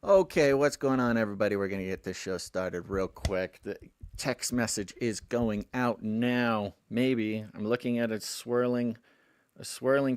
Okay, what's going on, everybody? We're going to get this show started real quick. The text message is going out now. Maybe. I'm looking at a swirling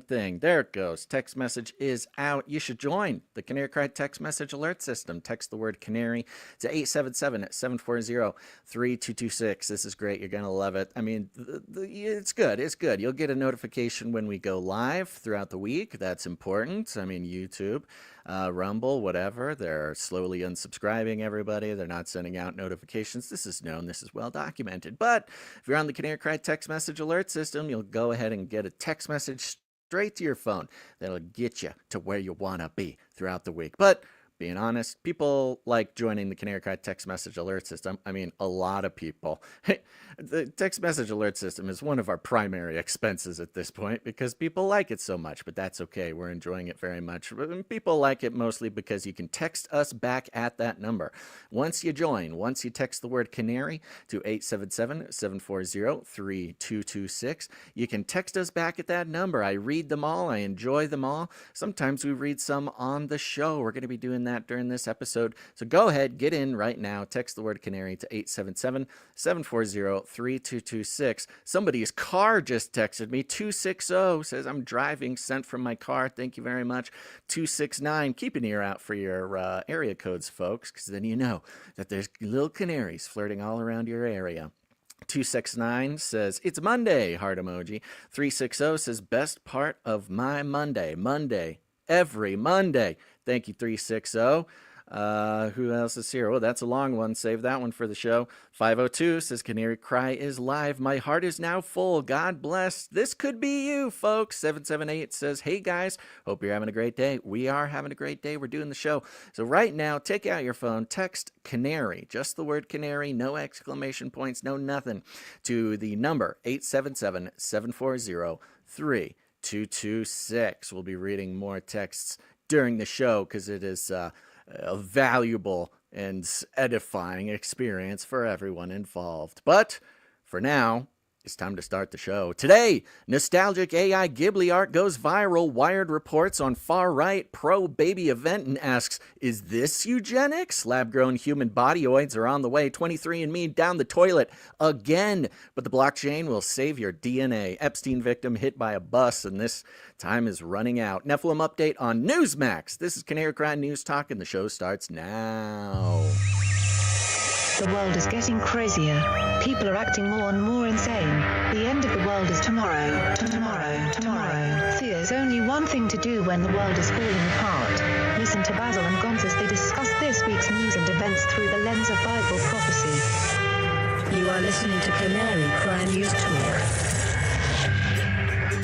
thing. There it goes. Text message is out. You should join the Canary Cry text message alert system. Text the word Canary to 877-740-3226. This is great. You're going to love it. I mean, it's good. It's good. You'll get a notification when we go live throughout the week. That's important. I mean, YouTube, Rumble, whatever. They're slowly unsubscribing everybody. They're not sending out notifications. This is known. This is well documented. But if you're on the Canary Cry text message alert system, you'll go ahead and get a text message straight to your phone that'll get you to where you want to be throughout the week. But being honest, people like joining the Canary Cry text message alert system. I mean, a lot of people. The text message alert system is one of our primary expenses at this point because people like it so much, but that's okay. We're enjoying it very much. People like it mostly because you can text us back at that number. Once you join, once you text the word Canary to 877-740-3226, you can text us back at that number. I read them all. I enjoy them all. Sometimes we read some on the show. We're going to be doing that during this episode. So go ahead, get in right now. Text the word Canary to 877-740-3226. Somebody's car just texted me. 260 says, I'm driving, sent from my car. Thank you very much. 269, keep an ear out for your area codes, folks, because then you know that there's little canaries flirting all around your area. 269 says, it's Monday, heart emoji. 360 says, best part of my Monday. Monday. Every Monday. Thank you, 360. Who else is here? Oh, that's a long one. Save that one for the show. 502 says, Canary Cry is live. My heart is now full. God bless. This could be you, folks. 778 says, hey, guys. Hope you're having a great day. We are having a great day. We're doing the show. So right now, take out your phone. Text Canary. Just the word Canary. No exclamation points. No nothing. To the number 877-740-3226. We'll be reading more texts during the show because it is a valuable and edifying experience for everyone involved. But for now, it's time to start the show. Today, nostalgic AI Ghibli art goes viral. Wired reports on far-right pro-baby event and asks, is this eugenics? Lab-grown human bodyoids are on the way. 23andMe down the toilet again. But the blockchain will save your DNA. Epstein victim hit by a bus, and this time is running out. Nephilim update on Newsmax. This is Canary Cry News Talk, and the show starts now. The world is getting crazier. People are acting more and more insane. The end of the world is tomorrow. Tomorrow. There's only one thing to do when the world is falling apart. Listen to Basil and Gonz as they discuss this week's news and events through the lens of Bible prophecy. You are listening to Canary Cry News Talk.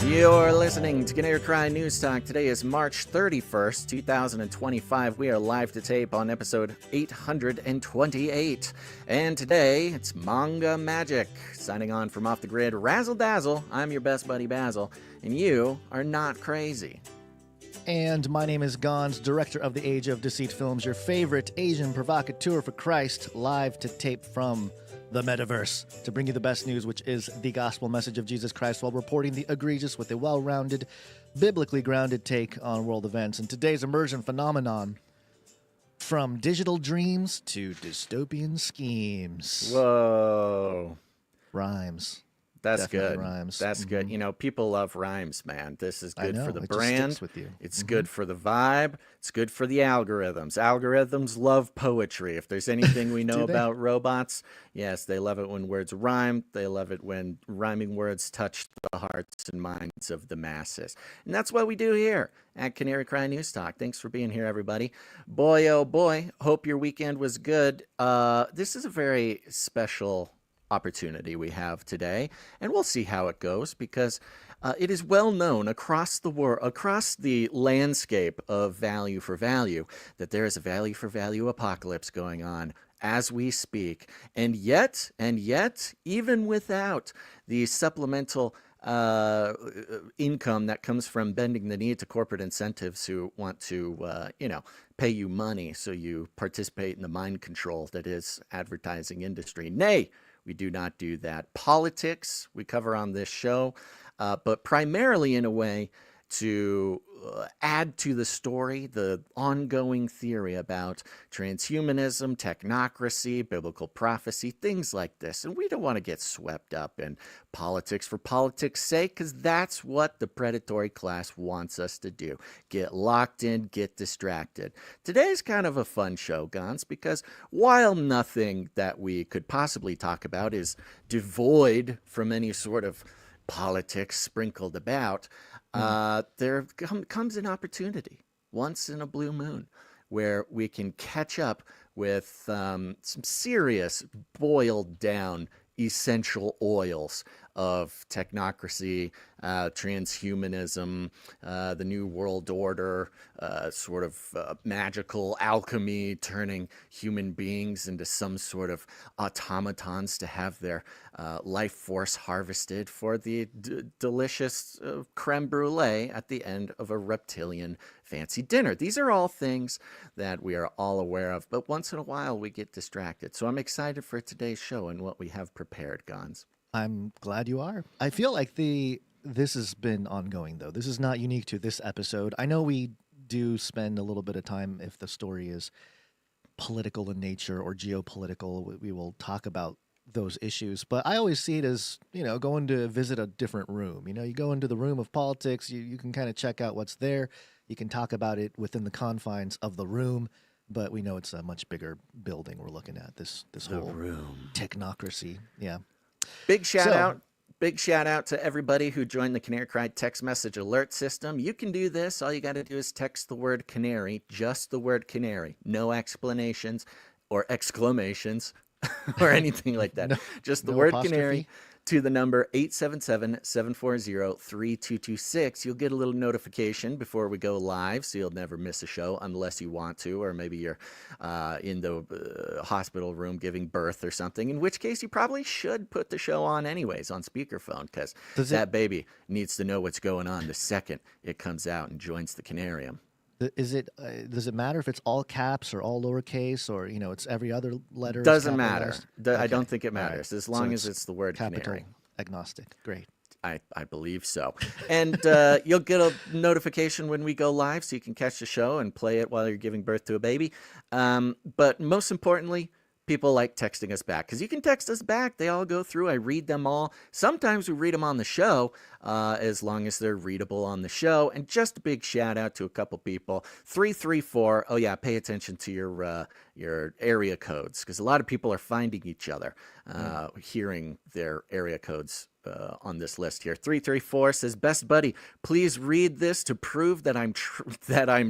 You're listening to Canary Cry News Talk. Today is March 31st, 2025. We are live to tape on episode 828. And today, it's Manga Magic. Signing on from Off the Grid, Razzle Dazzle. I'm your best buddy, Basil. And you are not crazy. And my name is Gonz, director of the Age of Deceit films, your favorite Asian provocateur for Christ, live to tape from the metaverse to bring you the best news, which is the gospel message of Jesus Christ, while reporting the egregious with a well-rounded, biblically grounded take on world events. And today's immersion phenomenon, from digital dreams to dystopian schemes. Whoa. Rhymes. That's Definitely good. Rhymes. That's good. You know, people love rhymes, man. This is good for the it brand. just sticks with you. It's good for the vibe. It's good for the algorithms. Algorithms love poetry. If there's anything we know Do they? about robots, yes, they love it when words rhyme. They love it when rhyming words touch the hearts and minds of the masses. And that's what we do here at Canary Cry News Talk. Thanks for being here, everybody. Boy, oh boy, hope your weekend was good. This is a very special opportunity we have today, and we'll see how it goes because it is well known across the world, across the landscape of value for value, that there is a value for value apocalypse going on as we speak. And yet, even without the supplemental income that comes from bending the knee to corporate incentives who want to, pay you money so you participate in the mind control that is advertising industry. Nay, we do not do that. Politics we cover on this show, but primarily in a way to add to the story the ongoing theory about transhumanism, technocracy, biblical prophecy, things like this. And we don't want to get swept up in politics for politics' sake, because that's what the predatory class wants us to do. Get locked in, get distracted. Today's kind of a fun show, Gons, because while nothing that we could possibly talk about is devoid from any sort of politics sprinkled about, there comes an opportunity once in a blue moon where we can catch up with some serious boiled down essential oils of technocracy, transhumanism, the New World Order, sort of magical alchemy, turning human beings into some sort of automatons to have their life force harvested for the delicious creme brulee at the end of a reptilian fancy dinner. These are all things that we are all aware of, but once in a while we get distracted. So I'm excited for today's show and what we have prepared, Gons. I'm glad you are. I feel like this has been ongoing, though. This is not unique to this episode. I know we do spend a little bit of time, if the story is political in nature or geopolitical, we will talk about those issues. But I always see it as, going to visit a different room. You go into the room of politics, you can kind of check out what's there. You can talk about it within the confines of the room. But we know it's a much bigger building we're looking at, this whole room. Technocracy. Yeah. Big shout out to everybody who joined the Canary Cry text message alert system. You can do this. All you got to do is text the word canary, just the word canary. No explanations or exclamations or anything like that. Just the word apostrophe. Canary to the number 877-740-3226. You'll get a little notification before we go live, so you'll never miss a show unless you want to, or maybe you're in the hospital room giving birth or something, in which case you probably should put the show on anyways on speakerphone, because that baby needs to know what's going on the second it comes out and joins the Canarium. Does it matter if it's all caps or all lowercase, or it's every other letter? Doesn't matter. I don't think it matters, as long as it's the word capital Canary. Agnostic. Great. I believe so. And you'll get a notification when we go live, so you can catch the show and play it while you're giving birth to a baby. But most importantly, people like texting us back, because you can text us back. They all go through. I read them all. Sometimes we read them on the show, as long as they're readable on the show. And just a big shout out to a couple people. 334. Oh yeah, pay attention to your area codes, because a lot of people are finding each other, hearing their area codes on this list here. 334 says, "Best buddy, please read this to prove that I'm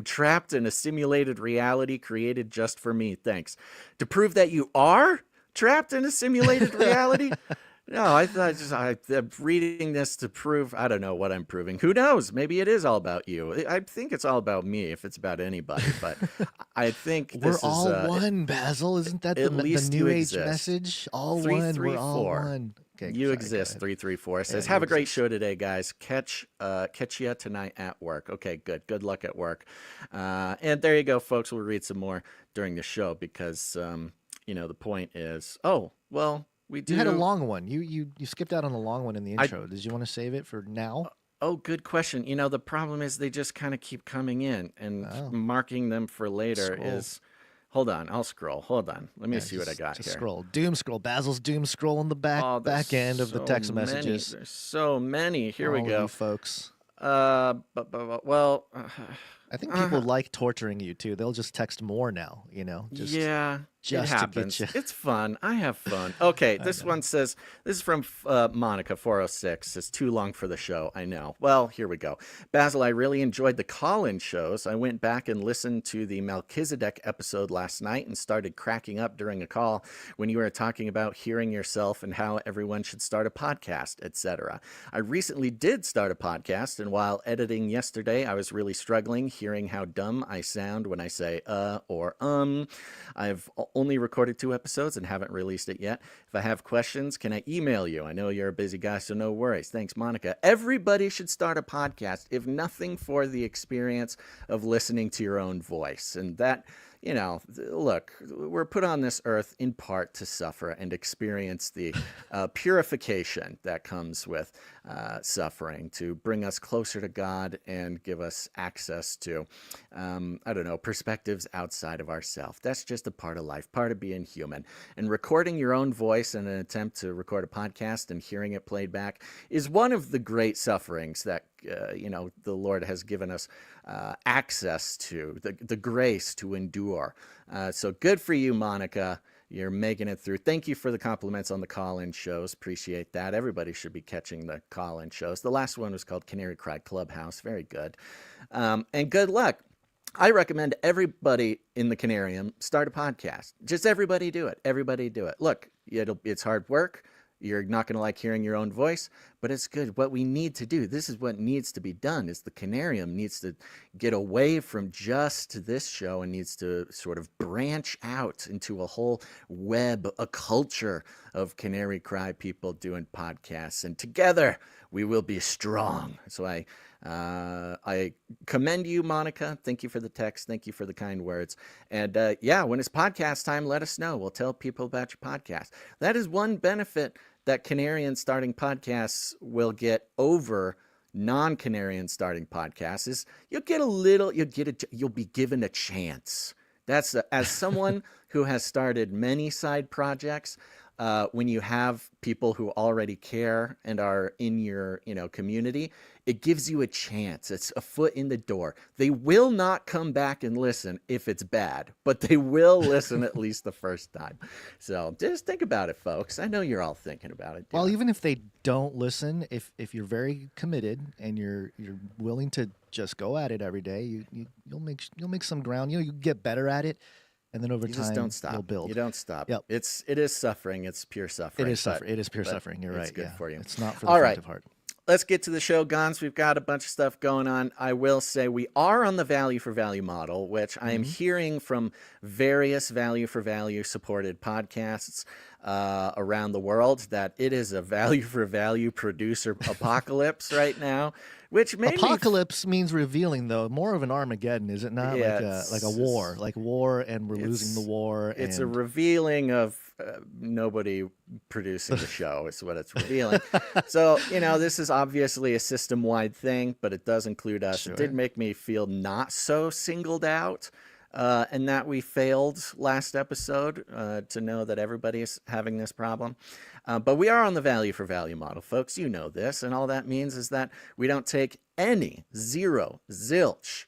trapped in a simulated reality created just for me. Thanks." To prove that you are trapped in a simulated reality? No, I'm reading this to prove, I don't know what I'm proving. Who knows? Maybe it is all about you. I think it's all about me if it's about anybody, but I think we're this all is one, Basil. Isn't that the New Age message? All one, we're all one. Okay, you exist. 334 says, "Have a great show today, guys. Catch you tonight at work." Okay, good. Good luck at work. And there you go, folks. We'll read some more during the show, because the point is, we do. You had a long one. You skipped out on the long one in the intro. Did you want to save it for now? Oh, good question. The problem is they just kind of keep coming in, and marking them for later is. Hold on, I'll scroll. Hold on. Let me see what I got here. Scroll. Doom scroll. Basil's doom scroll on the back end of the text messages. There's so many. Here we go. You folks. I think people like torturing you too. They'll just text more now, Just it happens. To get you. It's fun. I have fun. Okay, this one says, this is from Monica 406. Says, "Too long for the show." I know. Well, here we go. "Basil, I really enjoyed the call-in shows. I went back and listened to the Melchizedek episode last night and started cracking up during a call when you were talking about hearing yourself and how everyone should start a podcast, etc. I recently did start a podcast, and while editing yesterday, I was really struggling hearing how dumb I sound when I say or I've only recorded 2 episodes and haven't released it yet. If I have questions, can I email you? I know you're a busy guy, so no worries. Thanks, Monica." Everybody should start a podcast, if nothing for the experience of listening to your own voice. And that, look, we're put on this earth in part to suffer and experience the purification that comes with suffering, to bring us closer to God and give us access to, I don't know, perspectives outside of ourselves. That's just a part of life, part of being human. And recording your own voice in an attempt to record a podcast and hearing it played back is one of the great sufferings that the Lord has given us access to, the grace to endure. So good for you, Monica. You're making it through. Thank you for the compliments on the call-in shows. Appreciate that. Everybody should be catching the call-in shows. The last one was called Canary Cry Clubhouse. Very good. And good luck. I recommend everybody in the Canarium start a podcast. Just everybody do it. Everybody do it. Look, it's hard work. You're not going to like hearing your own voice, but it's good. What we need to do, this is what needs to be done, is the Canarium needs to get away from just this show and needs to sort of branch out into a whole web, a culture of Canary Cry people doing podcasts. And together we will be strong. So I commend you, Monica. Thank you for the text. Thank you for the kind words. And when it's podcast time, let us know. We'll tell people about your podcast. That is one benefit that Canarian starting podcasts will get over non-Canarian starting podcasts is you'll be given a chance. That's as someone who has started many side projects. When you have people who already care and are in your community, it gives you a chance. It's a foot in the door. They will not come back and listen if it's bad, but they will listen at least the first time. So just think about it, folks. I know you're all thinking about it. Well, even if they don't listen, if you're very committed and you're willing to just go at it every day, you'll make some ground. You get better at it. And then over time, just don't stop. You'll build. You don't stop. Yep. It is suffering. It's pure suffering. It is suffering. It is pure suffering. You're right. It's good for you. It's not for the faint of heart. Let's get to the show, Gons. We've got a bunch of stuff going on. I will say we are on the value for value model, which I am hearing from various value for value supported podcasts around the world that it is a value for value producer apocalypse right now. Which apocalypse means revealing, though. More of an Armageddon, is it not? Yeah, like a war, and we're losing the war. It's a revealing of nobody producing the show. Is what it's revealing. So this is obviously a system-wide thing, but it does include us. Sure. It did make me feel not so singled out, and that we failed last episode to know that everybody is having this problem. But we are on the value for value model, folks. You know this. And all that means is that we don't take any zilch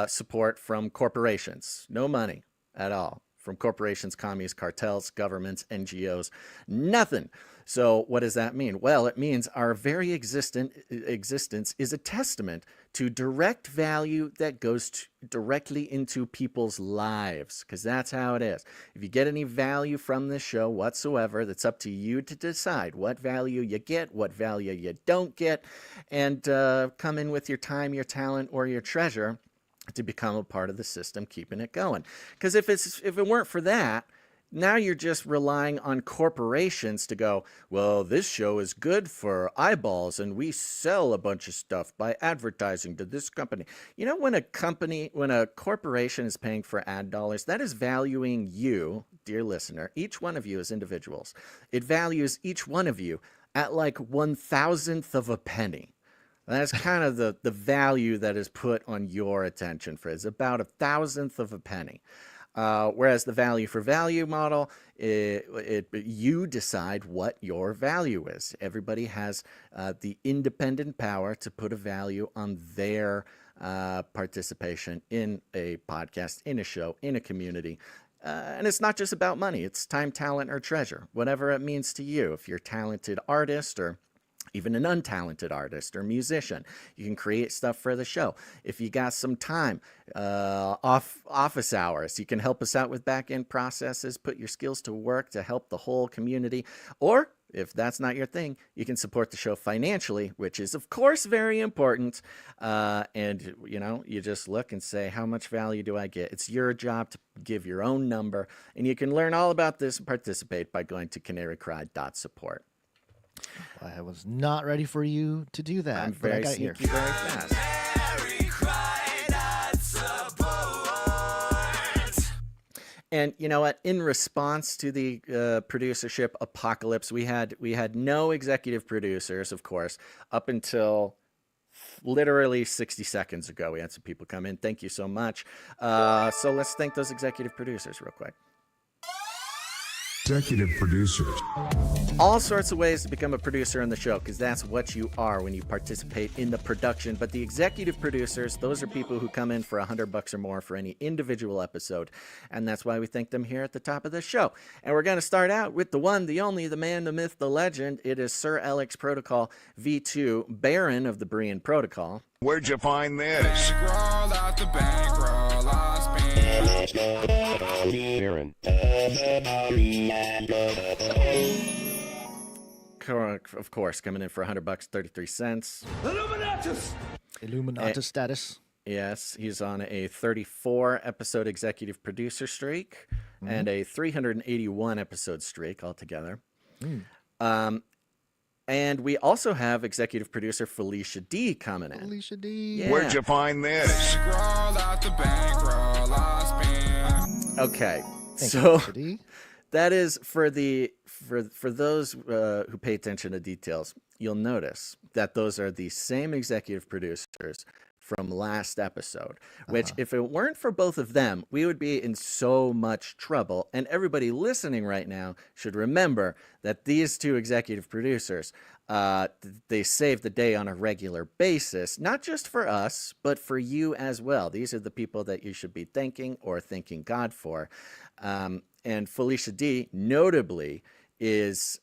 support from corporations. No money at all from corporations, commies, cartels, governments, NGOs, nothing. So what does that mean? Well, it means our very existence is a testament to direct value that goes directly into people's lives, because that's how it is. If you get any value from this show whatsoever, that's up to you to decide what value you get, what value you don't get, and come in with your time, your talent, or your treasure to become a part of the system keeping it going. Because if it weren't for that, now you're just relying on corporations to go, well, this show is good for eyeballs and we sell a bunch of stuff by advertising to this company. When a corporation is paying for ad dollars, that is valuing you, dear listener, each one of you as individuals. It values each one of you at like 1,000th of a penny. That's kind of the value that is put on your attention, Fritz, about 1,000th of a penny. Whereas the value for value model, you decide what your value is. Everybody has the independent power to put a value on their participation in a podcast, in a show, in a community. And it's not just about money. It's time, talent, or treasure, whatever it means to you. If you're a talented artist or even an untalented artist or musician, you can create stuff for the show. If you got some time, office hours, you can help us out with back-end processes, put your skills to work to help the whole community. Or if that's not your thing, you can support the show financially, which is, of course, very important. And, you just look and say, how much value do I get? It's your job to give your own number. And you can learn all about this and participate by going to canarycry.support. I was not ready for you to do that. I'm very sneaky, very fast. And you know what? In response to the producership apocalypse, we had no executive producers, of course, up until literally 60 seconds ago. We had some people come in. Thank you so much. So let's thank those executive producers real quick. Executive producers. All sorts of ways to become a producer on the show, because that's what you are when you participate in the production. But the executive producers, those are people who come in for $100 or more for any individual episode. And that's why we thank them here at the top of the show. And we're going to start out with the one, the only, the man, the myth, the legend. It is Sir Alex Protocol V2, Baron of the Brian Protocol. Where'd you find this? Baron. Of course, coming in for $100, 33 cents. Illuminatus status. Yes, he's on a 34 episode executive producer streak and a 381 episode streak altogether. And we also have executive producer Felicia D coming in. Felicia D. Yeah. Where'd you find this? Okay, Thank so you, Felicia D. that is for those who pay attention to details. You'll notice that those are the same executive producers from last episode, which if it weren't for both of them, we would be in so much trouble. And everybody listening right now should remember that these two executive producers, they save the day on a regular basis, not just for us, but for you as well. These are the people that you should be thanking or thanking God for. And Felicia D, notably, is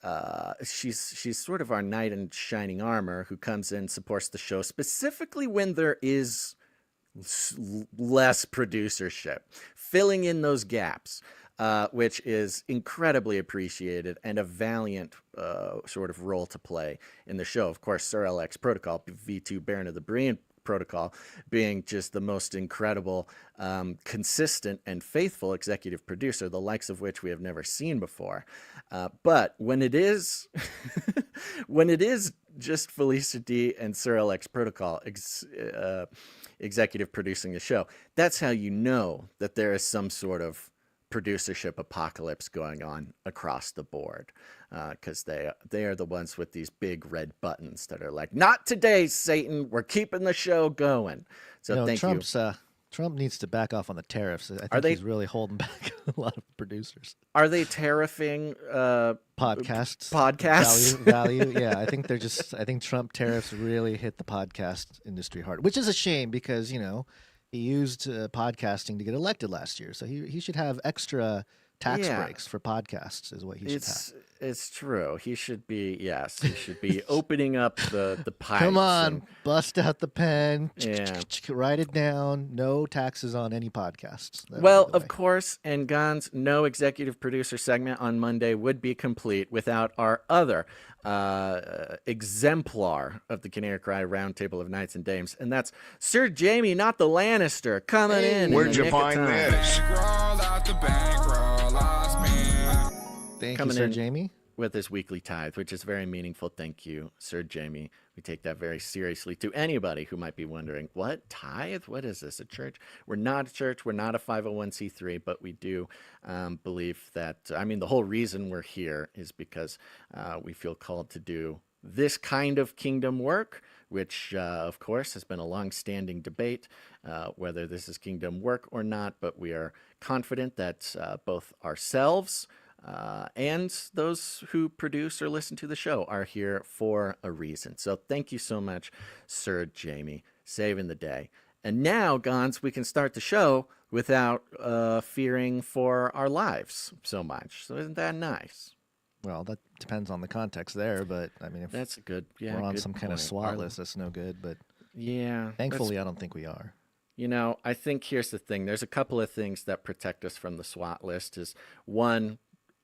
she's sort of our knight in shining armor who comes in, supports the show, specifically when there is less producership, filling in those gaps, which is incredibly appreciated and a valiant sort of role to play in the show. Of course, Sir LX Protocol, V2 Baron of the Brian Protocol, being just the most incredible, consistent and faithful executive producer, the likes of which we have never seen before. But when it is, when it is just Felicia D and Sir LX Protocol executive producing the show, that's how you know that there is some sort of producership apocalypse going on across the board, because they are the ones with these big red buttons that are like, not today, Satan, we're keeping the show going. So thank you. Trump needs to back off on the tariffs. I think he's really holding back a lot of producers. Are they tariffing Podcasts? Value. Yeah, I think Trump tariffs really hit the podcast industry hard, which is a shame because, you know, he used podcasting to get elected last year. So he should have extra tax breaks for podcasts is what he should have. It's true. He should be, yes, he should be opening up the pipes. Come on, bust out the pen, Yeah. write it down. No taxes on any podcasts. Well, of course, and Gon's no executive producer segment on Monday would be complete without our other exemplar of the Canary Cry Roundtable of Knights and Dames, and that's Sir Jamie, not the Lannister, coming in. Where'd you find this? Thank coming you, Sir in Jamie. with his weekly tithe, which is very meaningful. Thank you, Sir Jamie. We take that very seriously. To anybody who might be wondering, what tithe? What is this, a church? We're not a church. We're not a 501c3, but we do believe that, I mean, the whole reason we're here is because we feel called to do this kind of kingdom work, which, of course, has been a long-standing debate, whether this is kingdom work or not, but we are confident that both ourselves and those who produce or listen to the show are here for a reason. So thank you so much, Sir Jamie, saving the day. And now, Gons, we can start the show without fearing for our lives so much. So isn't that nice? Well, that depends on the context there, but I mean, if That's a good, yeah, we're on good some kind of point. SWAT list, that's no good. But Yeah. thankfully, I don't think we are. You know, I think here's the thing. There's a couple of things that protect us from the SWAT list. Is one,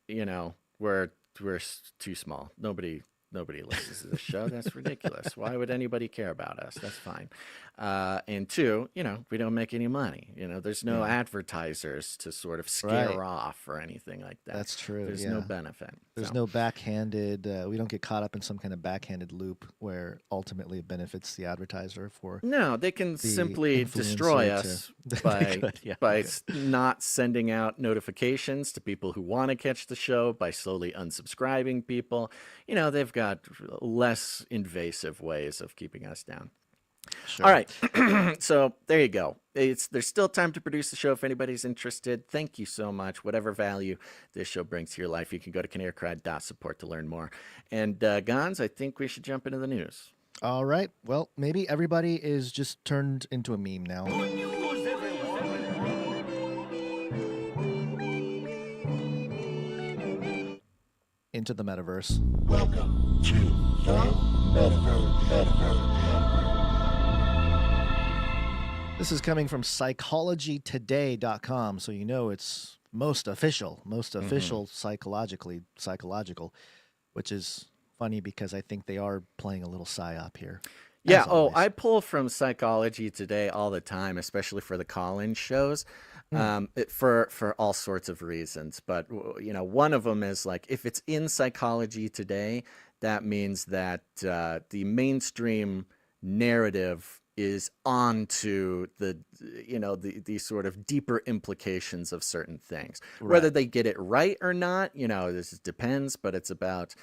you know, we're too small. Nobody nobody listens to this show. That's ridiculous. Why would anybody care about us? That's fine. And two, we don't make any money. There's no advertisers to sort of scare off or anything like that. That's true. There's no benefit. There's no backhanded. We don't get caught up in some kind of backhanded loop where ultimately it benefits the advertiser for. No, they can simply destroy us by not sending out notifications to people who want to catch the show, by slowly unsubscribing people. They've got less invasive ways of keeping us down. Sure. All right. So there you go. There's still time to produce the show if anybody's interested. Thank you so much. Whatever value this show brings to your life, you can go to canarycry.support to learn more. And Gons, I think we should jump into the news. All right. Well, maybe everybody is just turned into a meme now. Into the metaverse. Welcome to the metaverse. This is coming from psychologytoday.com, so it's most official psychological, which is funny because I think they are playing a little psyop here. Yeah, I pull from Psychology Today all the time, especially for the call-in shows, for all sorts of reasons. But, one of them is like, if it's in Psychology Today, that means that the mainstream narrative is onto the sort of deeper implications of certain things. Right. Whether they get it right or not, this depends, but it's about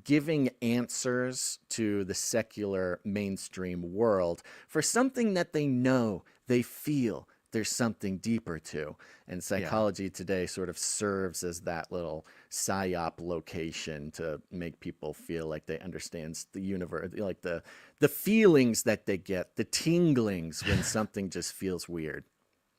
giving answers to the secular mainstream world for something that they feel there's something deeper to. And Psychology Today sort of serves as that little psyop location to make people feel like they understand the universe, like the feelings that they get, the tinglings when something just feels weird.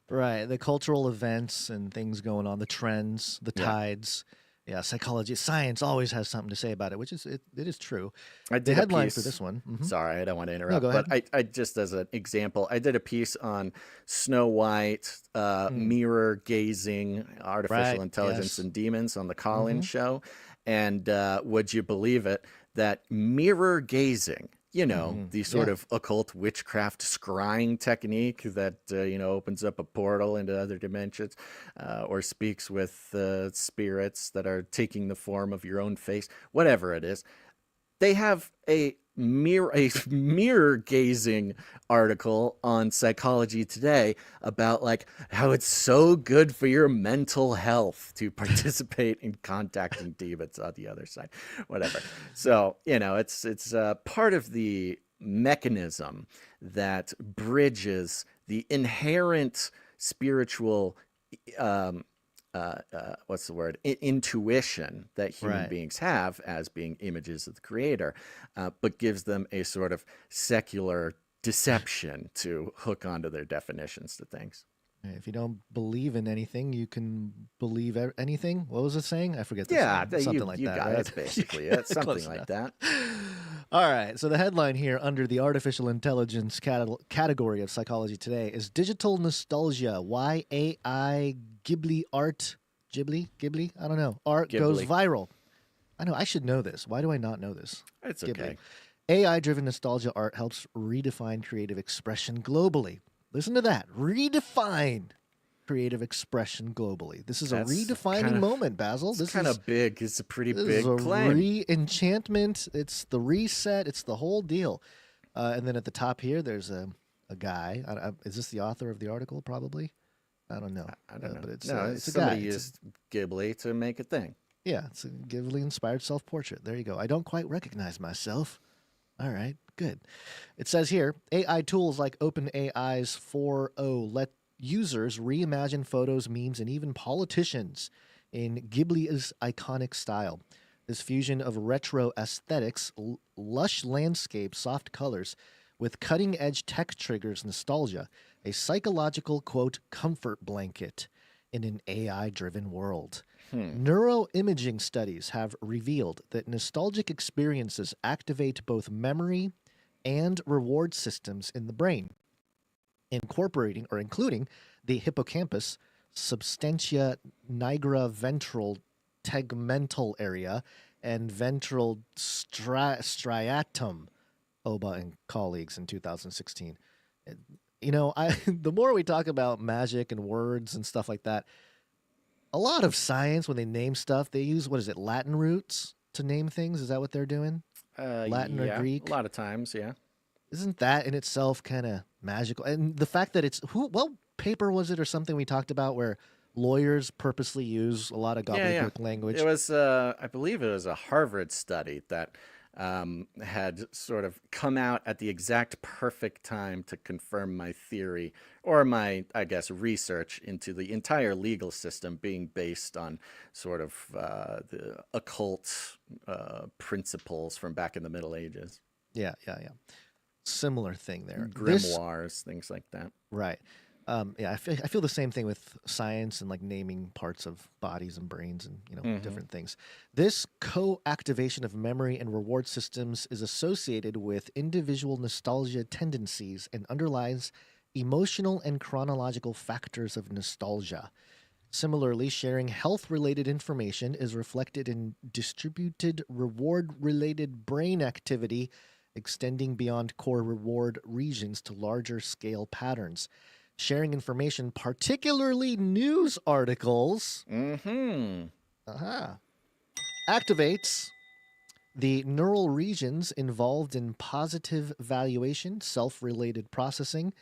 Right. The cultural events and things going on, the trends, the tides. Yeah, psychology, science always has something to say about it, which is it is true. I did the headline for this one. Mm-hmm. Sorry, I don't want to interrupt, go ahead. but I just as an example, I did a piece on Snow White, mirror gazing, artificial intelligence and demons on the call-in show, and would you believe it that mirror gazing, the sort of occult witchcraft scrying technique that, opens up a portal into other dimensions or speaks with spirits that are taking the form of your own face, whatever it is. They have a mirror gazing article on Psychology Today about like how it's so good for your mental health to participate in contacting demons on the other side, whatever. So, it's part of the mechanism that bridges the inherent spiritual intuition that human beings have as being images of the creator, but gives them a sort of secular deception to hook onto their definitions to things. If you don't believe in anything, you can believe anything. What was it saying? I forget. Something like that. Right? That's basically it. Something like that. All right. So the headline here under the artificial intelligence category of Psychology Today is Digital Nostalgia. Why AI Ghibli art, Ghibli? I don't know. Art goes viral. I know. I should know this. Why do I not know this? It's Ghibli. Okay. AI-driven nostalgia art helps redefine creative expression globally. Listen to that. Redefine creative expression globally. This is a redefining moment, Basil. This is kind of big. It's a pretty big claim. Re-enchantment. It's the reset. It's the whole deal. And then at the top here, there's a guy. Is this the author of the article? Probably. I don't know. I don't know. But it's somebody used Ghibli to make a thing. Yeah, it's a Ghibli-inspired self-portrait. There you go. I don't quite recognize myself. All right, good. It says here, AI tools like OpenAI's 4.0 let users reimagine photos, memes, and even politicians in Ghibli's iconic style. This fusion of retro aesthetics, lush landscapes, soft colors, with cutting-edge tech triggers nostalgia, a psychological, quote, comfort blanket in an AI-driven world. Neuroimaging studies have revealed that nostalgic experiences activate both memory and reward systems in the brain, including the hippocampus, substantia nigra ventral tegmental area, and ventral striatum, Oba and colleagues in 2016. You know, the more we talk about magic and words and stuff like that, a lot of science, when they name stuff, they use, what is it, Latin roots to name things? Is that what they're doing? Latin or Yeah, Greek? a lot of times, yeah. Isn't that in itself kind of magical? And the fact that what paper was it or something we talked about where lawyers purposely use a lot of gobbledygook language? It was, I believe it was a Harvard study that had sort of come out at the exact perfect time to confirm my theory or my, I guess, research into the entire legal system being based on sort of the occult principles from back in the Middle Ages. Yeah. Similar thing there. Grimoires, things like that. Right. Yeah, I feel the same thing with science and like naming parts of bodies and brains and, you know, different things. This co-activation of memory and reward systems is associated with individual nostalgia tendencies and underlies emotional and chronological factors of nostalgia. Similarly, sharing health-related information is reflected in distributed reward-related brain activity extending beyond core reward regions to larger scale patterns. Sharing information, particularly news articles, activates the neural regions involved in positive valuation, self-related processing,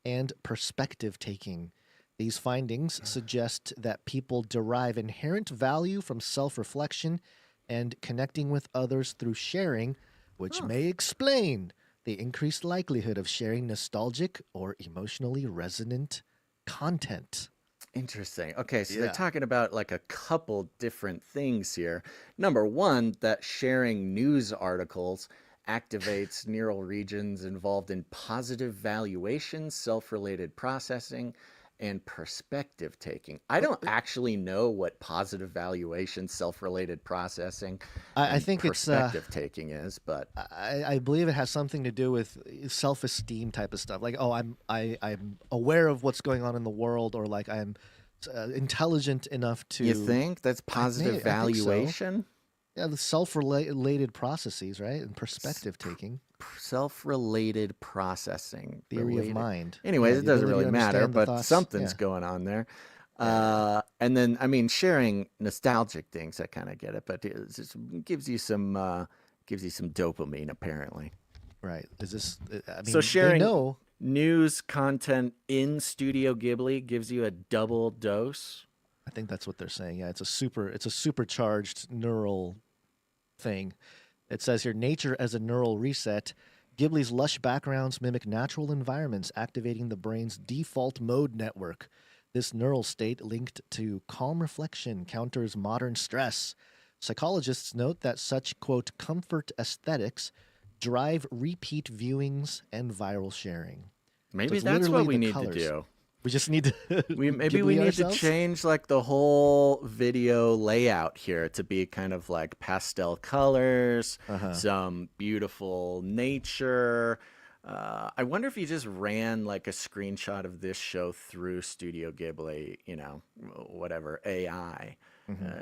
and perspective taking. These findings suggest that people derive inherent value from self-reflection and connecting with others through sharing, which may explain the increased likelihood of sharing nostalgic or emotionally resonant content. Interesting. Okay, so Yeah. they're talking about like a couple different things here. Number one, that sharing news articles activates neural regions involved in positive valuation, self-related processing, and perspective taking. I don't actually know what positive valuation, self-related processing, I and think perspective taking is, but I believe it has something to do with self-esteem type of stuff. Like, oh, I'm aware of what's going on in the world, or like I'm intelligent enough to. you think that's positive I think so. valuation? Yeah, the self-related processes, right, and perspective taking. Self-related processing. Theory related. of mind. Anyways, Yeah, it the doesn't ability really to matter, understand the but thoughts. something's Yeah. going on there. And then, I mean, sharing nostalgic things, I kind of get it, but it just gives you some dopamine, apparently. Right. Is this? I mean, So sharing they know. news content in Studio Ghibli gives you a double dose. I think that's what they're saying. Yeah, it's a supercharged neural thing. It says here, nature as a neural reset. Ghibli's lush backgrounds mimic natural environments, activating the brain's default mode network. This neural state, linked to calm reflection, counters modern stress. Psychologists note that such, quote, comfort aesthetics drive repeat viewings and viral sharing. Maybe it's that's literally what we the need colors. to do. We just need to Maybe we Ghibli need ourselves? to change like the whole video layout here to be kind of like pastel colors, some beautiful nature. I wonder if you just ran like a screenshot of this show through Studio Ghibli, you know, whatever AI.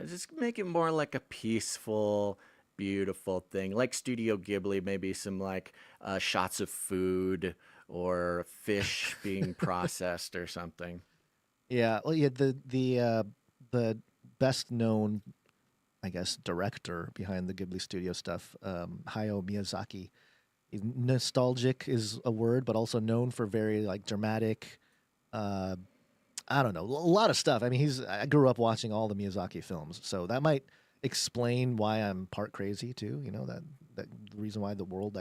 Just make it more like a peaceful, beautiful thing, like Studio Ghibli. Maybe some like shots of food or fish being processed or something. Yeah, well, yeah. The best known, I guess, director behind the Ghibli studio stuff, Hayao Miyazaki. Nostalgic is a word, but also known for very like dramatic. I don't know, a lot of stuff. I mean, I grew up watching all the Miyazaki films, so that might explain why I'm part crazy too. You know, that the reason why I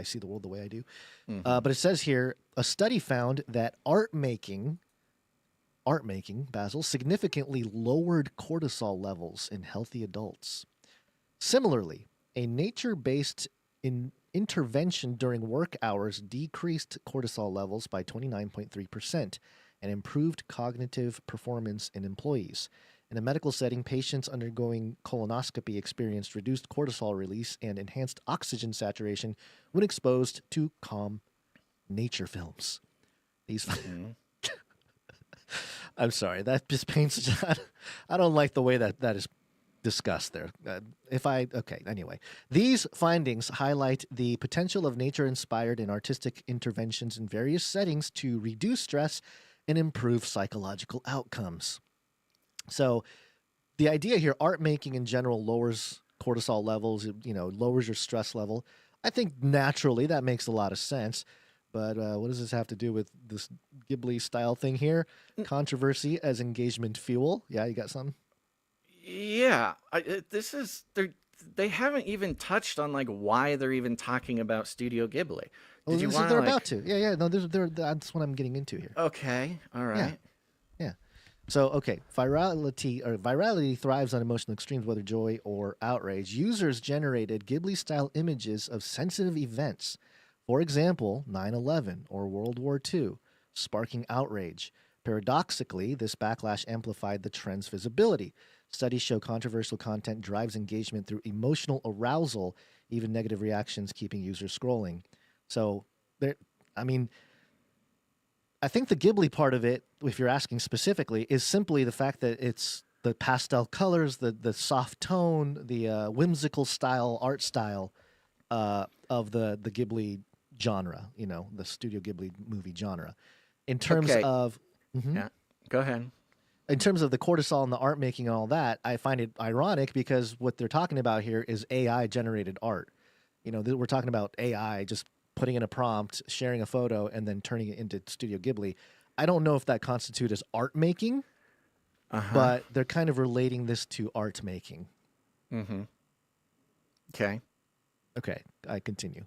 see the world the way I do. But it says here, a study found that art making, Basil, significantly lowered cortisol levels in healthy adults. Similarly, a nature-based intervention during work hours decreased cortisol levels by 29.3% and improved cognitive performance in employees. In a medical setting, patients undergoing colonoscopy experienced reduced cortisol release and enhanced oxygen saturation when exposed to calm nature films. These. I'm sorry, that just paints. I don't like the way that is discuss there. Anyway. These findings highlight the potential of nature-inspired and artistic interventions in various settings to reduce stress and improve psychological outcomes. So the idea here, art making in general lowers cortisol levels, lowers your stress level. I think naturally that makes a lot of sense. But what does this have to do with this Ghibli style thing here? Controversy as engagement fuel. Yeah, you got something? Yeah, they haven't even touched on like why they're even talking about Studio Ghibli. Well, Did you this is want they're to about to. Yeah. No, that's what I'm getting into here. Okay, all right. Yeah. So, okay, virality thrives on emotional extremes, whether joy or outrage. Users generated Ghibli-style images of sensitive events, for example, 9/11 or World War II, sparking outrage. Paradoxically, this backlash amplified the trend's visibility. Studies show controversial content drives engagement through emotional arousal, even negative reactions keeping users scrolling. So, I think the Ghibli part of it, if you're asking specifically, is simply the fact that it's the pastel colors, the soft tone, the whimsical art style of the Ghibli genre, the Studio Ghibli movie genre. In terms Okay. of Yeah, go ahead. in terms of the cortisol and the art making and all that, I find it ironic because what they're talking about here is AI generated art. We're talking about AI just putting in a prompt, sharing a photo, and then turning it into Studio Ghibli. I don't know if that constitutes as art making, but they're kind of relating this to art making. Okay. Okay, I continue.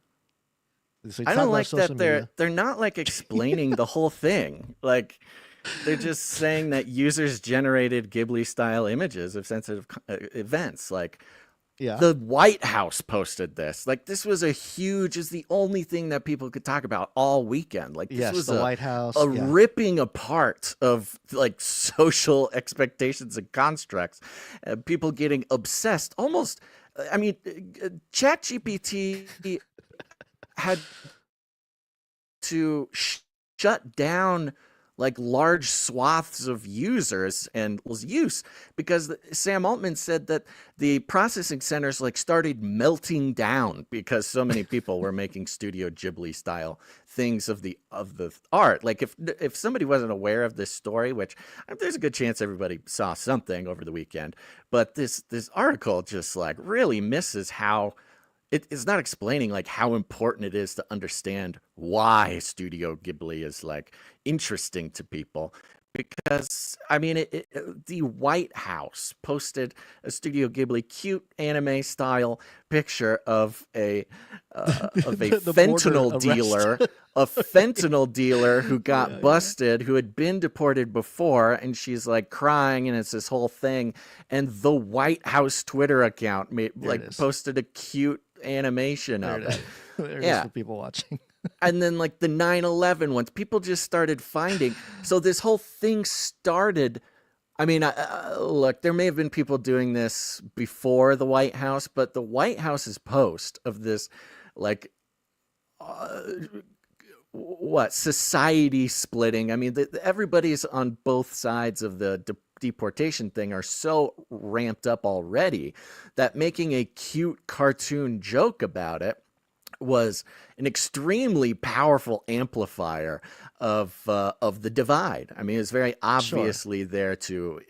So I talk don't about like social that media. they're not like explaining the whole thing. Like they're just saying that users generated Ghibli style images of sensitive events. Like Yeah. the White House posted this. Like this was is the only thing that people could talk about all weekend. Like this Yes, was the White House. a Yeah. ripping apart of like social expectations and constructs. People getting obsessed. Almost. I mean, ChatGPT had to shut down like large swaths of users and use because Sam Altman said that the processing centers like started melting down because so many people were making Studio Ghibli style things of the art. Like if somebody wasn't aware of this story, which there's a good chance everybody saw something over the weekend, but this article just like really misses how it's not explaining like how important it is to understand why Studio Ghibli is like interesting to people. Because I mean, the White House posted a Studio Ghibli cute anime style picture of a The fentanyl border dealer, a fentanyl dealer who got busted, who had been deported before, and she's like crying, and it's this whole thing. And the White House Twitter account posted a cute animation There of it is. it. There it is Yeah. for people watching. And then like the 9/11 ones, people just started finding. So this whole thing started. I mean, look, there may have been people doing this before the White House, but the White House's post of this, like, society splitting. I mean, everybody's on both sides of the deportation thing are so ramped up already that making a cute cartoon joke about it was an extremely powerful amplifier of the divide. I mean, it's very obviously there to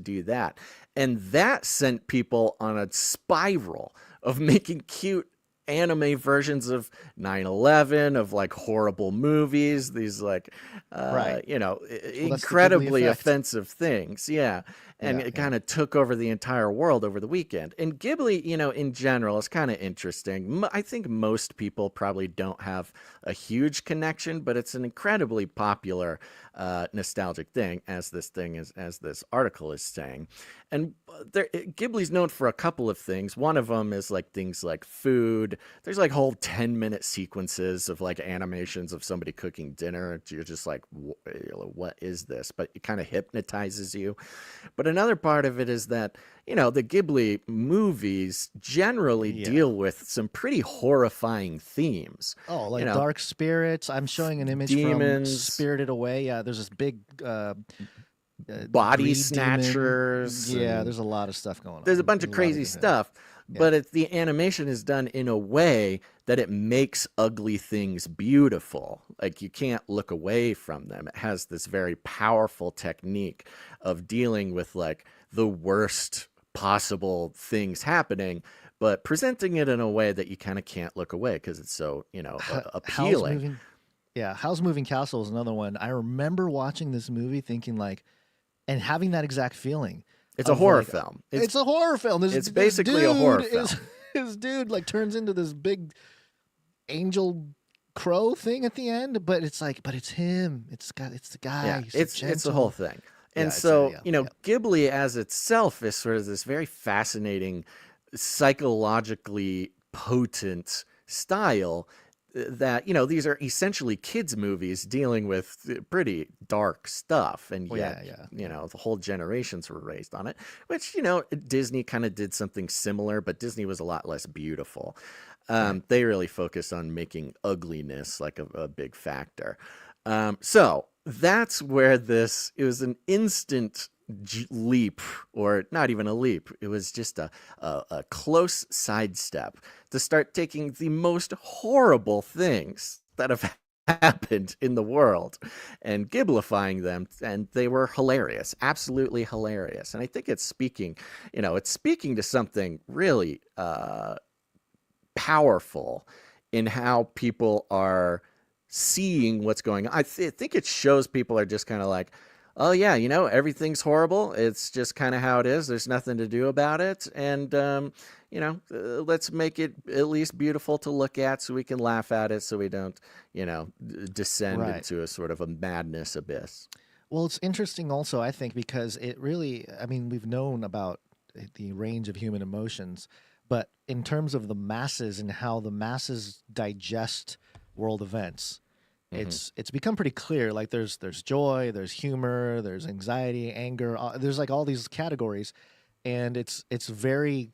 do that, and that sent people on a spiral of making cute anime versions of 9/11, of like horrible movies, these like Right. incredibly effect. offensive things. Yeah. And it kind of took over the entire world over the weekend. And Ghibli, in general, is kind of interesting. I think most people probably don't have a huge connection, but it's an incredibly popular nostalgic thing, as this article is saying. And Ghibli's known for a couple of things. One of them is like things like food. There's like whole 10-minute sequences of like animations of somebody cooking dinner. You're just like, what is this? But it kind of hypnotizes you. But another part of it is that, the Ghibli movies generally deal with some pretty horrifying themes. Oh, like dark spirits. I'm showing an image from demons. Spirited Away. Yeah, there's this big body greed snatchers. demon. Yeah, and there's a lot of stuff going on. there's a bunch of lot crazy different- stuff, but the animation is done in a way that it makes ugly things beautiful. Like you can't look away from them. It has this very powerful technique of dealing with like the worst possible things happening, but presenting it in a way that you kind of can't look away because it's so, appealing. Howl's Moving Castle is another one. I remember watching this movie thinking like, and having that exact feeling. It's a of, horror like, film. It's a horror film. It's basically a horror film. His dude like turns into this big angel crow thing at the end, but it's him. It's the guy. Yeah, He's so it's the gentle. whole thing. And it's so, yeah. Ghibli as itself is sort of this very fascinating, psychologically potent style that, these are essentially kids' movies dealing with pretty dark stuff. And yet, the whole generations were raised on it, which, Disney kind of did something similar, but Disney was a lot less beautiful. They really focused on making ugliness like a big factor. So that's where it was an instant leap, or not even a leap. It was just a close sidestep to start taking the most horrible things that have happened in the world and Ghiblifying them, and they were hilarious, absolutely hilarious. And I think it's speaking to something really powerful in how people are seeing what's going on. I think it shows people are just kind of like, oh yeah, everything's horrible. It's just kind of how it is. There's nothing to do about it. And, let's make it at least beautiful to look at so we can laugh at it so we don't, descend into a sort of a madness abyss. Well, it's interesting also, I think, because it really, we've known about the range of human emotions, but in terms of the masses and how the masses digest world events, it's become pretty clear. Like there's joy, there's humor, there's anxiety, anger. There's like all these categories, and it's very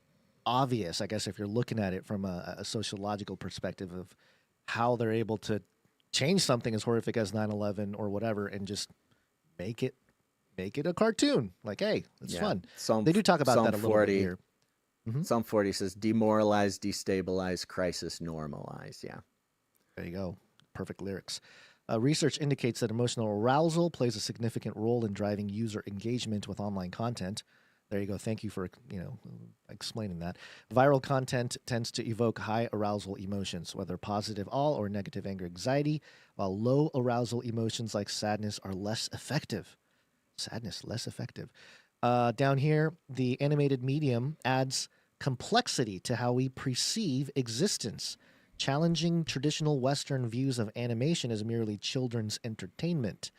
obvious, I guess, if you're looking at it from a sociological perspective of how they're able to change something as horrific as 9/11 or whatever and just make it a cartoon. Like, hey, it's fun. They do talk about that a little bit here. Psalm 40 says, demoralize, destabilize, crisis, normalize. Yeah. There you go. Perfect lyrics. Research indicates that emotional arousal plays a significant role in driving user engagement with online content. There you go. Thank you for explaining that. Viral content tends to evoke high arousal emotions, whether positive all or negative anger, anxiety, while low arousal emotions like sadness are less effective. Sadness, less effective. Down here, the animated medium adds complexity to how we perceive existence, challenging traditional Western views of animation as merely children's entertainment.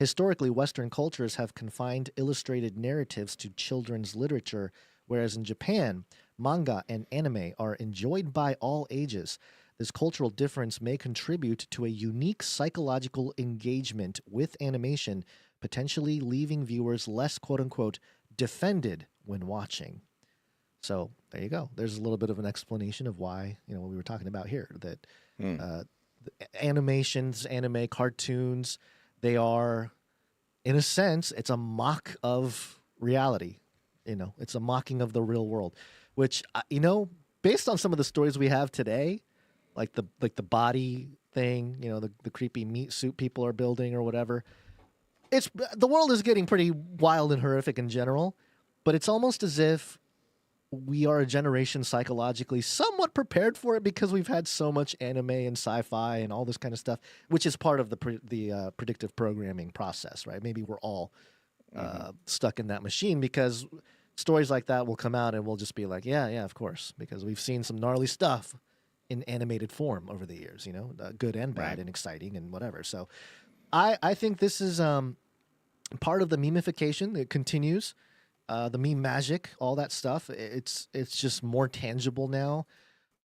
Historically, Western cultures have confined illustrated narratives to children's literature, whereas in Japan, manga and anime are enjoyed by all ages. This cultural difference may contribute to a unique psychological engagement with animation, potentially leaving viewers less, quote-unquote, defended when watching. So there you go. There's a little bit of an explanation of why, what we were talking about here, that animations, anime, cartoons, they are, in a sense, it's a mock of reality. It's a mocking of the real world, which, based on some of the stories we have today, like the body thing, the creepy meat suit people are building or whatever, the world is getting pretty wild and horrific in general, but it's almost as if we are a generation psychologically somewhat prepared for it because we've had so much anime and sci-fi and all this kind of stuff, which is part of the predictive programming process, right? Maybe we're all stuck in that machine because stories like that will come out and we'll just be like, yeah, of course, because we've seen some gnarly stuff in animated form over the years, good and bad and exciting and whatever. So I think this is part of the memification that continues. The meme magic, all that stuff, it's just more tangible now.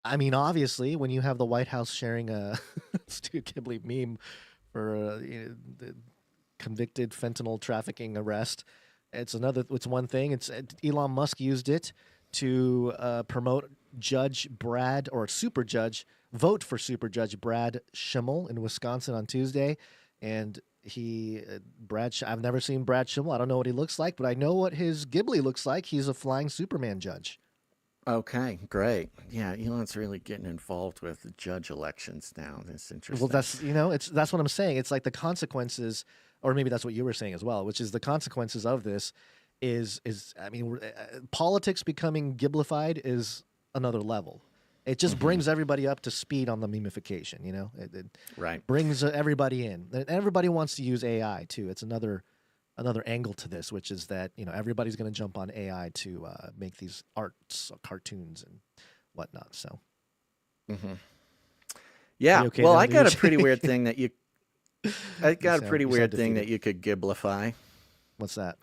Obviously, when you have the White House sharing a Stu Ghibli meme for the convicted fentanyl trafficking arrest, it's one thing. Elon Musk used it to promote vote for Super Judge Brad Schimmel in Wisconsin on Tuesday, and I've never seen Brad Schimmel. I don't know what he looks like, but I know what his Ghibli looks like. He's a flying Superman judge. Okay, great. Yeah, Elon's really getting involved with the judge elections now. That's interesting. Well, that's what I'm saying. It's like the consequences, or maybe that's what you were saying as well, which is the consequences of this is I mean, politics becoming Ghiblified is another level. It just brings everybody up to speed on the memification. It right. brings everybody in, and everybody wants to use AI too. It's another angle to this, which is that everybody's going to jump on AI to make these arts, cartoons, and whatnot. So, yeah. okay well, now, I got dude? a pretty weird thing that you. I got a pretty you weird sound thing that defeated. you could Ghiblify. What's that?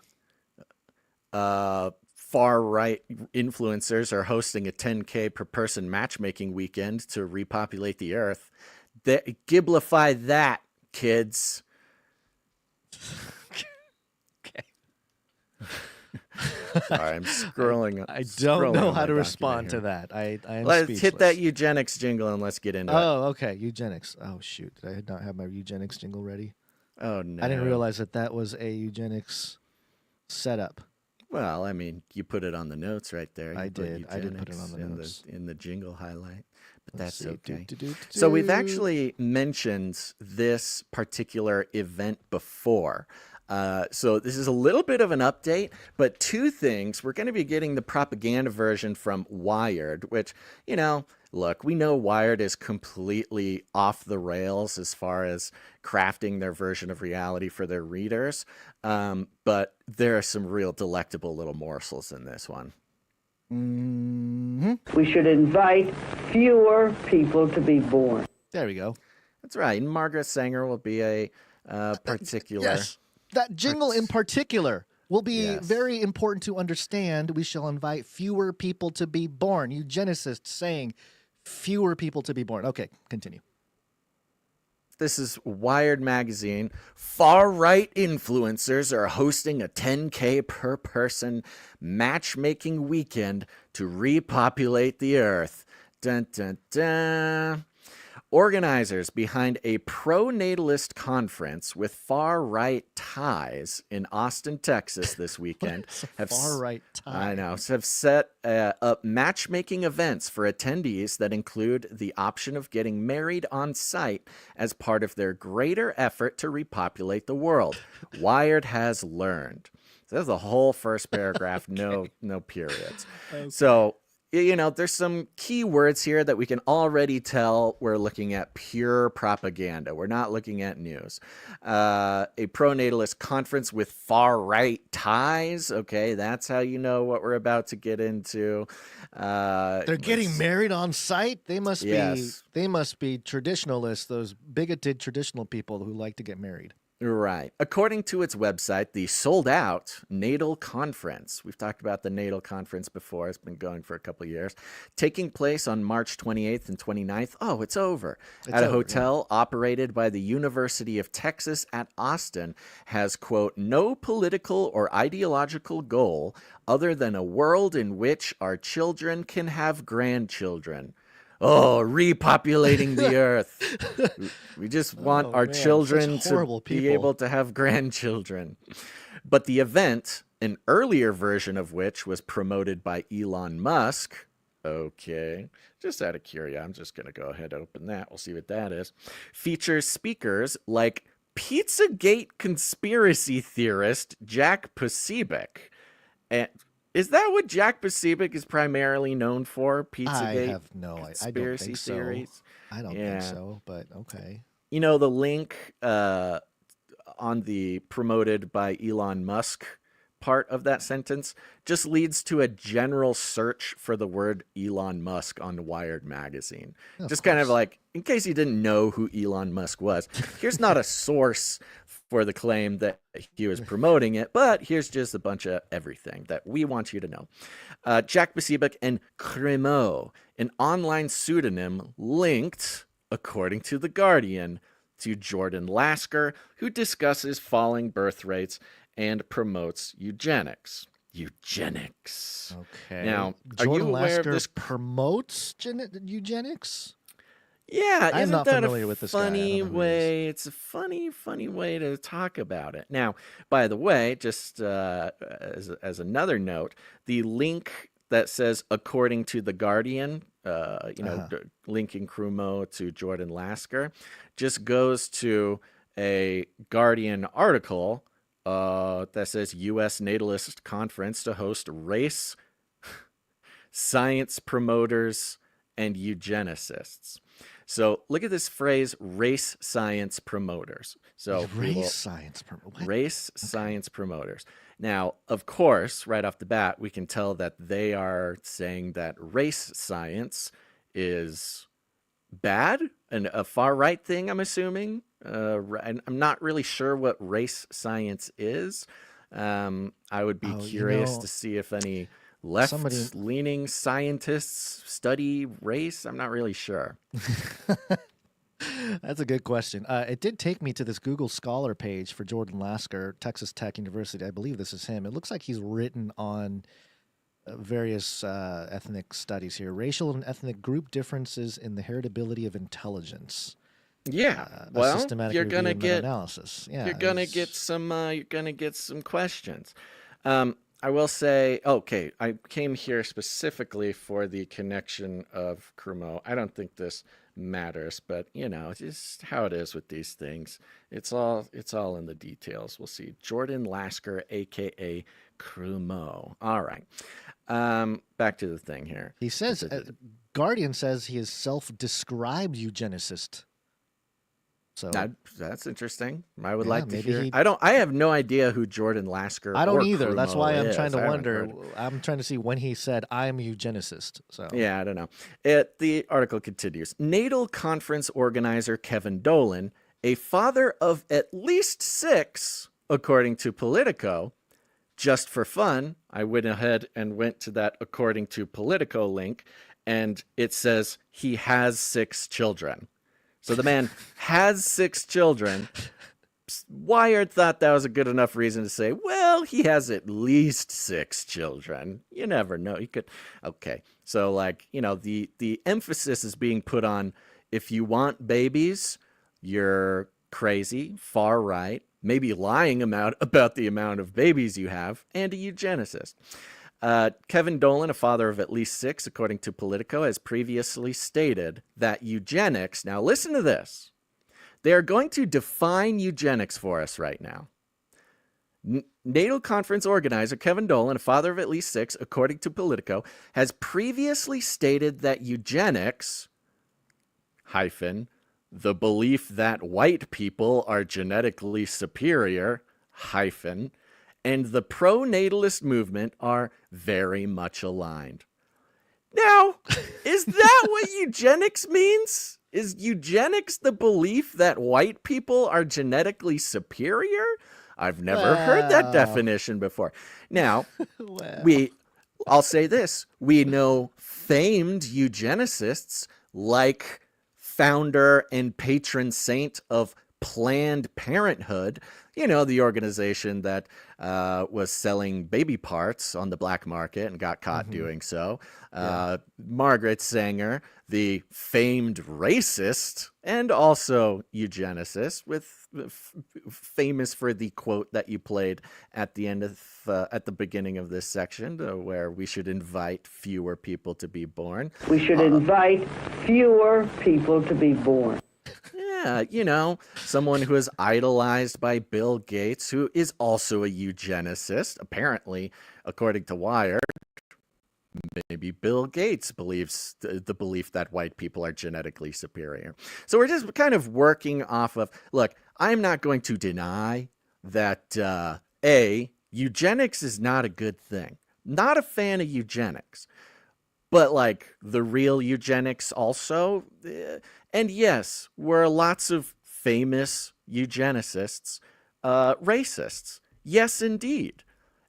Far right influencers are hosting a 10K per person matchmaking weekend to repopulate the earth. Ghiblify that, kids. Okay. Sorry, I'm scrolling. I don't know on how my to respond to document that. I am here. Let's speechless. hit that eugenics jingle and let's get into it. Oh, okay. Eugenics. Oh, shoot. Did I not have my eugenics jingle ready? Oh no! I didn't realize that was a eugenics setup. Well, I mean, you put it on the notes right there. I You put did. I did put it eugenics on the in notes. in the jingle highlight, but Let's that's see. okay. Do. So we've actually mentioned this particular event before. So this is a little bit of an update, but two things. We're going to be getting the propaganda version from Wired, which, look, we know Wired is completely off the rails as far as crafting their version of reality for their readers. But there are some real delectable little morsels in this one. We should invite fewer people to be born. There we go. That's right. And Margaret Sanger will be a particular... Yes. That jingle in particular will be Yes. very important to understand. We shall invite fewer people to be born. Eugenicists saying fewer people to be born. Okay, continue. This is Wired magazine. Far-right influencers are hosting a 10K per person matchmaking weekend to repopulate the earth. Dun, dun, dun. Organizers behind a pronatalist conference with far-right ties in Austin, Texas this weekend Far-right tie. I know, have set up matchmaking events for attendees that include the option of getting married on site as part of their greater effort to repopulate the world. Wired has learned. So that's the whole first paragraph, no periods. Okay. So, there's some key words here that we can already tell we're looking at pure propaganda. We're not looking at news. A pronatalist conference with far-right ties. Okay, that's how you know what we're about to get into. They're getting married on site? They must Yes. be traditionalists, those bigoted traditional people who like to get married. Right. According to its website, the sold-out Natal Conference, we've talked about the Natal Conference before, it's been going for a couple of years, taking place on March 28th and 29th. Oh, it's over. At a hotel operated by the University of Texas at Austin, has, quote, no political or ideological goal other than a world in which our children can have grandchildren. Oh, repopulating the earth. We just want our children to be able to have grandchildren. But the event, an earlier version of which was promoted by Elon Musk. Okay, just out of curiosity, I'm just going to go ahead and open that. We'll see what that is. Features speakers like Pizzagate conspiracy theorist Jack Posobiec. And is that what Jack Posobiec is primarily known for? Pizzagate? I have no idea. I don't conspiracy think so. theories? I don't think so, but okay. The link on the promoted by Elon Musk part of that sentence just leads to a general search for the word Elon Musk on Wired magazine. Just kind of like, in case you didn't know who Elon Musk was, here's not a source for the claim that he was promoting it, but here's just a bunch of everything that we want you to know. Jack Posobiec and Cremo, an online pseudonym linked, according to The Guardian, to Jordan Lasker, who discusses falling birth rates and promotes eugenics. Eugenics. Okay. Now, Jordan are you aware Lasker of this? promotes eugenics? Yeah, I'm isn't not that familiar a with this guy. I don't funny know who he is. way? It's a funny way to talk about it. Now, by the way, just as another note, the link that says "according to the Guardian," linking Crumo to Jordan Lasker, just goes to a Guardian article that says U.S. Natalist conference to host race, science promoters, and eugenicists. So look at this phrase, race science promoters. So Race science. What? race science promoters. Now, of course, right off the bat, we can tell that they are saying that race science is bad and a far right thing, I'm assuming. And I'm not really sure what race science is. I would be curious to see if any left-leaning scientists study race. I'm not really sure. That's a good question. It did take me to this Google Scholar page for Jordan Lasker, Texas Tech University. I believe this is him. It looks like he's written on various ethnic studies here. Racial and ethnic group differences in the heritability of intelligence. Yeah, A systematic you're review gonna and get meta-analysis. Yeah, you're gonna get some questions. I will say, okay, I came here specifically for the connection of Crumo. I don't think this matters, but just how it is with these things. It's all in the details. We'll see. Jordan Lasker, aka Crumo. All right. Back to the thing here. He says, Guardian says he is self-described eugenicist. So that's interesting. I would like to maybe hear. I have no idea who Jordan Lasker. I don't or either. That's Crumo why I'm is. trying to I haven't wonder. heard. I'm trying to see when he said I'm a eugenicist. So Yeah, I don't know. The article continues. Natal conference organizer Kevin Dolan, a father of at least 6, according to Politico. Just for fun, I went ahead and went to that according to Politico link, and it says he has 6 children. So the man has 6 children. Wired thought that was a good enough reason to say, well, he has at least 6 children. You never know. He could. Okay. So the emphasis is being put on, if you want babies, you're crazy, far right, maybe lying about the amount of babies you have, and a eugenicist. Kevin Dolan, a father of at least 6, according to Politico, has previously stated that eugenics, now listen to this, they are going to define eugenics for us right now. Natal conference organizer Kevin Dolan, a father of at least 6, according to Politico, has previously stated that eugenics, the belief that white people are genetically superior, and the pro-natalist movement are very much aligned. Now, is that what eugenics means? Is eugenics the belief that white people are genetically superior? I've never heard that definition before. Now, I'll say this. We know famed eugenicists like founder and patron saint of Planned Parenthood, the organization that was selling baby parts on the black market and got caught doing so. Margaret Sanger, the famed racist and also eugenicist, famous for the quote that you played at the end of at the beginning of this section, where we should invite fewer people to be born. We should invite fewer people to be born. Yeah, someone who is idolized by Bill Gates, who is also a eugenicist, apparently, according to Wired. Maybe Bill Gates believes the belief that white people are genetically superior. So we're just kind of working off of, look, I'm not going to deny that, eugenics is not a good thing. Not a fan of eugenics. But the real eugenics also, and yes, were lots of famous eugenicists racists. Yes, indeed.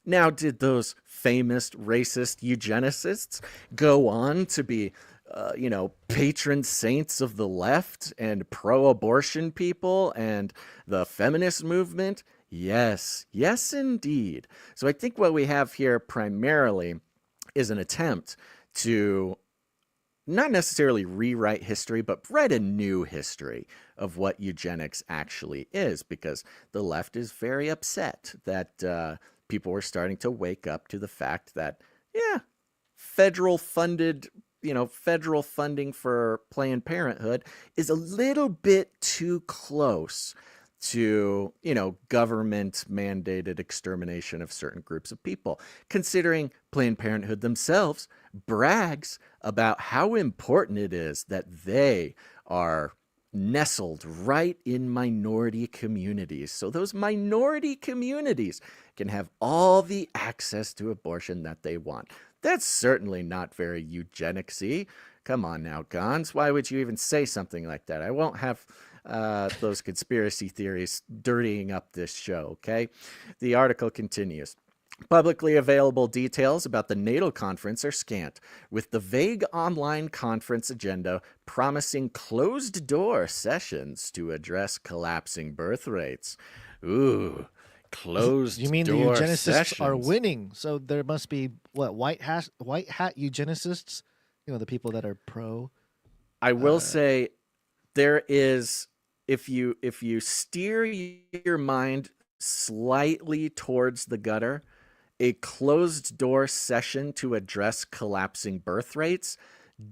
Now, did those famous racist eugenicists go on to be, patron saints of the left and pro-abortion people and the feminist movement? Yes, indeed. So I think what we have here primarily is an attempt to not necessarily rewrite history, but write a new history of what eugenics actually is, because the left is very upset that people were starting to wake up to the fact that, yeah, federal funding for Planned Parenthood is a little bit too close to, government mandated extermination of certain groups of people, considering Planned Parenthood themselves brags about how important it is that they are nestled right in minority communities. So those minority communities can have all the access to abortion that they want. That's certainly not very eugenicsy. Come on now, Gons. Why would you even say something like that? I won't have those conspiracy theories dirtying up this show, okay? The article continues. Publicly available details about the natal conference are scant, with the vague online conference agenda promising closed-door sessions to address collapsing birth rates. Ooh, closed-door You mean the eugenicists sessions. are winning? So there must be, what, white hat eugenicists? The people that are pro. I will say there is, if you steer your mind slightly towards the gutter, a closed-door session to address collapsing birth rates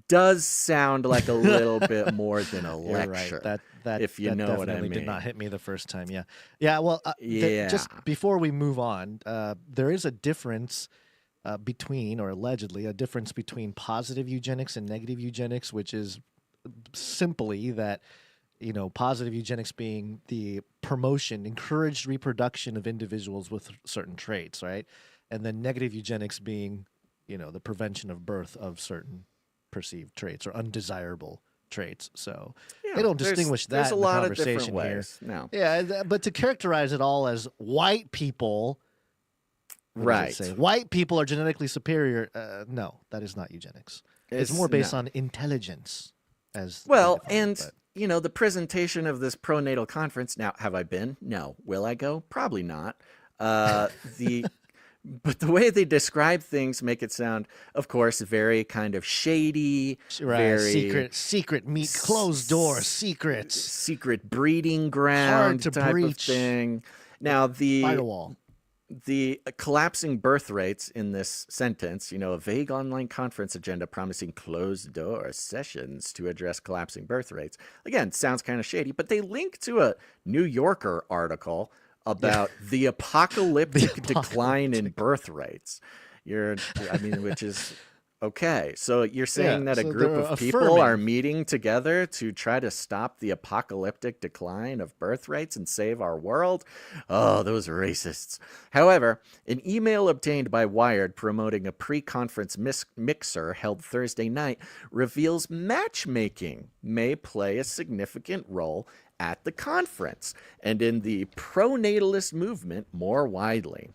does sound like a little bit more than a You're lecture. right. That if you that know what I definitely mean. did not hit me the first time. Yeah. Well, Yeah. just before we move on, there is a difference between, or allegedly a difference between positive eugenics and negative eugenics, which is simply that, positive eugenics being the promotion, encouraged reproduction of individuals with certain traits, right? And then negative eugenics being, the prevention of birth of certain perceived traits or undesirable traits. So they don't distinguish that There's a in the lot of different conversation here. ways. No. Yeah, but to characterize it all as white people, what does it say? White people are genetically superior. No, that is not eugenics. It's more based on intelligence. As well, they define and it, the presentation of this pronatal conference. Now, have I been? No. Will I go? Probably not. But the way they describe things make it sound, of course, very kind of shady, right? very Secret meet, closed door, secrets, secret breeding ground hard to type breach. of thing. Now, Firewall. the collapsing birth rates in this sentence, a vague online conference agenda promising closed-door sessions to address collapsing birth rates. Again, sounds kind of shady, but they link to a New Yorker article about the apocalyptic decline in birth rates. Which is okay. So you're saying that a group of people are meeting together to try to stop the apocalyptic decline of birth rates and save our world? Oh, those racists. However, an email obtained by Wired promoting a pre-conference mixer held Thursday night reveals matchmaking may play a significant role at the conference and in the pronatalist movement more widely.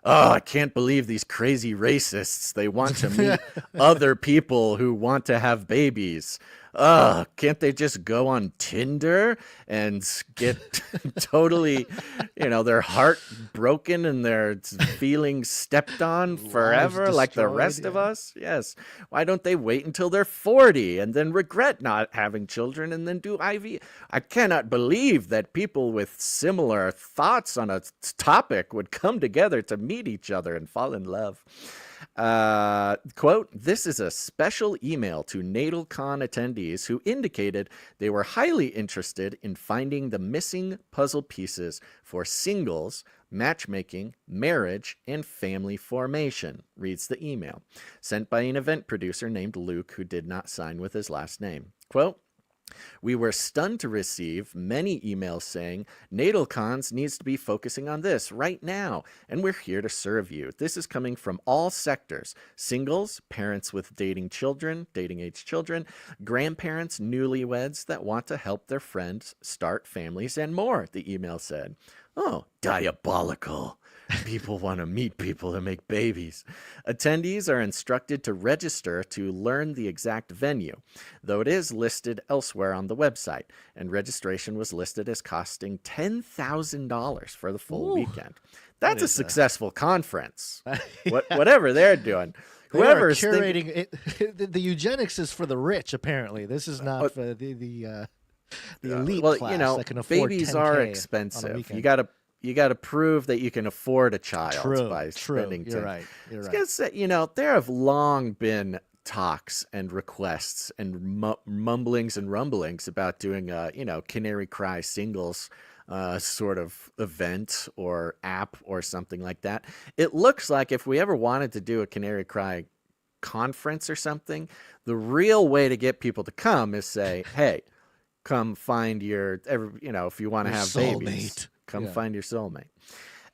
Oh, I can't believe these crazy racists. They want to meet other people who want to have babies. Can't they just go on Tinder and get totally, their heart broken and their feelings stepped on forever like the rest of us? Yes. Why don't they wait until they're 40 and then regret not having children and then do IV? I cannot believe that people with similar thoughts on a topic would come together to meet each other and fall in love. Quote, this is a special email to NatalCon attendees who indicated they were highly interested in finding the missing puzzle pieces for singles, matchmaking, marriage, and family formation, reads the email, sent by an event producer named Luke who did not sign with his last name. Quote, we were stunned to receive many emails saying NatalCons needs to be focusing on this right now, and we're here to serve you. This is coming from all sectors: singles, parents with dating age children, grandparents, newlyweds that want to help their friends start families, and more, the email said. Oh, diabolical. People want to meet people to make babies. Attendees are instructed to register to learn the exact venue, though it is listed elsewhere on the website, and registration was listed as costing $10,000 for the full weekend. That's a successful conference. Whatever they're doing. They are whoever's curating it. The eugenics is for the rich. Apparently, this is not for the elite well, class that can afford babies 10K are on a expensive. weekend. You gotta prove that you can afford a child by True. spending. You're right. You're I was right. gonna say, there have long been talks and requests and mumblings and rumblings about doing a, Canary Cry singles sort of event or app or something like that. It looks like if we ever wanted to do a Canary Cry conference or something, the real way to get people to come is say, hey, come find if you want to Your have babies, soulmate. come Yeah. find your soulmate.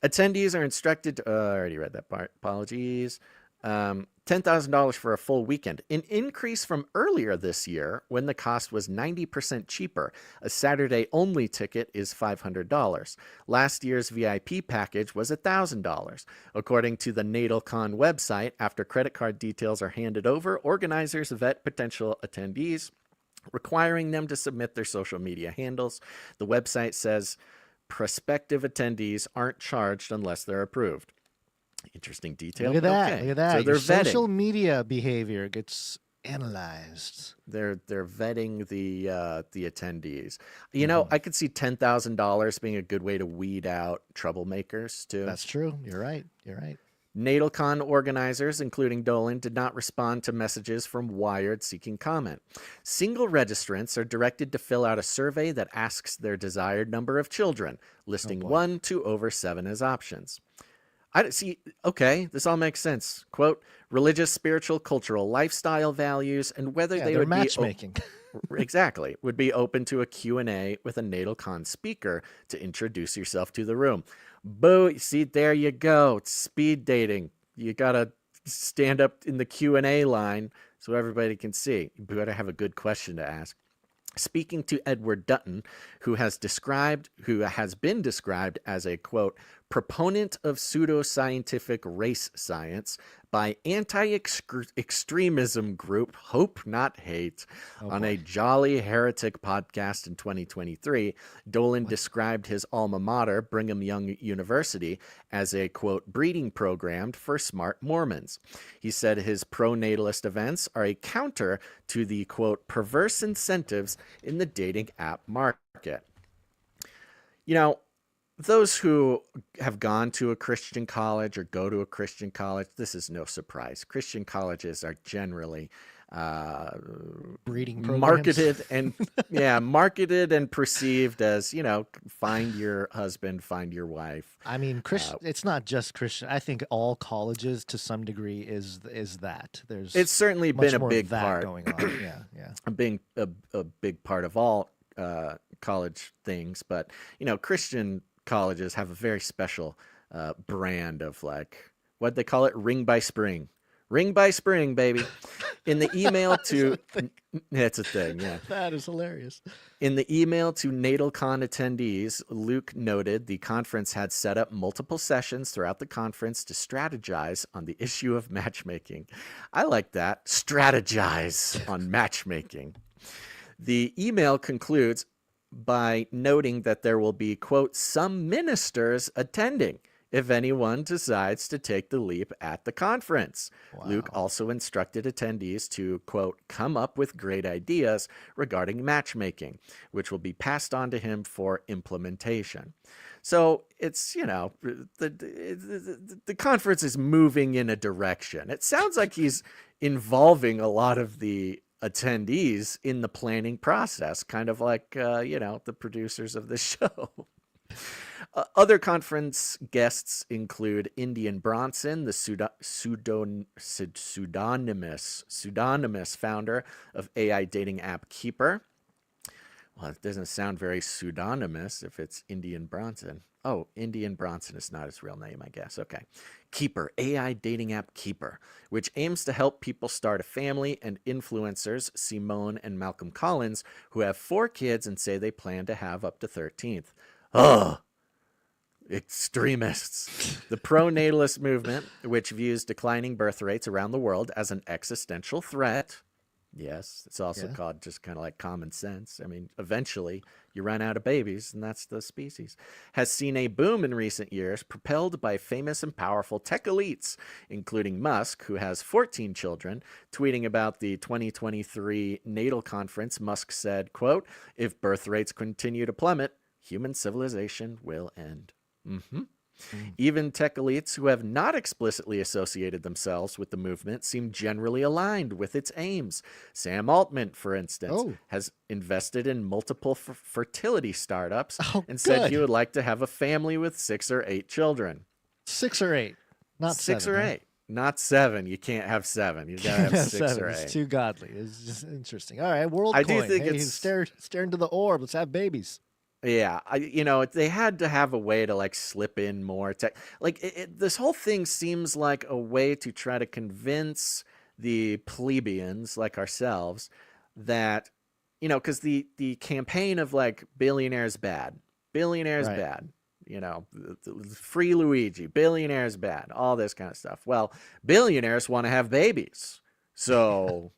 Attendees are instructed to, I already read that part. Apologies. $10,000 for a full weekend, an increase from earlier this year when the cost was 90% cheaper. A Saturday-only ticket is $500. Last year's VIP package was $1,000. According to the NatalCon website, after credit card details are handed over, organizers vet potential attendees, requiring them to submit their social media handles. The website says prospective attendees aren't charged unless they're approved. Interesting detail. Look at that. Okay. Look at that. So Your they're vetting. social media behavior gets analyzed. They're vetting the attendees. Mm-hmm. I could see $10,000 being a good way to weed out troublemakers too. That's true. You're right. You're right. NatalCon organizers, including Dolan, did not respond to messages from Wired seeking comment. Single registrants are directed to fill out a survey that asks their desired number of children, listing 1 to over 7 as options. I see. Okay, this all makes sense. Quote: religious, spiritual, cultural, lifestyle values, and whether they would matchmaking. Exactly, would be open to a Q&A with a NatalCon speaker to introduce yourself to the room. Boo! See, there you go. It's speed dating. You gotta stand up in the Q&A line so everybody can see. You better have a good question to ask. Speaking to Edward Dutton, who has been described as a, quote, proponent of pseudoscientific race science by anti-extremism group Hope Not Hate on a Jolly Heretic podcast in 2023, Dolan described his alma mater, Brigham Young University, as a, quote, breeding program for smart Mormons. He said his pro-natalist events are a counter to the, quote, perverse incentives in the dating app market. Those who have gone to a Christian college or go to a Christian college, this is no surprise. Christian colleges are generally breeding programs. marketed and perceived as, find your husband, find your wife. I mean, it's not just Christian. I think all colleges to some degree is that. It's certainly been a big part going on. Yeah. a big part of all college things, but Christian colleges have a very special brand of, like, what'd they call it? Ring by spring, baby. In the email to it's a thing, yeah. That is hilarious. In the email to NatalCon attendees, Luke noted the conference had set up multiple sessions throughout the conference to strategize on the issue of matchmaking. I like that. Strategize on matchmaking. The email concludes by noting that there will be, quote, some ministers attending if anyone decides to take the leap at the conference. Wow. Luke also instructed attendees to, quote, come up with great ideas regarding matchmaking, which will be passed on to him for implementation. So it's, the conference is moving in a direction. It sounds like he's involving a lot of the attendees in the planning process, kind of like, the producers of the show. Other conference guests include Indian Bronson, the pseudonymous founder of AI dating app Keeper. Well, it doesn't sound very pseudonymous if it's Indian Bronson. Oh, Indian Bronson is not his real name, I guess. Okay. Keeper, AI dating app Keeper, which aims to help people start a family, and influencers Simone and Malcolm Collins, who have 4 kids and say they plan to have up to 13th. Ugh. Extremists. The pro-natalist movement, which views declining birth rates around the world as an existential threat. Yes, it's also Yeah. called just kind of like common sense. I mean, eventually you run out of babies, and that's the species. Has seen a boom in recent years, propelled by famous and powerful tech elites, including Musk, who has 14 children. Tweeting about the 2023 natal conference, Musk said, quote, "If birth rates continue to plummet, human civilization will end." Mm-hmm. Even tech elites who have not explicitly associated themselves with the movement seem generally aligned with its aims. Sam Altman, for instance, Oh. has invested in multiple fertility startups Oh, and said he good. would like to have a family with 6 or 8 children. 6 or 8, not 6 seven, or huh? 8, not 7. You can't have 7. You gotta have 6 7. or It's 8. too godly. It's just interesting. All right, world I coin. do think Hey, it's stare into the orb. Let's have babies. Yeah, they had to have a way to like slip in more tech. Like this whole thing seems like a way to try to convince the plebeians like ourselves that, because the campaign of like billionaires bad, billionaires Right. bad, free Luigi, billionaires bad, all this kind of stuff. Well, billionaires want to have babies, so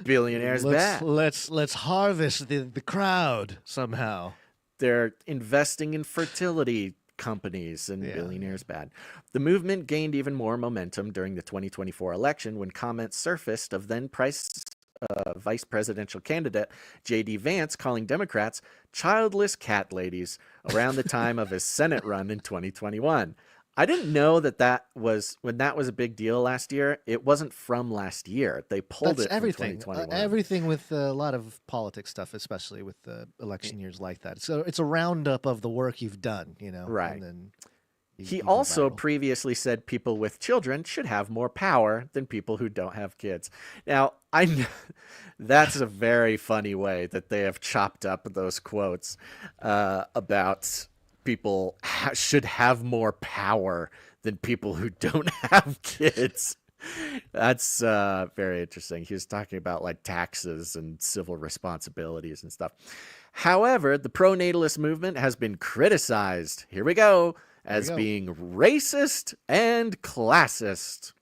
billionaires bad. Let's harvest the crowd somehow. They're investing in fertility companies, and Yeah. billionaires bad. The movement gained even more momentum during the 2024 election when comments surfaced of then vice presidential candidate J.D. Vance calling Democrats childless cat ladies around the time of his Senate run in 2021. I didn't know that was when that was a big deal last year. It wasn't from last year. They pulled That's it everything. from 2021. Everything with a lot of politics stuff, especially with election years like that. So it's a roundup of the work you've done, Right. And then He you go also viral. previously said people with children should have more power than people who don't have kids. Now, I know that's a very funny way that they have chopped up those quotes about people should have more power than people who don't have kids. That's very interesting. He was talking about like taxes and civil responsibilities and stuff. However, the pronatalist movement has been criticized. Here we go. As go. being racist and classist,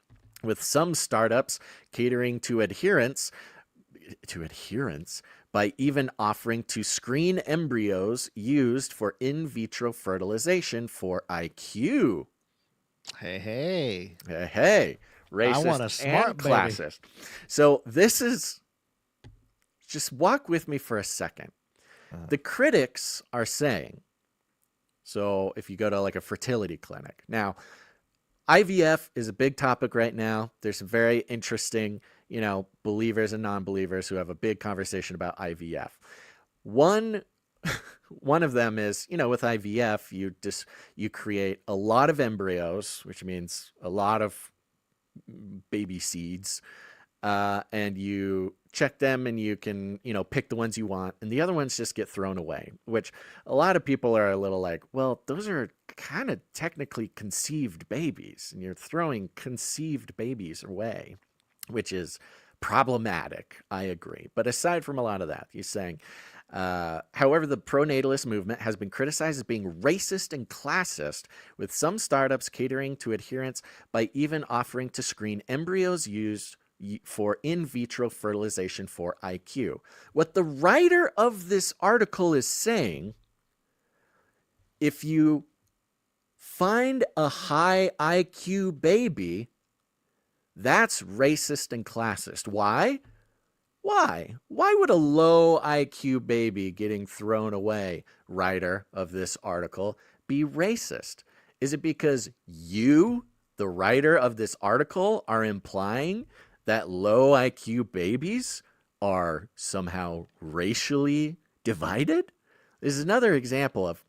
with some startups catering to adherents by even offering to screen embryos used for in vitro fertilization for IQ. Hey. Hey, racist want a smart and baby. classist. So this is, just walk with me for a second. The critics are saying, so if you go to like a fertility clinic. Now, IVF is a big topic right now. There's some very interesting, believers and non-believers who have a big conversation about IVF. One of them is, with IVF, you create a lot of embryos, which means a lot of baby seeds, and you check them and you can, pick the ones you want, and the other ones just get thrown away, which a lot of people are a little like, well, those are kind of technically conceived babies, and you're throwing conceived babies away, which is problematic. I agree. But aside from a lot of that, he's saying, however, the pronatalist movement has been criticized as being racist and classist, with some startups catering to adherents by even offering to screen embryos used for in vitro fertilization for IQ. What the writer of this article is saying, if you find a high IQ baby, that's racist and classist. Why? Why would a low IQ baby getting thrown away, writer of this article, be racist? Is it because you, the writer of this article, are implying that low IQ babies are somehow racially divided? This is another example of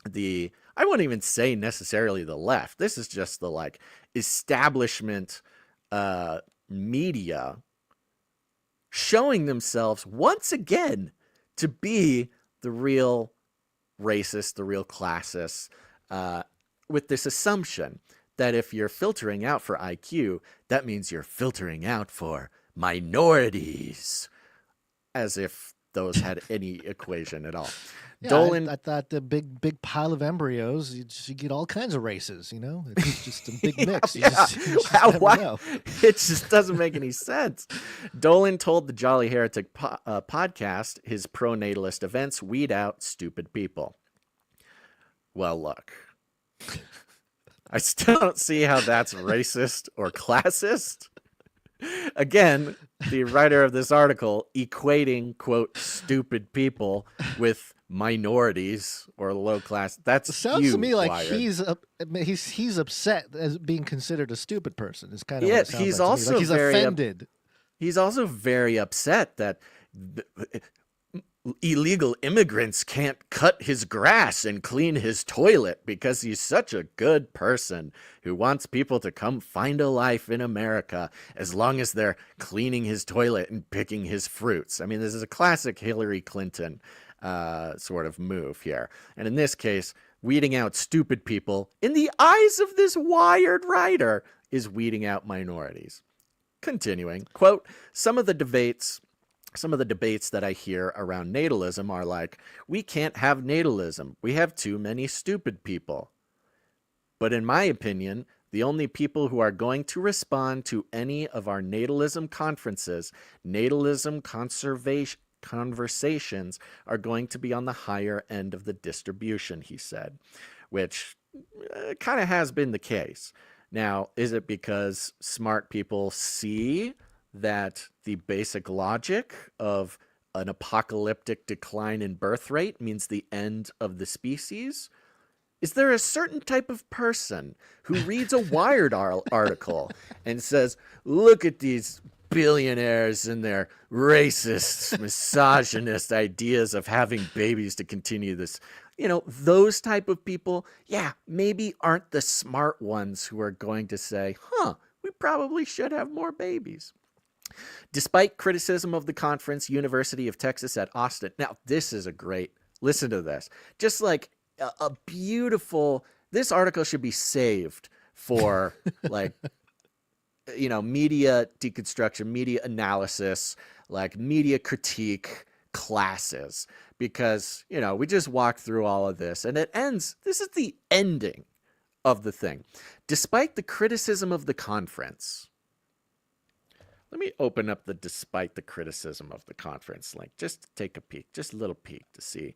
I wouldn't even say necessarily the left. This is just the like establishment media showing themselves once again to be the real racist, the real classist, with this assumption that if you're filtering out for IQ, that means you're filtering out for minorities, as if those had any equation at all. Yeah, Dolan, I thought the big pile of embryos, you get all kinds of races, you know? It's just a big mix. You just, you just never why? know. It just doesn't make any sense. Dolan told the Jolly Heretic podcast his pronatalist events weed out stupid people. Well, look, I still don't see how that's racist or classist. Again, the writer of this article equating, quote, stupid people with minorities or low class. That's It sounds you, to me like Wired. he's upset as being considered a stupid person. Is kind of Yeah, what it sounds he's like to me. also Like he's very offended. He's also very upset that illegal immigrants can't cut his grass and clean his toilet because he's such a good person who wants people to come find a life in America as long as they're cleaning his toilet and picking his fruits. I mean, this is a classic Hillary Clinton sort of move here. And in this case, weeding out stupid people in the eyes of this Wired writer is weeding out minorities. Continuing, quote, some of the debates that I hear around natalism are like, we can't have natalism. We have too many stupid people. But in my opinion, the only people who are going to respond to any of our natalism conferences, natalism conversations, are going to be on the higher end of the distribution, he said, which kind of has been the case. Now, is it because smart people see that the basic logic of an apocalyptic decline in birth rate means the end of the species? Is there a certain type of person who reads a Wired article and says, look at these billionaires and their racist, misogynist ideas of having babies to continue this? You know, those type of people, yeah, maybe aren't the smart ones who are going to say, we probably should have more babies. Despite criticism of the conference, University of Texas at Austin. Now, this is a great, listen to this. Just like a beautiful, this article should be saved for like, you know, media deconstruction, media analysis, like media critique classes. Because, you know, we just walked through all of this and it ends, this is the ending of the thing. Despite the criticism of the conference, let me open up the despite the criticism of the conference link, just to take a peek, just a little peek to see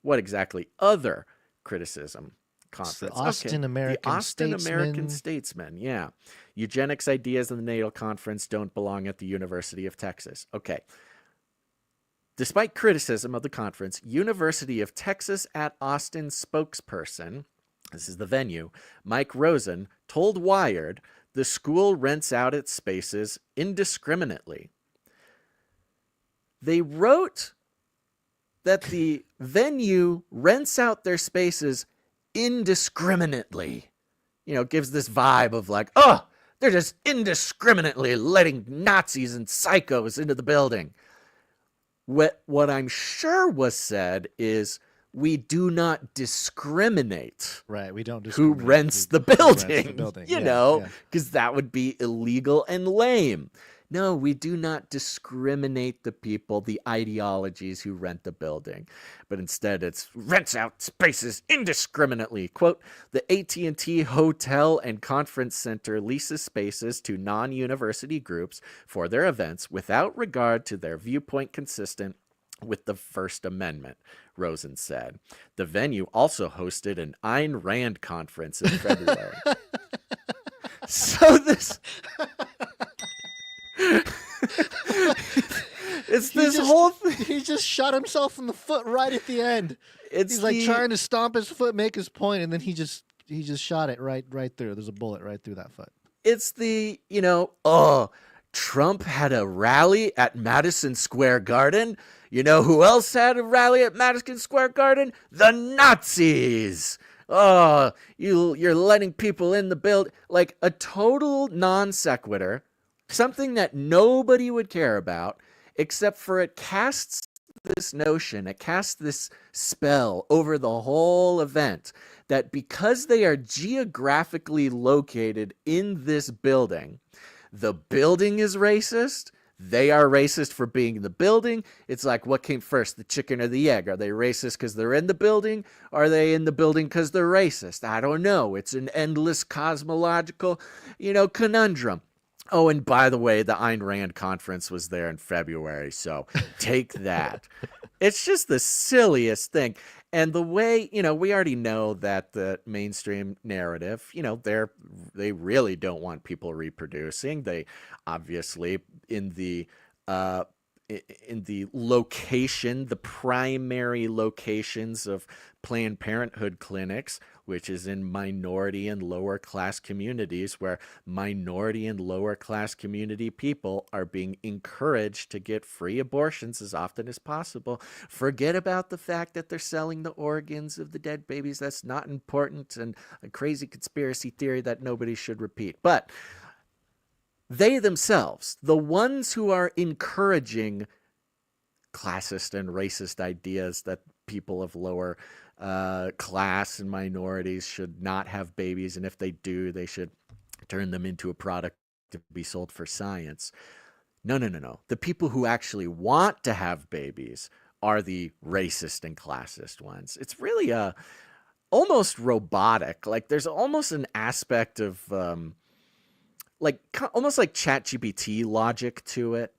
what exactly other criticism conference. The Austin American Statesman, yeah. Eugenics ideas in the NATO conference don't belong at the University of Texas. Okay. Despite criticism of the conference, University of Texas at Austin spokesperson, this is the venue, Mike Rosen, told Wired the school rents out its spaces indiscriminately. They wrote that the venue rents out their spaces indiscriminately. You know, gives this vibe of like, oh, they're just indiscriminately letting Nazis and psychos into the building. What I'm sure was said is we do not discriminate. Right, we don't who discriminate. rents the Who rents building, the building. you Yeah, know, yeah. because that would be illegal and lame. No, we do not discriminate the people, the ideologies who rent the building, but instead it's rents out spaces indiscriminately. Quote, the AT&T Hotel and Conference Center leases spaces to non-university groups for their events without regard to their viewpoint consistent with the First Amendment, Rosen said. The venue also hosted an Ayn Rand conference in February. So this... it's this whole thing. He just shot himself in the foot right at the end. It's He's like the- trying to stomp his foot, make his point, and then he just shot it right through. There's a bullet right through that foot. It's the, you know, Trump had a rally at Madison Square Garden. You know who else had a rally at Madison Square Garden? The Nazis. Oh, you're letting people in the building. Like a total non sequitur, something that nobody would care about, except for it casts this notion, it casts this spell over the whole event that because they are geographically located in this building, the building is racist, they are racist for being in the building. It's like, what came first, the chicken or the egg? Are they racist because they're in the building? Or are they in the building because they're racist? I don't know. It's an endless cosmological, conundrum. Oh, and by the way, the Ayn Rand conference was there in February, so take that. It's just the silliest thing. And the way, we already know that the mainstream narrative, they really don't want people reproducing. They obviously in the location, the primary locations of Planned Parenthood clinics, which is in minority and lower class communities, where minority and lower class community people are being encouraged to get free abortions as often as possible. Forget about the fact that they're selling the organs of the dead babies. That's not important, and a crazy conspiracy theory that nobody should repeat. But they themselves, the ones who are encouraging classist and racist ideas that people of lower class and minorities should not have babies, and if they do, they should turn them into a product to be sold for science. No. The people who actually want to have babies are the racist and classist ones. It's really almost robotic. Like, there's almost an aspect of almost like ChatGPT logic to it.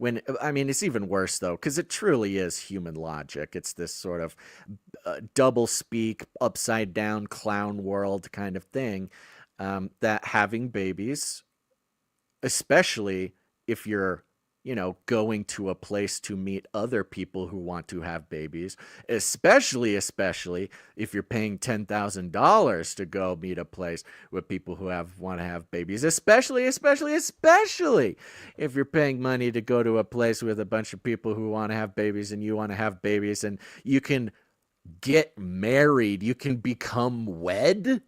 It's even worse, though, because it truly is human logic. It's this sort of double speak, upside down clown world kind of thing, that having babies, especially if you're, going to a place to meet other people who want to have babies, especially if you're paying $10,000 to go meet a place with people who want to have babies, especially if you're paying money to go to a place with a bunch of people who want to have babies and you want to have babies, and you can get married, you can become wed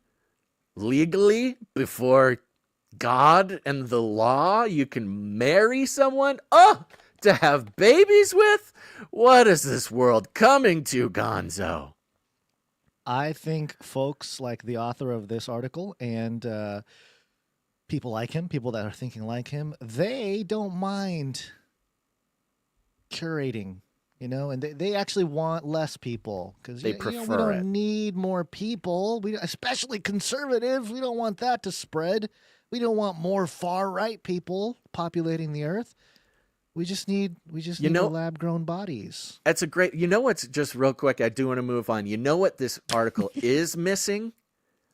legally before God and the law. You can marry someone to have babies with. What is this world coming to, Gonzo? I think folks like the author of this article and people like him, people that are thinking like him, they don't mind curating, and they actually want less people because they prefer we don't it. need more people. Especially conservative. We don't want that to spread. We don't want more far-right people populating the earth. We just need the lab-grown bodies. That's a great. What's just real quick? I do want to move on. You know what this article is missing?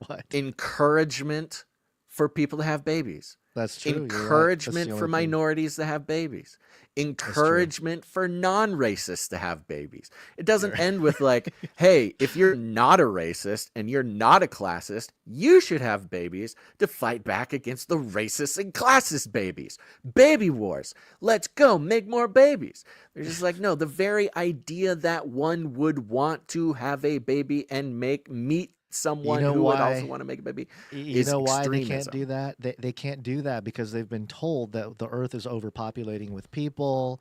What? Encouragement for people to have babies. That's true. Encouragement for minorities to have babies. Encouragement for non-racists to have babies. It doesn't end with like, hey, if you're not a racist and you're not a classist, you should have babies to fight back against the racist and classist babies. Baby wars. Let's go make more babies. They're just like, no, the very idea that one would want to have a baby and meet someone who would also want to make a baby is why they extremism. can't do that? They can't do that because they've been told that the earth is overpopulating with people.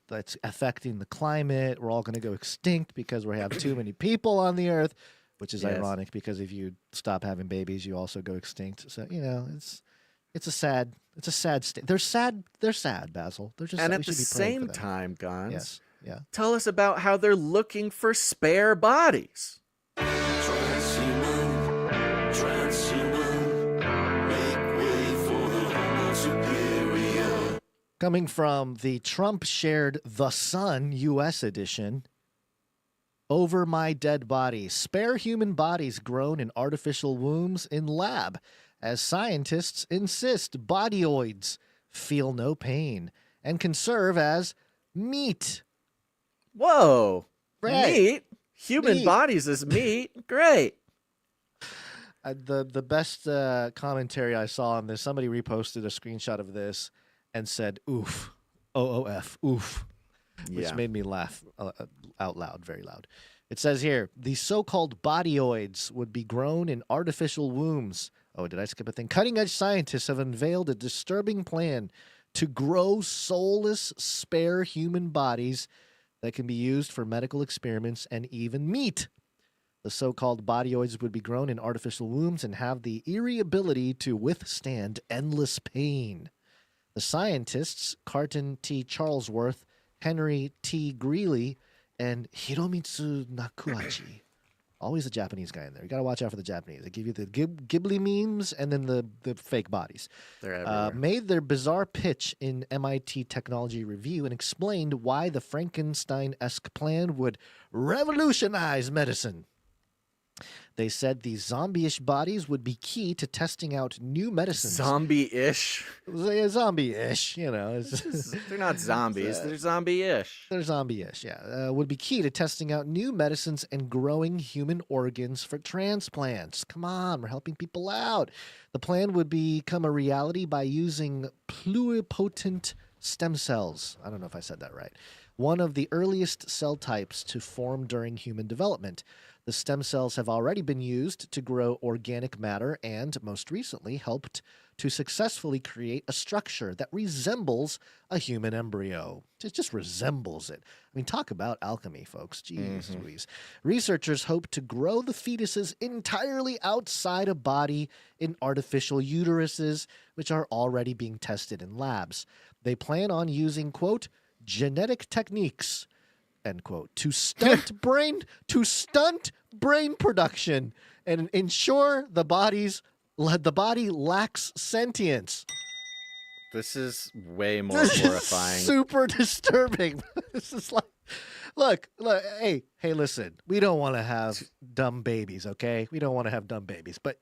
That's affecting the climate. We're all going to go extinct because we have too many people on the earth, which is ironic because if you stop having babies, you also go extinct. So, it's a sad state. They're sad, Basil. They're just And sad. at the same time, Gons, yes. Yeah. tell us about how they're looking for spare bodies. Coming from the Trump shared The Sun U.S. edition, over my dead body, spare human bodies grown in artificial wombs in lab, as scientists insist bodyoids feel no pain and can serve as meat. Whoa. Right. Meat? Human Meat. bodies as meat? Great. The best commentary I saw on this, somebody reposted a screenshot of this and said, oof, OOF, oof, which made me laugh out loud, very loud. It says here, the so-called bodyoids would be grown in artificial wombs. Oh, did I skip a thing? Cutting-edge scientists have unveiled a disturbing plan to grow soulless, spare human bodies that can be used for medical experiments and even meat. The so-called bodyoids would be grown in artificial wombs and have the eerie ability to withstand endless pain. The scientists, Carton T. Charlesworth, Henry T. Greeley, and Hiromitsu Nakuachi. Always a Japanese guy in there. You got to watch out for the Japanese. They give you the Ghibli memes and then the fake bodies. They're everywhere. Made their bizarre pitch in MIT Technology Review and explained why the Frankenstein-esque plan would revolutionize medicine. They said these zombie-ish bodies would be key to testing out new medicines. Zombie-ish? Zombie-ish, you know. They're not zombies. They're zombie-ish. They're zombie-ish, yeah. Would be key to testing out new medicines and growing human organs for transplants. Come on, we're helping people out. The plan would become a reality by using pluripotent stem cells. I don't know if I said that right. One of the earliest cell types to form during human development. The stem cells have already been used to grow organic matter and, most recently, helped to successfully create a structure that resembles a human embryo. It just resembles it. I mean, talk about alchemy, folks. Jeez Louise. Researchers hope to grow the fetuses entirely outside a body in artificial uteruses, which are already being tested in labs. They plan on using, quote, genetic techniques, end quote, to stunt brain production and ensure the body lacks sentience. This is way more This horrifying. is super disturbing. This is like, look, hey, listen, we don't want to have dumb babies, okay? We don't want to have dumb babies, but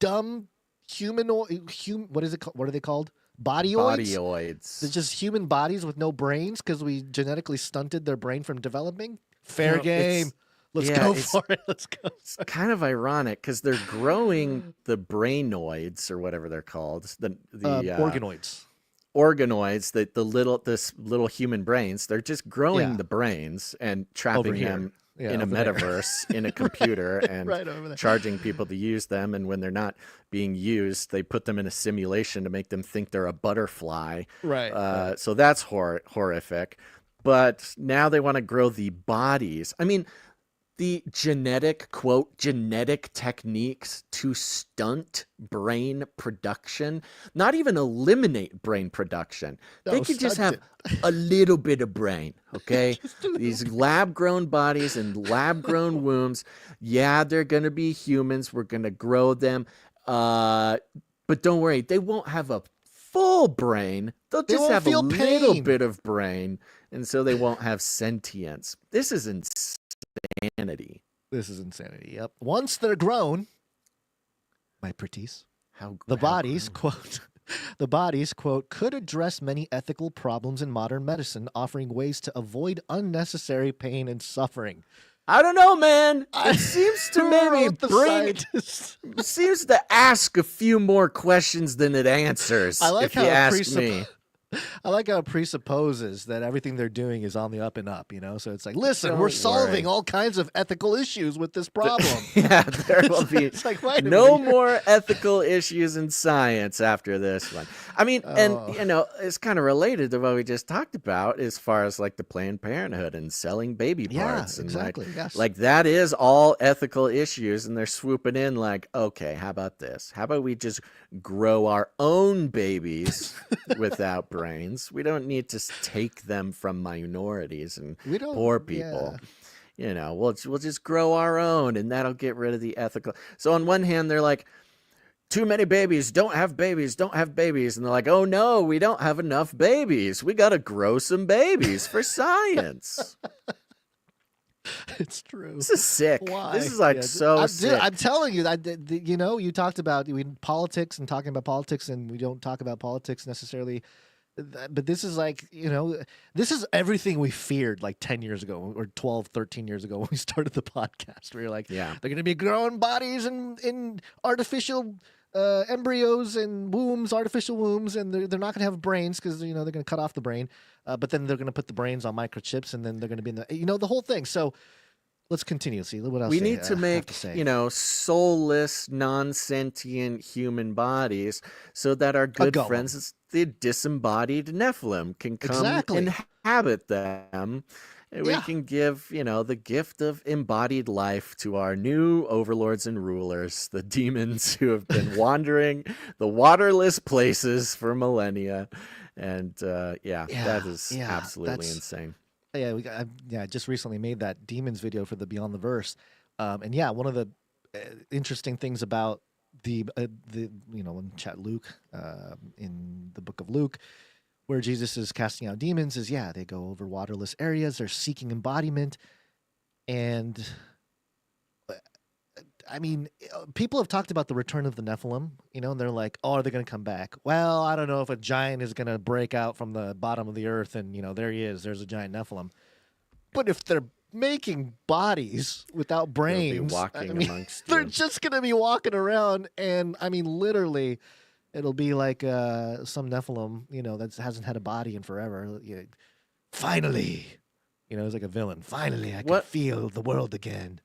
dumb humanoid, what is it called? What are they called? Bodyoids? They're just human bodies with no brains because we genetically stunted their brain from developing? Fair game. Let's go for it. Let's go. It's kind of ironic because they're growing the brainoids or whatever they're called. The organoids. Organoids, this little human brains. They're just growing the brains and trapping them in a metaverse, in a computer, and right over there. Charging people to use them. And when they're not being used, they put them in a simulation to make them think they're a butterfly. Right. So that's horrific. But now they want to grow the bodies. I mean, the genetic techniques to stunt brain production, not even eliminate brain production. They could just have a little bit of brain, okay? These lab-grown bodies and lab-grown wombs, yeah, they're going to be humans. We're going to grow them. But don't worry, they won't have a full brain. They'll just have a little bit of brain, and so they won't have sentience. This is insanity. This is insanity. Yep. Once they're grown, my pretties, the bodies, quote, could address many ethical problems in modern medicine, offering ways to avoid unnecessary pain and suffering. I don't know, man. It seems to seems to ask a few more questions than it answers. I like if how you ask me. I like how it presupposes that everything they're doing is on the up and up, you know? So it's like, listen, we're solving all kinds of ethical issues with this problem. Yeah, there will be no more ethical issues in science after this one. I mean, and, you know, it's kind of related to what we just talked about as far as like the Planned Parenthood and selling baby parts. And exactly. Like that is all ethical issues. And they're swooping in like, okay, how about this? How about we just grow our own babies without brains? We don't need to take them from minorities and poor people. Yeah. You know, we'll just grow our own, and that'll get rid of the ethical. So on one hand, they're like, too many babies, don't have babies. And they're like, oh no, we don't have enough babies. We got to grow some babies for science. It's true. This is sick. Why? This is like sick. I'm telling you, you know, you talked about politics and talking about politics, and we don't talk about politics necessarily. But this is like, you know, this is everything we feared like 10 years ago or 12, 13 years ago when we started the podcast. We were like, they're going to be growing bodies in artificial embryos and wombs, artificial wombs, and they're not going to have brains because, you know, they're going to cut off the brain. But then they're going to put the brains on microchips, and then they're going to be in the, you know, the whole thing. So let's continue. See what else we need to make, you know, soulless, non-sentient human bodies so that our good friends, the disembodied Nephilim, can come inhabit them And we can give, the gift of embodied life to our new overlords and rulers, the demons who have been wandering the waterless places for millennia. And that is absolutely insane. Yeah, I just recently made that demons video for the Beyond the Verse, and one of the interesting things about the in Luke, in the book of Luke, where Jesus is casting out demons, is they go over waterless areas, they're seeking embodiment, and I mean, people have talked about the return of the Nephilim, and they're like, oh, are they going to come back? Well, I don't know if a giant is going to break out from the bottom of the earth and, there he is, there's a giant Nephilim. But if they're making bodies without brains, amongst they're you. just going to be walking around, and I mean, literally, it'll be like some Nephilim, that hasn't had a body in forever. Finally, it's like a villain. Finally, I can feel the world again.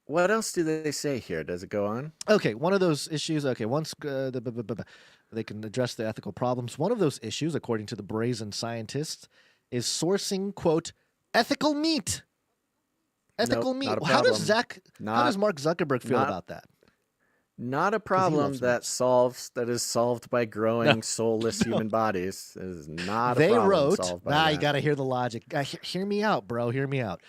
What else do they say here? Does it go on? Okay, one of those issues. Okay, once they can address the ethical problems. One of those issues, according to the brazen scientists, is sourcing, quote, ethical meat. Ethical meat. Not a How does problem. how does Mark Zuckerberg feel about that? Not a problem that is solved by growing soulless human bodies. It is not a problem solved by that. You got to hear the logic. Hear me out, bro. Hear me out.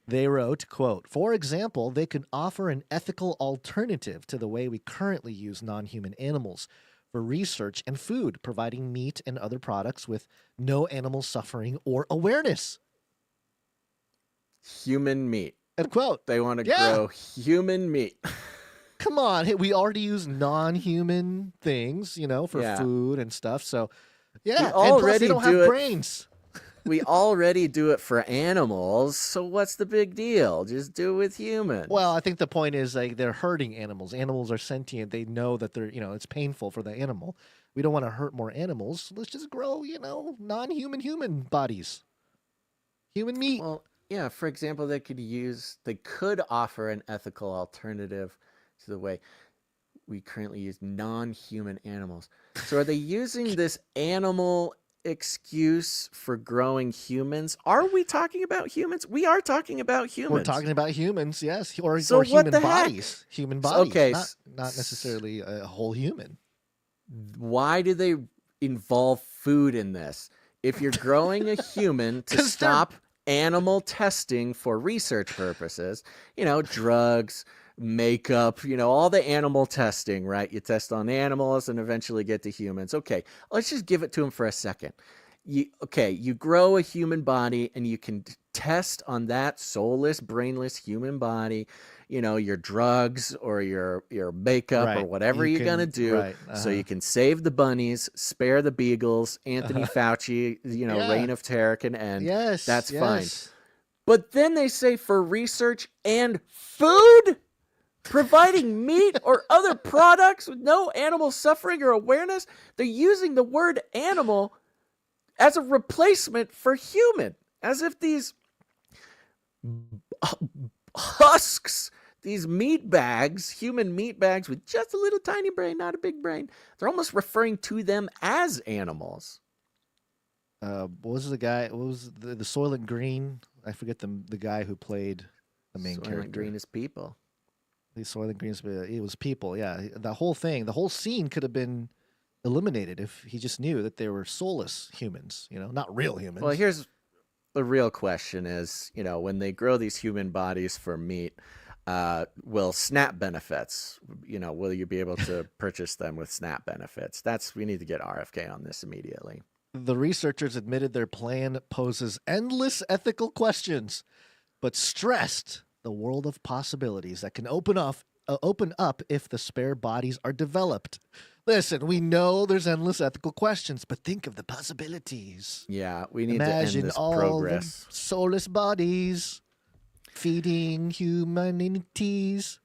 They wrote, quote, for example, they could offer an ethical alternative to the way we currently use non-human animals for research and food, providing meat and other products with no animal suffering or awareness. Human meat. End quote. They want to grow human meat. Come on. Hey, we already use non-human things, for food and stuff. So, and plus they don't have brains. We already do it for animals, so what's the big deal? Just do it with humans. Well, I think the point is they're hurting animals. Animals are sentient. They know that they're, it's painful for the animal. We don't want to hurt more animals. Let's just grow, non-human human bodies. Human meat. Well, yeah, for example, they could offer an ethical alternative to the way we currently use non-human animals. So are they using this animal excuse for growing humans? Are we talking about humans? We are talking about humans. We're talking about humans, yes, or so human what bodies. Heck? Human bodies, okay, not necessarily a whole human. Why do they involve food in this? If you're growing a human to stop animal testing for research purposes, drugs, makeup, all the animal testing, right? You test on animals and eventually get to humans. Okay, let's just give it to them for a second. You grow a human body and you can test on that soulless, brainless human body, your drugs or your makeup or whatever you're going to do. So you can save the bunnies, spare the beagles, Anthony Fauci, reign of terror can end. Yes, that's fine. But then they say for research and food, providing meat or other products with no animal suffering or awareness, they're using the word animal as a replacement for human, as if these husks, these meat bags, human meat bags with just a little tiny brain, not a big brain, they're almost referring to them as animals. What was the guy? What was the Soylent Green? I forget the guy who played the main character. Soylent Green is people. The Soylent Green, it was people. Yeah, the whole thing, the whole scene could have been eliminated if he just knew that they were soulless humans. Not real humans. Well, here's the real question: is when they grow these human bodies for meat, will SNAP benefits? Will you be able to purchase them with SNAP benefits? We need to get RFK on this immediately. The researchers admitted their plan poses endless ethical questions, but stressed the world of possibilities that can open up if the spare bodies are developed. Listen, we know there's endless ethical questions, but think of the possibilities. Yeah, we need Imagine to end this all progress. The soulless bodies feeding humanities.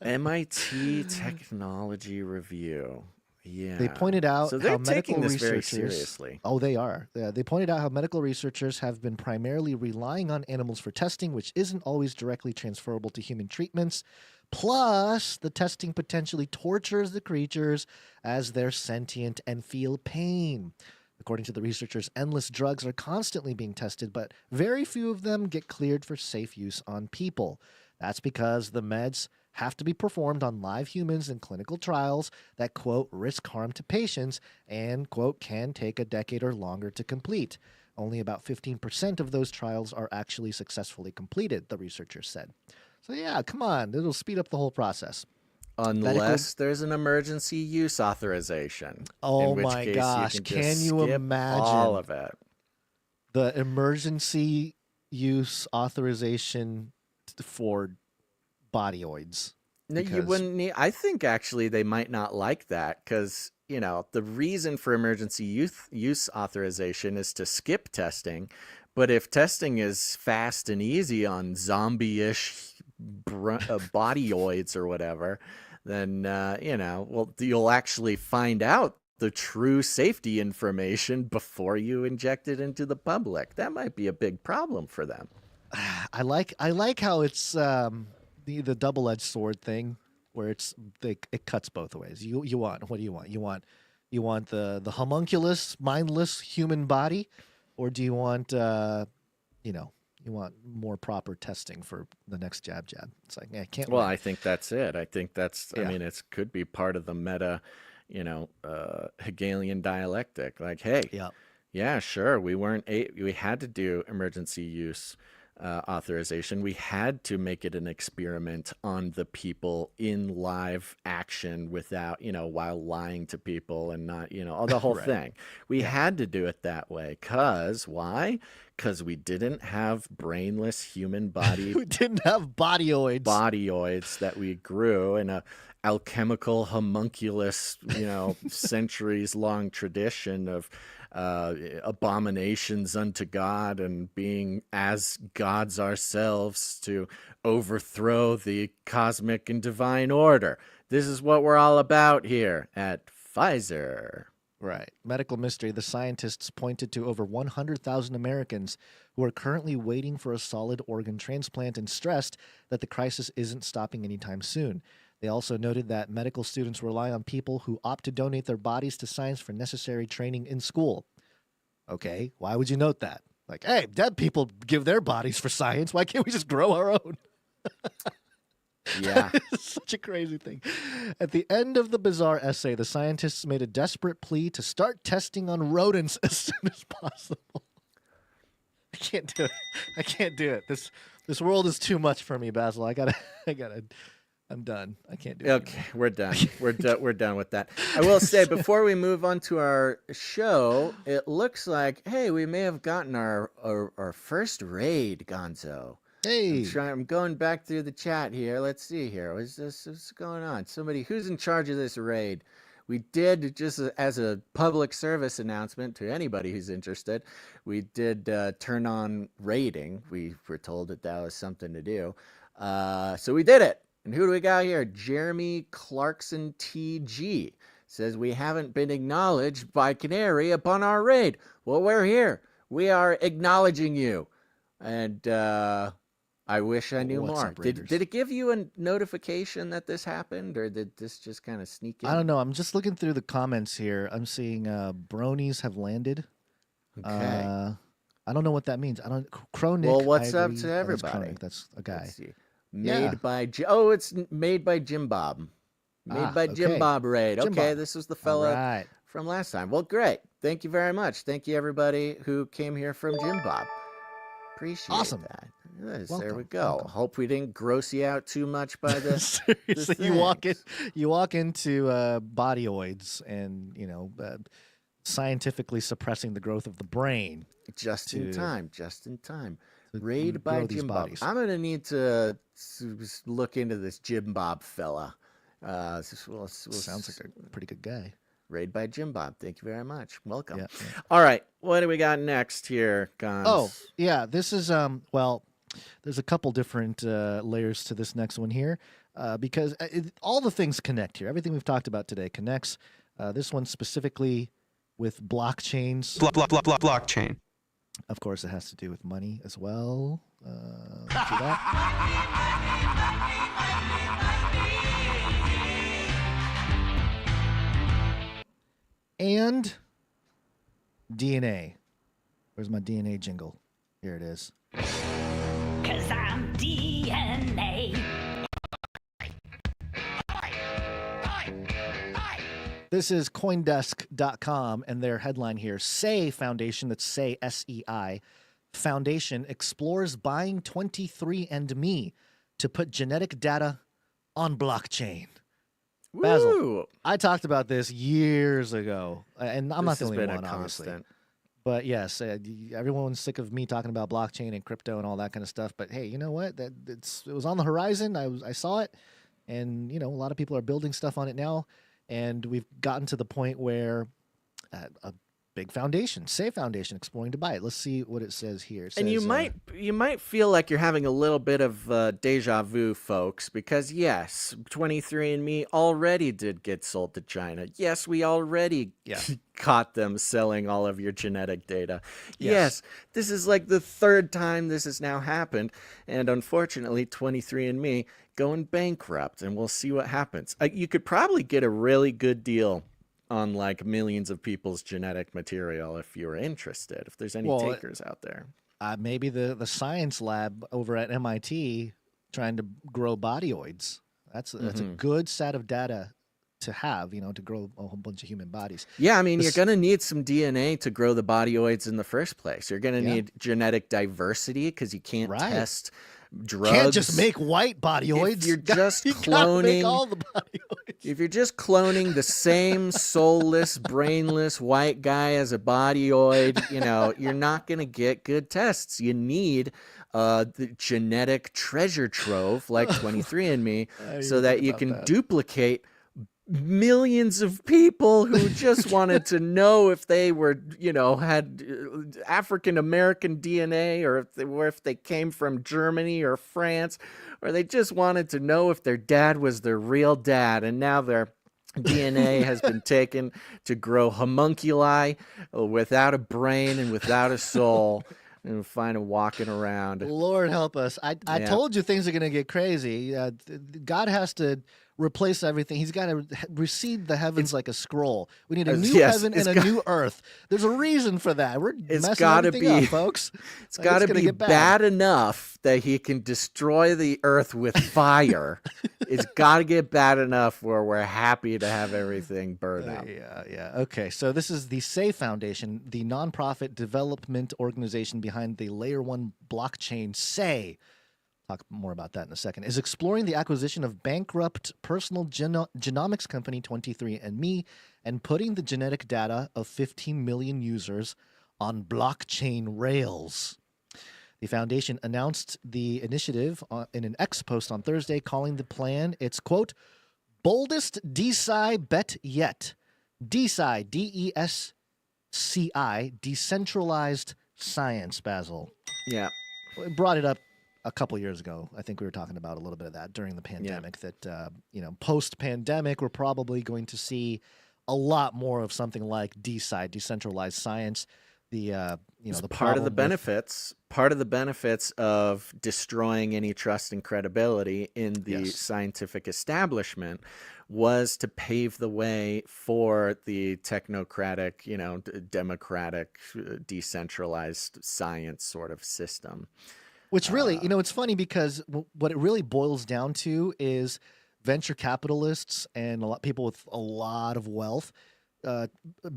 MIT Technology Review. Yeah. They pointed out so they're how medical taking this researchers very seriously. Oh, they are. Yeah, they pointed out how medical researchers have been primarily relying on animals for testing, which isn't always directly transferable to human treatments. Plus, the testing potentially tortures the creatures as they're sentient and feel pain. According to the researchers, endless drugs are constantly being tested, but very few of them get cleared for safe use on people. That's because the meds have to be performed on live humans in clinical trials that, quote, risk harm to patients and, quote, can take a decade or longer to complete. Only about 15% of those trials are actually successfully completed, the researchers said. So yeah, come on, it'll speed up the whole process. Unless there's an emergency use authorization. Oh in which my case gosh, you can can just you skip imagine all of it. the emergency use authorization for bodyoids? No, you wouldn't need. I think actually they might not like that because, you know, the reason for emergency use authorization is to skip testing. But if testing is fast and easy on zombie-ish bodyoids or whatever, then, you know, well, you'll actually find out the true safety information before you inject it into the public. That might be a big problem for them. I like how it's the double-edged sword thing, where it cuts both ways. You want, what do you want? You want the homunculus, mindless human body, or do you want you want more proper testing for the next jab? It's like, I can't. Well, win. I think that's it. I think that's. Yeah. I mean, it could be part of the meta, Hegelian dialectic. Like, hey, yeah, sure, we had to do emergency use authorization. We had to make it an experiment on the people in live action without, while lying to people and not, the whole Right. thing. We had to do it that way. Why? Because we didn't have brainless human body We didn't have bodyoids. that we grew in a alchemical homunculus, centuries long tradition of abominations unto God and being as gods ourselves to overthrow the cosmic and divine order. This is what we're all about here at Pfizer. Right. Medical mystery. The scientists pointed to over 100,000 Americans who are currently waiting for a solid organ transplant and stressed that the crisis isn't stopping anytime soon. They also noted that medical students rely on people who opt to donate their bodies to science for necessary training in school. Okay, why would you note that? Like, hey, dead people give their bodies for science. Why can't we just grow our own? Yeah. It's such a crazy thing. At the end of the bizarre essay, the scientists made a desperate plea to start testing on rodents as soon as possible. I can't do it. This world is too much for me, Basil. I'm done. I can't do it. Okay, we're done. We're done with that. I will say, before we move on to our show, it looks like, hey, we may have gotten our first raid, Gonzo. Hey, I'm going back through the chat here. Let's see here. What's going on? Somebody who's in charge of this raid? We did, just as a public service announcement to anybody who's interested, we did turn on raiding. We were told that was something to do. So we did it. And who do we got here? Jeremy Clarkson TG says, we haven't been acknowledged by Canary upon our raid. Well, we're here. We are acknowledging you. And I wish I knew What's more. up, Raiders? Did it give you a notification that this happened, or did this just kind of sneak in? I don't know. I'm just looking through the comments here. I'm seeing bronies have landed. Okay. I don't know what that means. Chronic. Well, what's I up agree. to Oh, everybody? that's a guy. Let's see. Yeah. It's made by Jim Bob. Made by Jim okay. Bob Raid. Jim Okay, Bob. this was the All fella right. from last time. Well, great. Thank you very much. Thank you, everybody who came here from Jim Bob. Appreciate Awesome. that. Yes, there Welcome, we go. welcome. Hope we didn't gross you out too much by the Seriously, you walk into bodyoids and scientifically suppressing the growth of the brain. Just in time. grow Raid by these Jim Bob. bodies. I'm gonna need to look into this Jim Bob fella. Sounds like a pretty good guy. Raid by Jim Bob. Thank you very much. Welcome. Yeah. All right, what do we got next here, Gons? Oh, yeah. This is there's a couple different layers to this next one here because all the things connect here. Everything we've talked about today connects. This one specifically with blockchains. Blockchain. Of course, it has to do with money as well. Let's do that. And DNA. Where's my DNA jingle? Here it is. 'Cause I'm DNA. This is Coindesk.com and their headline here. SEI Foundation, that's SEI, S-E-I, Foundation explores buying 23andMe to put genetic data on blockchain. Basil, Woo! I talked about this years ago, and I'm not This the has only been one, a obviously. constant. But yes, everyone's sick of me talking about blockchain and crypto and all that kind of stuff. But hey, you know what? It was on the horizon. I saw it, and a lot of people are building stuff on it now, and we've gotten to the point where a big foundation, SEI Foundation, exploring to buy it. Let's see what it says here. It And you says, might feel like you're having a little bit of deja vu, folks, because yes, 23andMe already did get sold to China. Yes, we already caught them selling all of your genetic data. Yes, this is like the third time this has now happened, and unfortunately, 23andMe going bankrupt, and we'll see what happens. You could probably get a really good deal on like millions of people's genetic material if you're interested, if there's any takers out there. maybe the science lab over at MIT trying to grow bodyoids. That's a good set of data to have, to grow a whole bunch of human bodies. Yeah, I mean, you're going to need some DNA to grow the bodyoids in the first place. You're going to need genetic diversity because you can't test drugs. Can't just make white bodyoids. If you're just you cloning make all the bodyoids. If you're just cloning the same soulless, brainless white guy as a bodyoid, you're not going to get good tests. You need the genetic treasure trove like 23andMe so that you can duplicate millions of people who just wanted to know if they were, had African American DNA, or if they came from Germany or France, or they just wanted to know if their dad was their real dad. And now their DNA has been taken to grow homunculi without a brain and without a soul. And find them walking around. Lord help us. I told you things are going to get crazy. God has to replace everything. He's got to recede the heavens like a scroll. We need a new heaven and a new earth. There's a reason for that. We're messing everything up, folks. It's got to be bad enough that he can destroy the earth with fire. It's got to get bad enough where we're happy to have everything burn up. Yeah. Okay, so this is the SEI Foundation, the nonprofit development organization behind the Layer 1 blockchain. SEI, talk more about that in a second, is exploring the acquisition of bankrupt personal genomics company 23andMe and putting the genetic data of 15 million users on blockchain rails. The foundation announced the initiative in an X post on Thursday, calling the plan its, quote, boldest DeSci bet yet. DeSci, D-E-S-C-I, decentralized science, Basil. Yeah. We brought it up a couple years ago. I think we were talking about a little bit of that during the pandemic, that, post-pandemic, we're probably going to see a lot more of something like DeSci, decentralized science. The part of the benefits of destroying any trust and credibility in the scientific establishment was to pave the way for the technocratic, democratic, decentralized science sort of system. Which really, it's funny because what it really boils down to is venture capitalists and people with a lot of wealth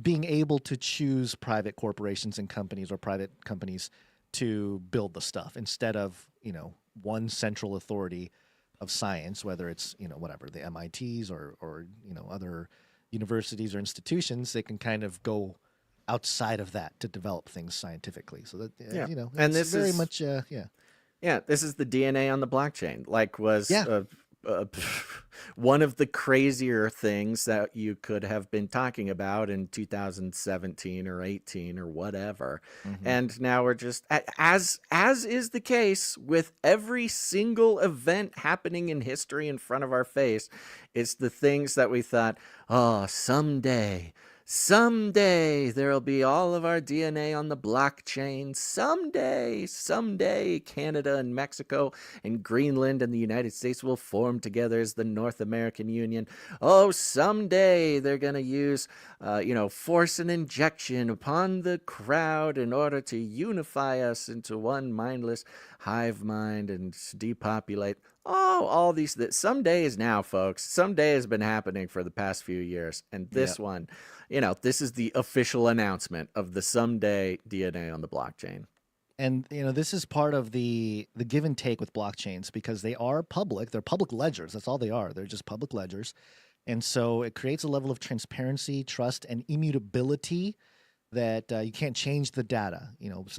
being able to choose private corporations and companies, or private companies, to build the stuff instead of, one central authority of science, whether it's, whatever, the MITs or other universities or institutions. They can kind of go outside of that to develop things scientifically. So that, and this very is much, this is the DNA on the blockchain, one of the crazier things that you could have been talking about in 2017 or 18 or whatever. And now we're just, as is the case with every single event happening in history in front of our face, it's the things that we thought, oh, someday Someday there'll be all of our DNA on the blockchain. Someday, Canada and Mexico and Greenland and the United States will form together as the North American Union. Oh, someday they're going to use, force an injection upon the crowd in order to unify us into one mindless hive mind and depopulate. Oh, all these. Someday is now, folks. Someday has been happening for the past few years. And this one, this is the official announcement of the someday DNA on the blockchain. And, this is part of the give and take with blockchains because they are public. They're public ledgers. That's all they are. They're just public ledgers. And so it creates a level of transparency, trust, and immutability that you can't change the data.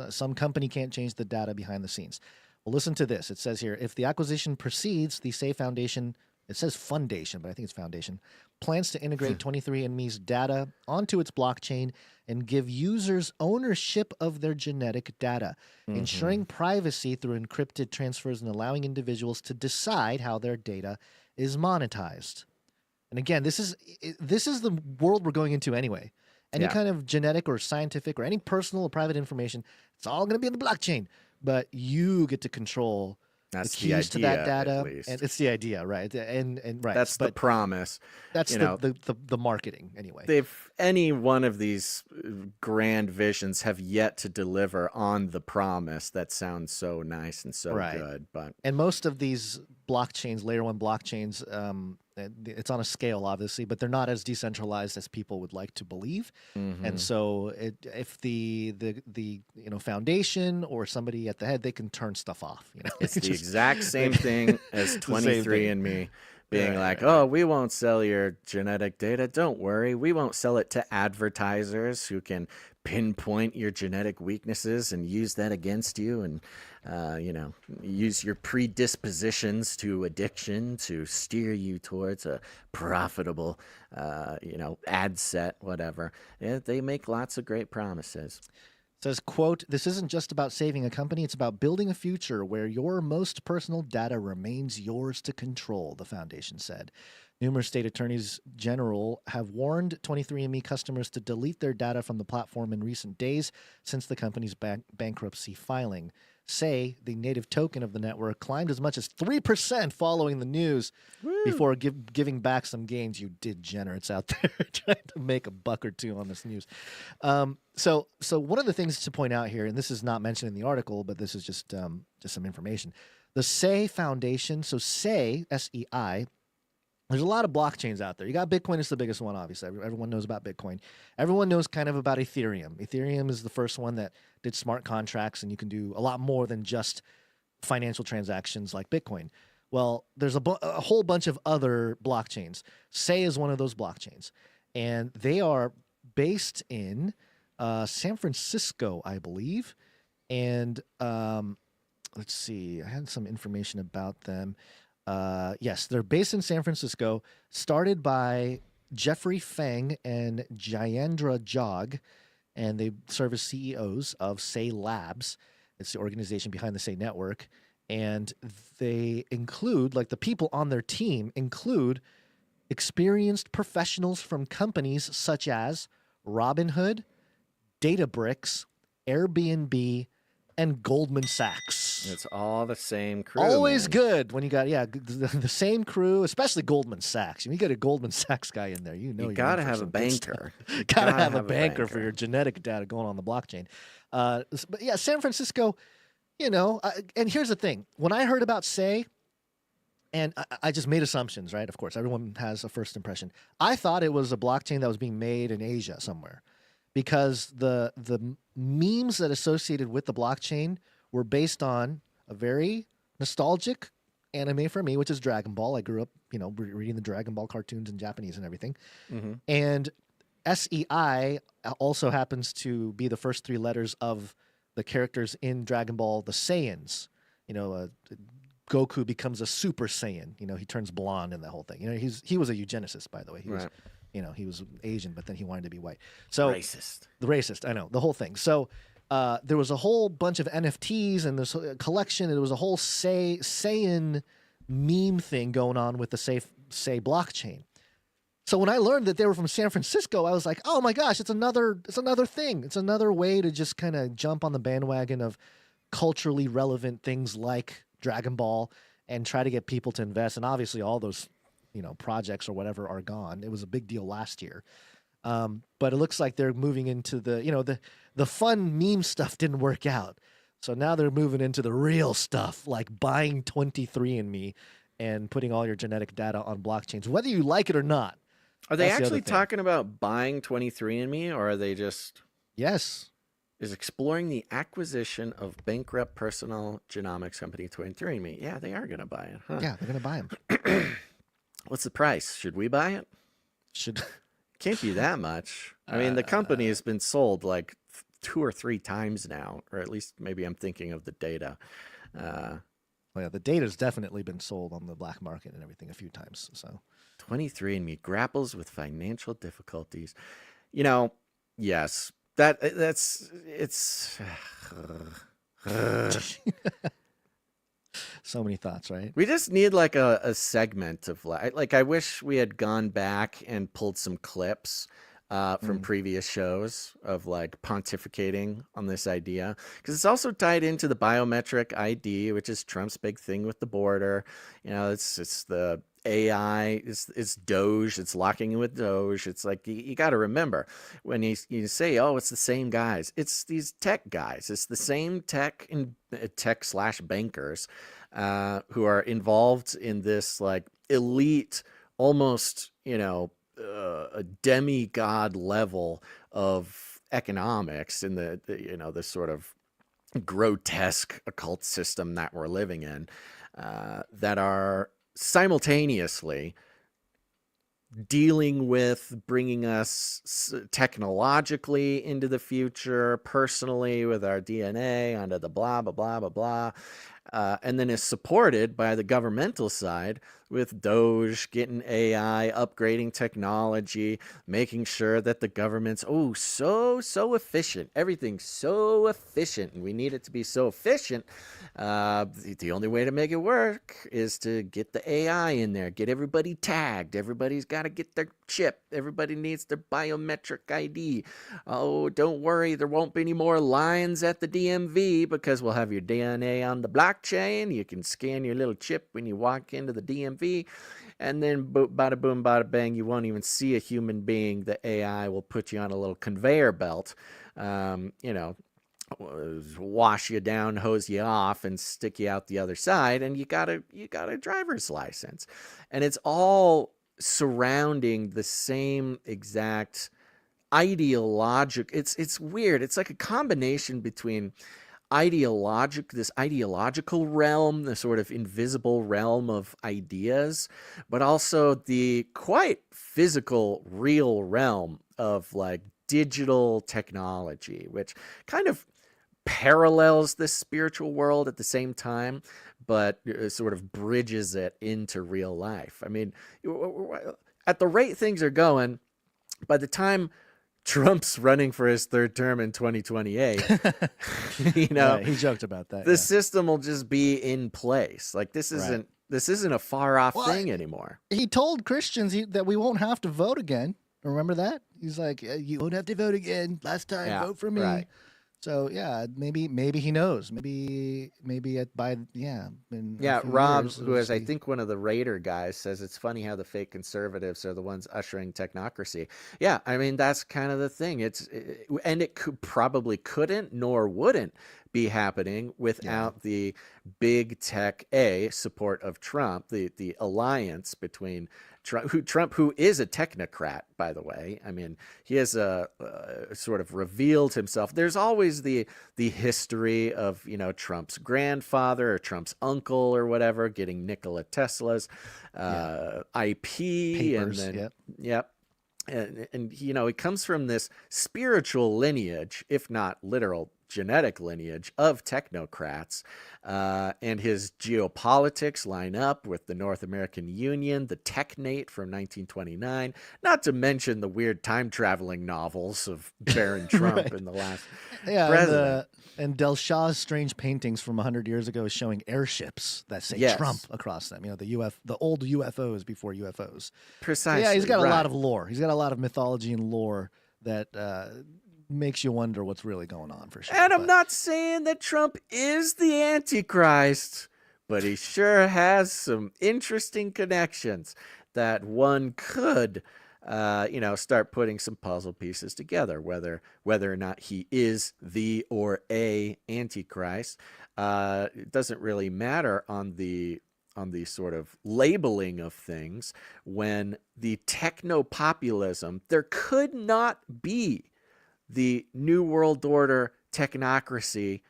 Some company can't change the data behind the scenes. Well, listen to this. It says here, if the acquisition proceeds, the Say Foundation, it says Foundation, but I think it's Foundation, plans to integrate 23andMe's data onto its blockchain and give users ownership of their genetic data, ensuring privacy through encrypted transfers and allowing individuals to decide how their data is monetized. And again, this is the world we're going into anyway. Any kind of genetic or scientific or any personal or private information, it's all going to be on the blockchain. But you get to control the keys to that data, and it's the idea, right? And right, that's the promise. That's the marketing anyway. Any one of these grand visions have yet to deliver on the promise that sounds so nice and so good. And most of these blockchains, layer one blockchains, it's on a scale, obviously, but they're not as decentralized as people would like to believe. And so, if the foundation or somebody at the head, they can turn stuff off. It's the exact same thing as 23andMe being oh, we won't sell your genetic data. Don't worry, we won't sell it to advertisers who can pinpoint your genetic weaknesses and use that against you, and use your predispositions to addiction to steer you towards a profitable ad set, whatever. They make lots of great promises. It says, quote, "This isn't just about saving a company, it's about building a future where your most personal data remains yours to control," the foundation said. Numerous state attorneys general have warned 23andMe customers to delete their data from the platform in recent days since the company's bankruptcy filing. Say, the native token of the network, climbed as much as 3% following the news before giving back some gains. You degenerates out there trying to make a buck or two on this news. So one of the things to point out here, and this is not mentioned in the article, but this is just some information. The Say Foundation, so Say, S-E-I, there's a lot of blockchains out there. You got Bitcoin is the biggest one, obviously. Everyone knows about Bitcoin. Everyone knows kind of about Ethereum. Ethereum is the first one that did smart contracts, and you can do a lot more than just financial transactions like Bitcoin. Well, there's a whole bunch of other blockchains. Say is one of those blockchains, and they are based in San Francisco, I believe. And let's see, I had some information about them. Yes, they're based in San Francisco, started by Jeffrey Feng and Jayendra Jog, and they serve as CEOs of Say Labs. It's the organization behind the Say Network. And they include, like the people on their team include experienced professionals from companies such as Robinhood, Databricks, Airbnb, and Goldman Sachs. It's all the same crew. Always man. Good when you got the same crew, especially Goldman Sachs. When you get a Goldman Sachs guy in there, you gotta have a banker. Gotta have a banker for your genetic data going on the blockchain. But yeah, San Francisco. And here's the thing: when I heard about Say, and I just made assumptions, right? Of course, everyone has a first impression. I thought it was a blockchain that was being made in Asia somewhere, because the memes that associated with the blockchain were based on a very nostalgic anime for me, which is Dragon Ball. I grew up, reading the Dragon Ball cartoons in Japanese and everything. And SEI also happens to be the first three letters of the characters in Dragon Ball, the Saiyans. Goku becomes a Super Saiyan. He turns blonde in that whole thing. He was a eugenicist, by the way. He was, he was Asian, but then he wanted to be white. So racist. The racist, I know, the whole thing. So there was a whole bunch of NFTs and this collection. And there was a whole Saiyan meme thing going on with the Say blockchain. So when I learned that they were from San Francisco, I was like, oh my gosh, it's another thing. It's another way to just kind of jump on the bandwagon of culturally relevant things like Dragon Ball and try to get people to invest. And obviously all those, projects or whatever are gone. It was a big deal last year. But it looks like they're moving into the fun meme stuff didn't work out. So now they're moving into the real stuff, like buying 23andMe and putting all your genetic data on blockchains, whether you like it or not. Are they That's the actually other thing. talking about buying 23andMe, or are they just Yes. is exploring the acquisition of bankrupt personal genomics company 23andMe? Yeah, they are going to buy it. Huh? Yeah, they're going to buy them. What's the price? Should we buy it? Should Can't be that much. I mean, the company has been sold like 2 or 3 times now, or at least maybe I'm thinking of the data. Well, yeah, the data's definitely been sold on the black market and everything a few times. So 23andMe grapples with financial difficulties. Yes, it's so many thoughts, right? we just need like a segment of like I wish we had gone back and pulled some clips from previous shows of like pontificating on this idea, because it's also tied into the biometric ID, which is Trump's big thing with the border. It's the AI, it's Doge, it's locking in with Doge. It's like you got to remember when you say, oh, it's the same guys, it's these tech guys, it's the same tech / bankers who are involved in this like elite, almost a demigod level of economics in the sort of grotesque occult system that we're living in, that are simultaneously dealing with bringing us technologically into the future, personally with our DNA onto the blah, blah, blah, blah, blah. And then is supported by the governmental side with Doge, getting AI, upgrading technology, making sure that the government's, so efficient. Everything's so efficient, and we need it to be so efficient. The only way to make it work is to get the AI in there, get everybody tagged. Everybody's got to get their chip. Everybody needs their biometric ID. Oh, don't worry, there won't be any more lines at the DMV because we'll have your DNA on the blockchain. You can scan your little chip when you walk into the DMV, and then bada boom, bada bang, you won't even see a human being. The AI will put you on a little conveyor belt, wash you down, hose you off, and stick you out the other side, and you got a driver's license. And it's all surrounding the same exact ideological. It's weird. It's like a combination between this ideological realm, the sort of invisible realm of ideas, but also the quite physical, real realm of like digital technology, which kind of parallels this spiritual world at the same time, but sort of bridges it into real life. I mean, at the rate things are going, by the time Trump's running for his 3rd term in 2028, Right, he joked about that. the system will just be in place. Like this isn't a far off thing anymore. He told Christians that we won't have to vote again. Remember that? He's like, you won't have to vote again. Last time, vote for me. Right. So yeah, maybe he knows. Maybe Rob, years, who is I think one of the Raider guys, says it's funny how the fake conservatives are the ones ushering technocracy. Yeah, I mean that's kind of the thing. And it probably couldn't nor wouldn't be happening without the big tech support of Trump, the alliance between Trump, who is a technocrat, by the way. I mean, he has sort of revealed himself. There's always the history of Trump's grandfather or Trump's uncle or whatever getting Nikola Tesla's IP, Papers, and then yep. And he comes from this spiritual lineage, if not literal genetic lineage of technocrats, and his geopolitics line up with the North American Union, the Technate from 1929, not to mention the weird time-traveling novels of Baron Trump Right. in the last Yeah, president. and Del Shaw's strange paintings from 100 years ago is showing airships that say Yes. Trump across them. You know, the old UFOs before UFOs. Precisely. Yeah, he's got a right. lot of lore. He's got a lot of mythology and lore that makes you wonder what's really going on for sure. And I'm But- not saying that Trump is the Antichrist, but he sure has some interesting connections that one could, start putting some puzzle pieces together. Whether or not he is the or a Antichrist, it doesn't really matter on the sort of labeling of things. When the techno-populism, there could not be the New World Order technocracy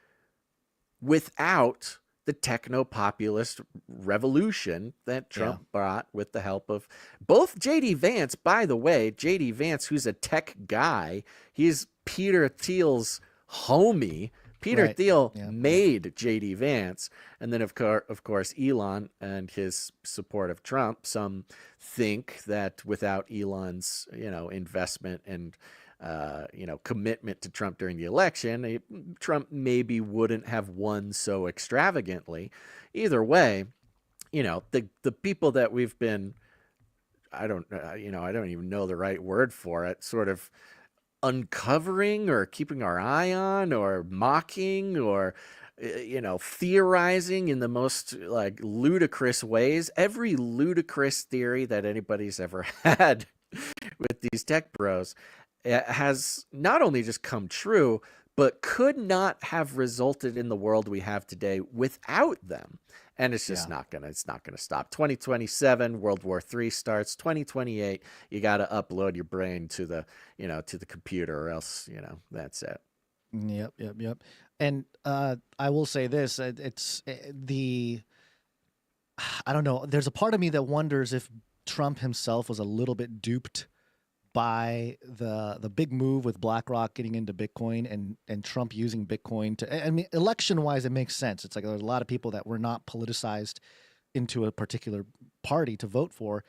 without the techno-populist revolution that Trump brought with the help of both J.D. Vance. By the way, J.D. Vance, who's a tech guy, he's Peter Thiel's homie. Peter Right. Thiel Yeah. made J.D. Vance, and then of course Elon and his support of Trump. Some think that without Elon's investment and commitment to Trump during the election, Trump maybe wouldn't have won so extravagantly. Either way, the people that we've been, I don't even know the right word for it, sort of uncovering or keeping our eye on or mocking or theorizing in the most like ludicrous ways. Every ludicrous theory that anybody's ever had with these tech bros has not only just come true, but could not have resulted in the world we have today without them. And it's just not gonna stop. 2027, World War III starts. 2028, you got to upload your brain to the computer, or else that's it. Yep. And I will say this: it's I don't know. There's a part of me that wonders if Trump himself was a little bit duped by the big move with BlackRock getting into Bitcoin and Trump using Bitcoin to, I mean, election wise, it makes sense. It's like there's a lot of people that were not politicized into a particular party to vote for,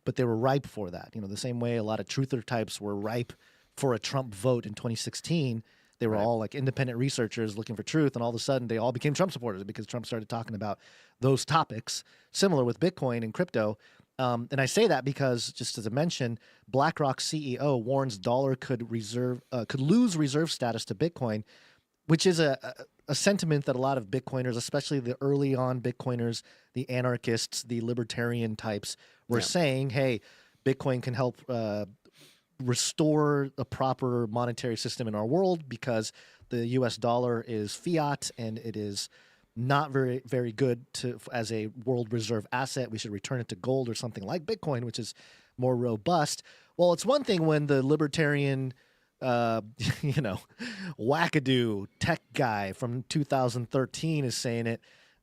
but they were ripe for that. The same way a lot of truther types were ripe for a Trump vote in 2016. They were all like independent researchers looking for truth, and all of a sudden they all became Trump supporters because Trump started talking about those topics, similar with Bitcoin and crypto. And I say that because, just as a mention, BlackRock CEO warns dollar could lose reserve status to Bitcoin, which is a sentiment that a lot of Bitcoiners, especially the early on Bitcoiners, the anarchists, the libertarian types, were saying, hey, Bitcoin can help restore a proper monetary system in our world because the US dollar is fiat and it is not very, very good as a world reserve asset. We should return it to gold or something like Bitcoin, which is more robust. Well, it's one thing when the libertarian, wackadoo tech guy from 2013 is saying it,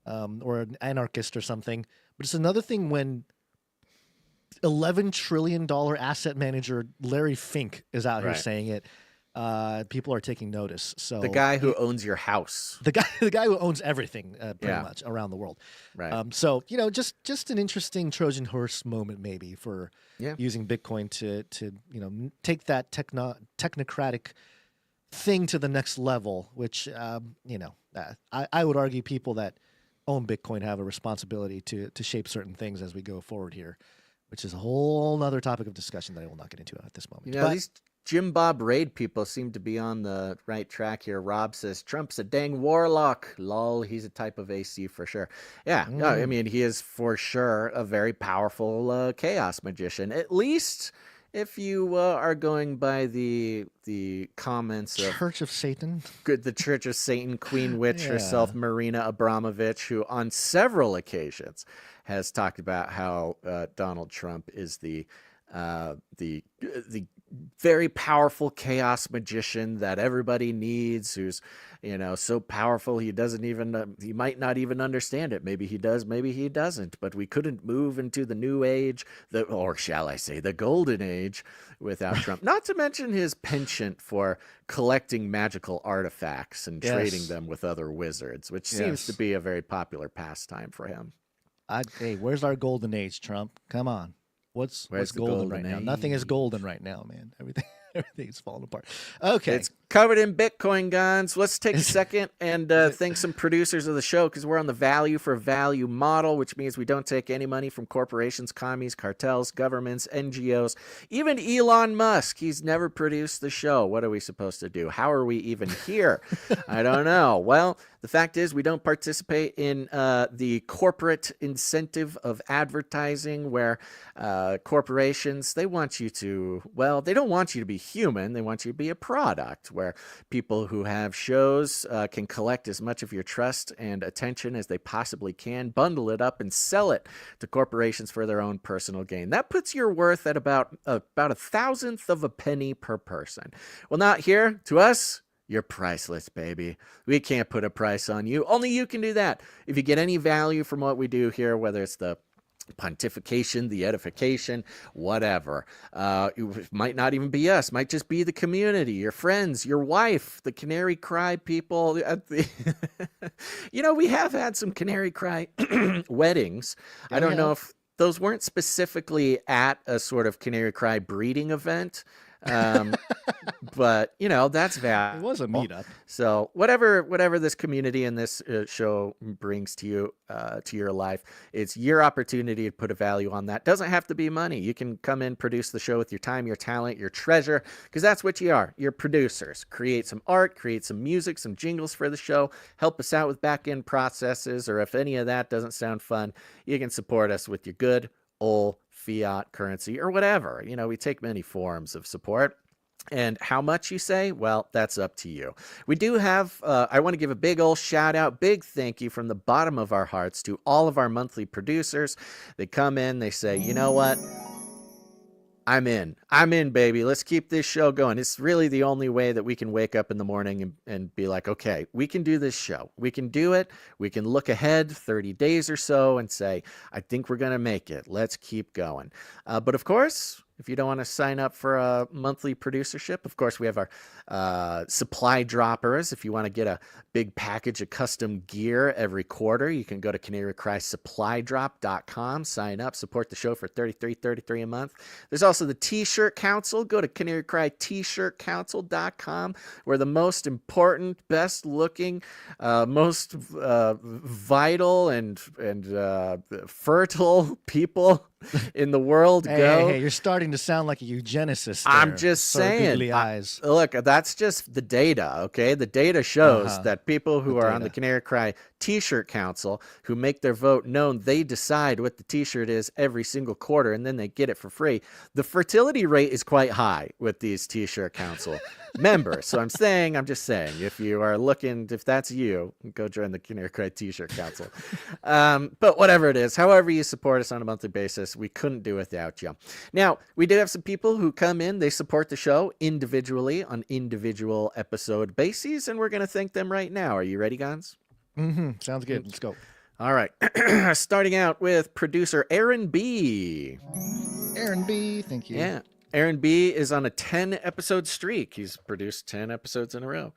or an anarchist or something. But it's another thing when $11 trillion asset manager Larry Fink is out here saying it. People are taking notice. So the guy who owns your house, the guy who owns everything, pretty much around the world. Right. So just an interesting Trojan horse moment maybe for using Bitcoin to take that technocratic thing to the next level. Which I would argue people that own Bitcoin have a responsibility to shape certain things as we go forward here, which is a whole other topic of discussion that I will not get into at this moment. These Jim Bob Raid people seem to be on the right track here. Rob says Trump's a dang warlock. Lol, he's a type of AC for sure. Yeah, no, I mean, he is for sure a very powerful chaos magician. At least if you are going by the comments of Church of Satan. the Church of Satan, Queen Witch herself, Marina Abramovich, who on several occasions has talked about how Donald Trump is the very powerful chaos magician that everybody needs, who's, so powerful he doesn't even, he might not even understand it. Maybe he does, maybe he doesn't. But we couldn't move into the new age, or shall I say the golden age, without Trump. Not to mention his penchant for collecting magical artifacts and trading them with other wizards, which seems to be a very popular pastime for him. Hey, where's our golden age, Trump? Come on. What's golden right now? Nothing is golden right now, man. Everything's falling apart. Okay. It's covered in Bitcoin, guns. Let's take a second and thank some producers of the show, because we're on the value for value model, which means we don't take any money from corporations, commies, cartels, governments, NGOs, even Elon Musk. He's never produced the show. What are we supposed to do? How are we even here? I don't know. Well, the fact is we don't participate in the corporate incentive of advertising, where corporations, they want you to, well, they don't want you to be human. They want you to be a product, where people who have shows can collect as much of your trust and attention as they possibly can, bundle it up, and sell it to corporations for their own personal gain. That puts your worth at about a thousandth of a penny per person. Well, not here. To us, you're priceless, baby. We can't put a price on you. Only you can do that. If you get any value from what we do here, whether it's the pontification, the edification, whatever. It might not even be us. Might just be the community, your friends, your wife, the Canary Cry people. We have had some Canary Cry weddings. I don't know if those weren't specifically at a sort of Canary Cry breeding event. But that's valid. It was a meetup. So whatever this community and this show brings to you, to your life, it's your opportunity to put a value on that. Doesn't have to be money. You can come in, produce the show with your time, your talent, your treasure, because that's what you are. You're producers. Create some art, create some music, some jingles for the show, help us out with back-end processes, or if any of that doesn't sound fun, you can support us with your good old fiat currency or whatever. We take many forms of support. And how much you say? Well, that's up to you. We do have, I want to give a big old shout out, big thank you from the bottom of our hearts to all of our monthly producers. They come in, they say, you know what? I'm in, baby. Let's keep this show going. It's really the only way that we can wake up in the morning and be like, okay, we can do this show. We can do it. We can look ahead 30 days or so and say, I think we're going to make it. Let's keep going. But of course, if you don't want to sign up for a monthly producership, of course, we have our supply droppers. If you want to get a big package of custom gear every quarter, you can go to canarycrysupply.com, sign up, support the show for $33 a month. There's also the T-shirt council. Go to canarycryt-shirtcouncil.com, where the most important, best looking, most vital and fertile people in the world go. Hey, you're starting to sound like a eugenicist there. I'm just saying. Look, that's just the data, okay? The data shows that people who are on the Canary Cry T-shirt council, who make their vote known, they decide what the T-shirt is every single quarter, and then they get it for free. The fertility rate is quite high with these T-shirt council members. So I'm just saying, if you are looking, if that's you, go join the Canary Cry T-shirt council. But whatever it is, however you support us on a monthly basis, we couldn't do without you. Now, we do have some people who come in, they support the show individually on individual episode bases, and we're going to thank them right now. Are you ready, Gons? Sounds good. Let's go. All right. Starting out with producer Aaron B. Aaron B, thank you. Yeah. Aaron B is on a 10-episode streak. He's produced 10 episodes in a row.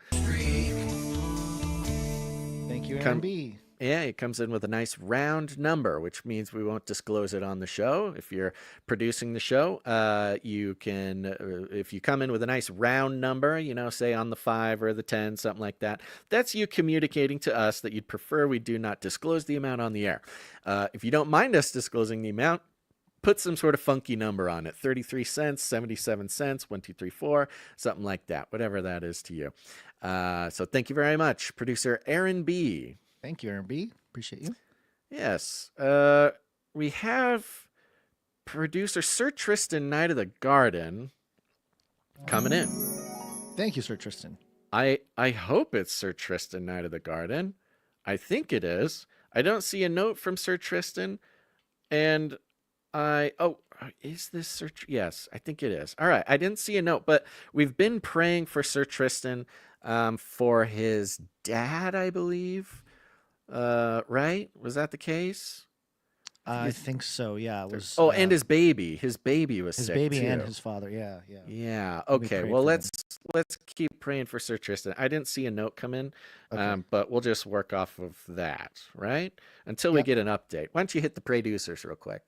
Thank you, Aaron B. Yeah, it comes in with a nice round number, which means we won't disclose it on the show. If you're producing the show, you can, if you come in with a nice round number, say on the 5 or the 10, something like that, that's you communicating to us that you'd prefer we do not disclose the amount on the air. If you don't mind us disclosing the amount, put some sort of funky number on it, 33 cents, 77 cents, 1, 2, 3, 4, something like that, whatever that is to you. So thank you very much, producer Aaron B. Thank you, Aaron B. Appreciate you. Yes. We have producer Sir Tristan Knight of the Garden coming in. Thank you, Sir Tristan. I hope it's Sir Tristan Knight of the Garden. I think it is. I don't see a note from Sir Tristan. And Is this Sir? Yes, I think it is. All right. I didn't see a note, but we've been praying for Sir Tristan, for his dad, I believe. Right? Was that the case? I think so. Yeah, it was. Oh, and his baby. His baby was his sick baby too. and his father. Yeah, yeah. Yeah. We Okay. prayed Well, for him. let's keep praying for Sir Tristan. I didn't see a note come in, Okay. but we'll just work off of that, right? Until we Yep. get an update. Why don't you hit the producers real quick?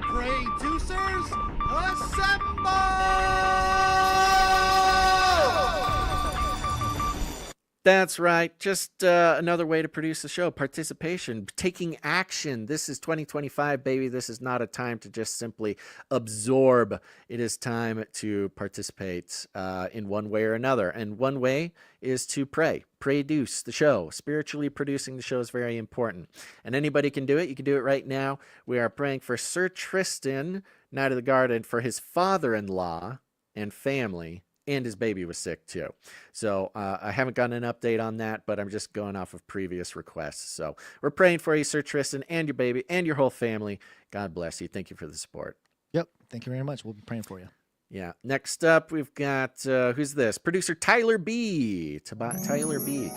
Producers, assemble! That's right. Just another way to produce the show. Participation, taking action. This is 2025, baby. This is not a time to just simply absorb. It is time to participate in one way or another. And one way is to pray. Produce the show. Spiritually producing the show is very important. And anybody can do it. You can do it right now. We are praying for Sir Tristan, Knight of the Garden, for his father-in-law and family. And his baby was sick too. So I haven't gotten an update on that, but I'm just going off of previous requests. So we're praying for you, Sir Tristan, and your baby, and your whole family. God bless you. Thank you for the support. Yep. Thank you very much. We'll be praying for you. Yeah. Next up, we've got, who's this? Producer Tyler B. Tyler B.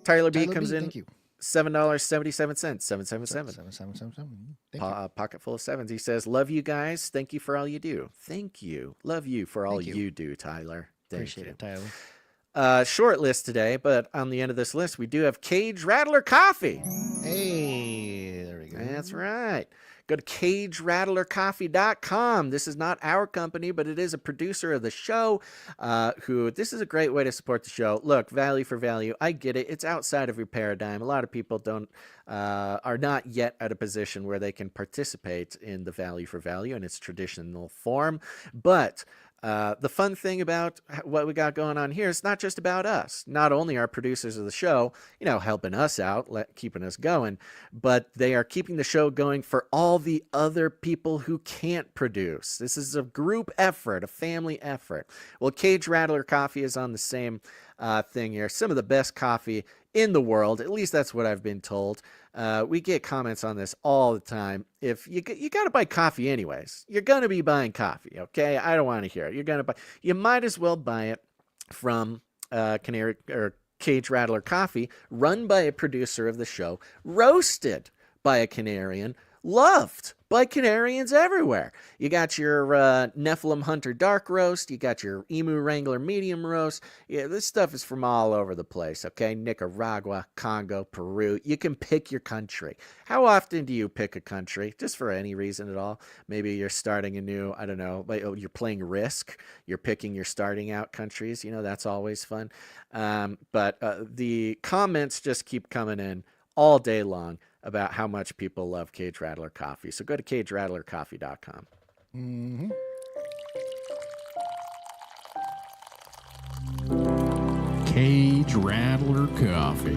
Tyler B comes in. Thank you. $7.77. 777. 777. Thank you. Pocket full of sevens. He says, love you guys. Thank you for all you do. Thank you. Love you for all Thank you. you do, Tyler. Thank Appreciate you. it, Tyler. Short list today, but on the end of this list, we do have Cage Rattler Coffee. Hey, there we go. That's right. Go to CageRattlerCoffee.com. This is not our company, but it is a producer of the show this is a great way to support the show. Look, value for value. I get it. It's outside of your paradigm. A lot of people are not yet at a position where they can participate in the value for value in its traditional form. But the fun thing about what we got going on here is not just about us. Not only are producers of the show, helping us out, keeping us going, but they are keeping the show going for all the other people who can't produce. This is a group effort, a family effort. Well, Cage Rattler Coffee is on the same thing here. Some of the best coffee in the world. At least that's what I've been told. We get comments on this all the time. If you got to buy coffee anyways, you're going to be buying coffee. Okay. I don't want to hear it. You might as well buy it from Canary or Cage Rattler Coffee, run by a producer of the show, roasted by a Canarian, loved by Canarians everywhere. You got your Nephilim Hunter Dark Roast. You got your Emu Wrangler Medium Roast. Yeah, this stuff is from all over the place, okay? Nicaragua, Congo, Peru. You can pick your country. How often do you pick a country? Just for any reason at all? Maybe you're starting a new, I don't know, you're playing Risk. You're picking your starting out countries. That's always fun. But the comments just keep coming in all day long about how much people love Cage Rattler Coffee. So go to CageRattlerCoffee.com. Mm-hmm. Cage Rattler Coffee,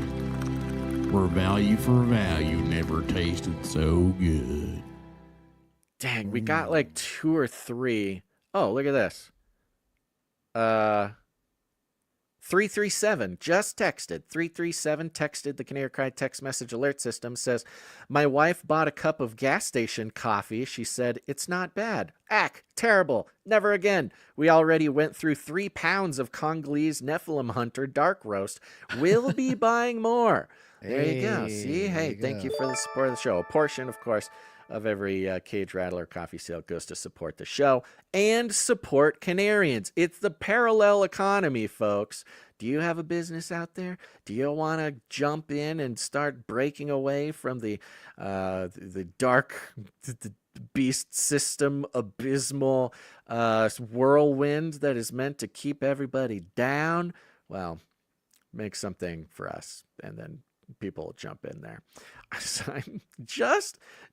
where value for value never tasted so good. Dang, we got like 2 or 3. Oh, look at this. 337 just texted. 337 texted the Canary Cry text message alert system. Says, my wife bought a cup of gas station coffee. She said, it's not bad. Terrible. Never again. We already went through 3 pounds of Congolese Nephilim Hunter Dark Roast. We'll be buying more. There you go. See? Hey, thank you for the support of the show. A portion, of course, of every Cage Rattler coffee sale goes to support the show and support Canarians. It's the parallel economy, folks. Do you have a business out there? Do you want to jump in and start breaking away from the dark beast system, abysmal whirlwind that is meant to keep everybody down? Well, make something for us, and then people will jump in there.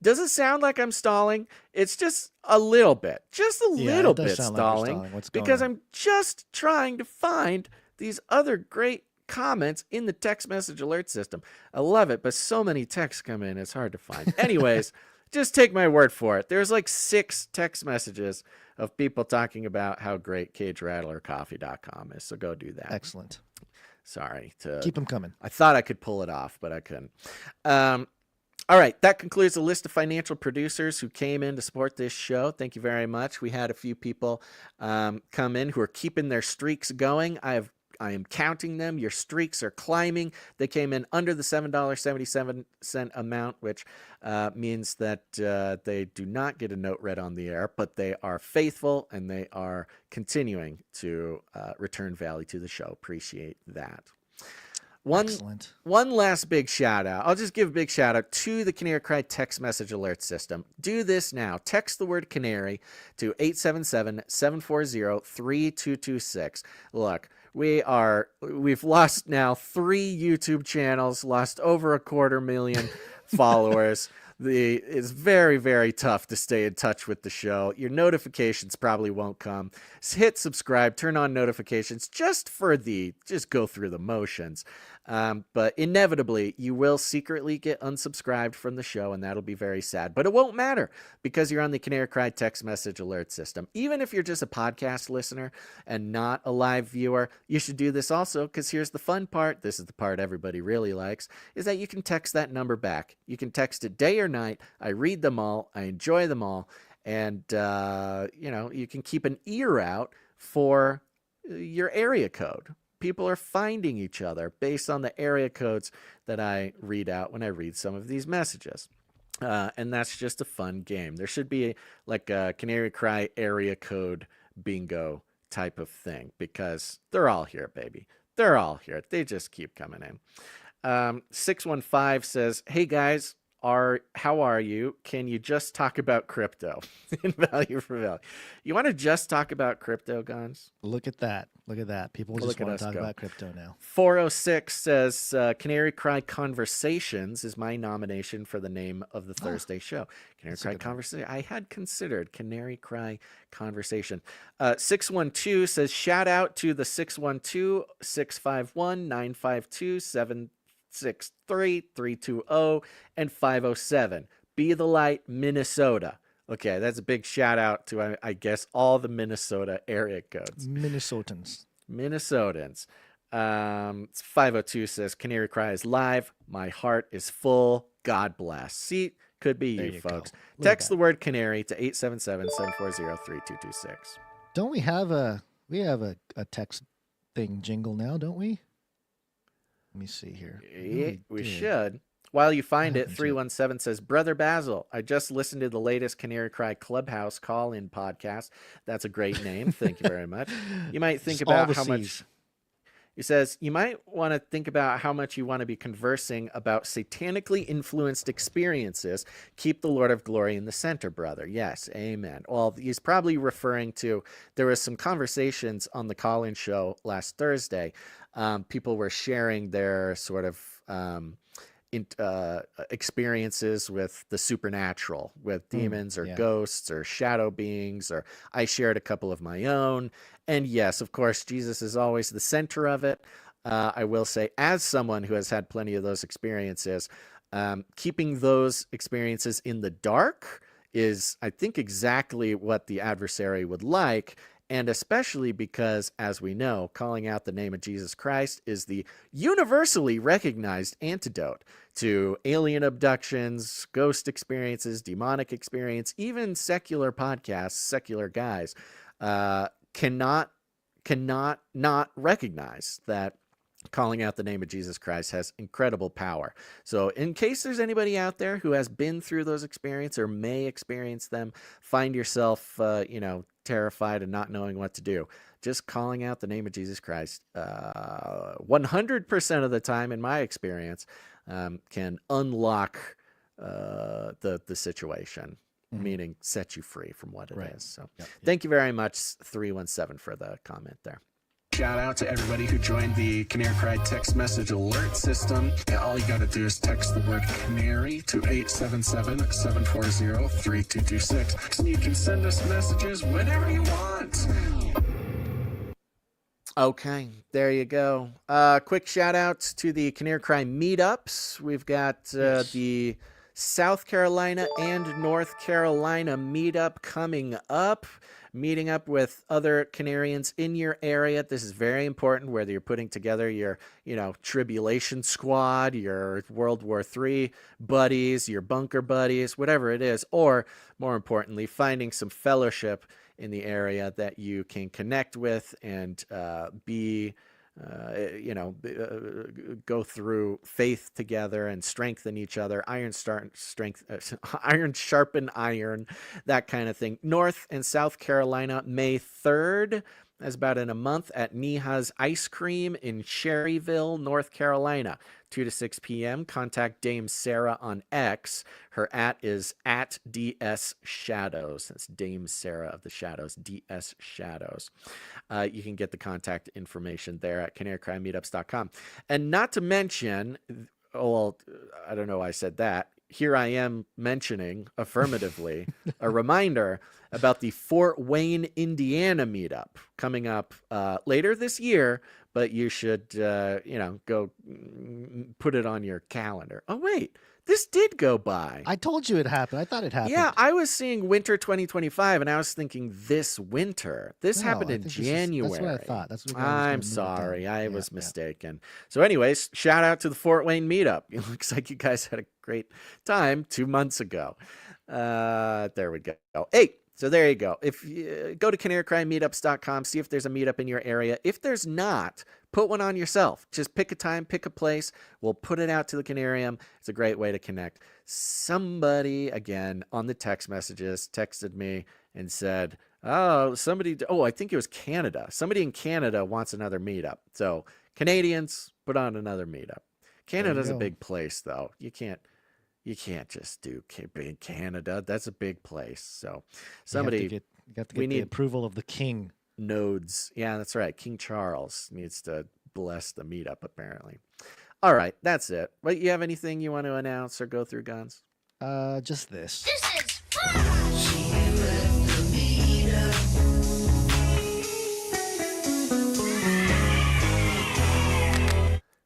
Does it sound like I'm stalling? It's just a little bit, little bit stalling, because I'm just trying to find these other great comments in the text message alert system. I love it, but so many texts come in, it's hard to find. Anyways, just take my word for it. There's like 6 text messages of people talking about how great CageRattlerCoffee.com is. So go do that. Excellent. Sorry. Keep them coming. I thought I could pull it off, but I couldn't. All right, that concludes the list of financial producers who came in to support this show. Thank you very much. We had a few people come in who are keeping their streaks going. I am counting them. Your streaks are climbing. They came in under the $7.77 amount, which means that they do not get a note read on the air, but they are faithful and they are continuing to return value to the show. Appreciate that. Excellent. One last big shout out. I'll just give a big shout out to the Canary Cry text message alert system. Do this now. Text the word Canary to 877-740-3226. Look, we've lost now 3 YouTube channels, lost over 250,000 followers. It's very, very tough to stay in touch with the show. Your notifications probably won't come. Hit subscribe, turn on notifications just go through the motions. But inevitably, you will secretly get unsubscribed from the show, and that'll be very sad. But it won't matter because you're on the Canary Cry text message alert system. Even if you're just a podcast listener and not a live viewer, you should do this also because here's the fun part. This is the part everybody really likes, is that you can text that number back. You can text it day or night. I read them all. I enjoy them all. And, you can keep an ear out for your area code. People are finding each other based on the area codes that I read out when I read some of these messages. And that's just a fun game. There should be like a Canary Cry area code bingo type of thing because they're all here, baby. They're all here. They just keep coming in. 615 says, hey guys, how are you? Can you just talk about crypto in value for value? You want to just talk about crypto, Guns? Look at that. People just want to talk about crypto now. 406 says, Canary Cry Conversations is my nomination for the name of the Thursday show. Canary Cry Conversation. I had considered Canary Cry Conversation. 612 says, shout out to the 612-651-952-763, 320, and 507. Be the Light, Minnesota. Okay, that's a big shout out to, I guess, all the Minnesota area codes. Minnesotans. 502 says, Canary Cry is live. My heart is full. God bless. See, could be you folks. Text the word Canary to 877-740-3226. Don't we have a text thing jingle now, don't we? Let me see here. We should. While you find it, 317 says, Brother Basil, I just listened to the latest Canary Cry Clubhouse call-in podcast. That's a great name. Thank you very much. You might think about how much... He says, you might want to think about how much you want to be conversing about satanically influenced experiences. Keep the Lord of Glory in the center, brother. Yes, amen. Well, he's probably referring to, there was some conversations on the call-in show last Thursday. People were sharing their sort of experiences with the supernatural, with demons or ghosts or shadow beings, or I shared a couple of my own. And yes, of course, Jesus is always the center of it. I will say, as someone who has had plenty of those experiences, keeping those experiences in the dark is, I think, exactly what the adversary would like. And especially because, as we know, calling out the name of Jesus Christ is the universally recognized antidote to alien abductions, ghost experiences, demonic experience. Even secular podcasts, secular guys cannot not recognize that calling out the name of Jesus Christ has incredible power. So in case there's anybody out there who has been through those experiences or may experience them, find yourself, terrified and not knowing what to do, just calling out the name of Jesus Christ 100% of the time, in my experience, can unlock the situation, meaning set you free from what it is. So thank you very much, 317, for the comment there. Shout out to everybody who joined the Canary Cry text message alert system. All you got to do is text the word Canary to 877-740-3226. And you can send us messages whenever you want. Okay, there you go. Quick shout outs to the Canary Cry meetups. We've got the South Carolina and North Carolina meetup coming up. meeting up with other Canarians in your area. This is very important, whether you're putting together your, tribulation squad, your World War III buddies, your bunker buddies, whatever it is, or more importantly, finding some fellowship in the area that you can connect with and go through faith together and strengthen each other. Iron sharpen iron, that kind of thing. North and South Carolina, May 3rd. That's about in a month at Niha's Ice Cream in Sherryville, North Carolina. 2 to 6 p.m. Contact Dame Sarah on X. Her @ is @DSShadows. That's Dame Sarah of the Shadows, DS Shadows. You can get the contact information there at canarycrimemeetups.com. And not to mention, well, I don't know why I said that. Here I am mentioning affirmatively a reminder about the Fort Wayne, Indiana meetup coming up later this year, but you should, go put it on your calendar. Oh, wait, this did go by. I told you it happened. I thought it happened. Yeah, I was seeing winter 2025, and I was thinking this winter. This happened in January. That's what I thought. That's what I'm sorry. I was mistaken. So anyways, shout out to the Fort Wayne meetup. It looks like you guys had a great time 2 months ago. There we go. Hey, so there you go. If you go to canarycrimemeetups.com, see if there's a meetup in your area. If there's not, put one on yourself. Just pick a time, pick a place. We'll put it out to the Canarium. It's a great way to connect. Somebody, again, on the text messages, texted me and said, I think it was Canada. Somebody in Canada wants another meetup. So Canadians, put on another meetup. Canada's a big place, though. You can't just do Canada. That's a big place. So somebody, you got to get the approval of the king. Nodes. Yeah, that's right. King Charles needs to bless the meetup, apparently. All right, that's it. But you have anything you want to announce or go through, Guns? Just this. This is fun!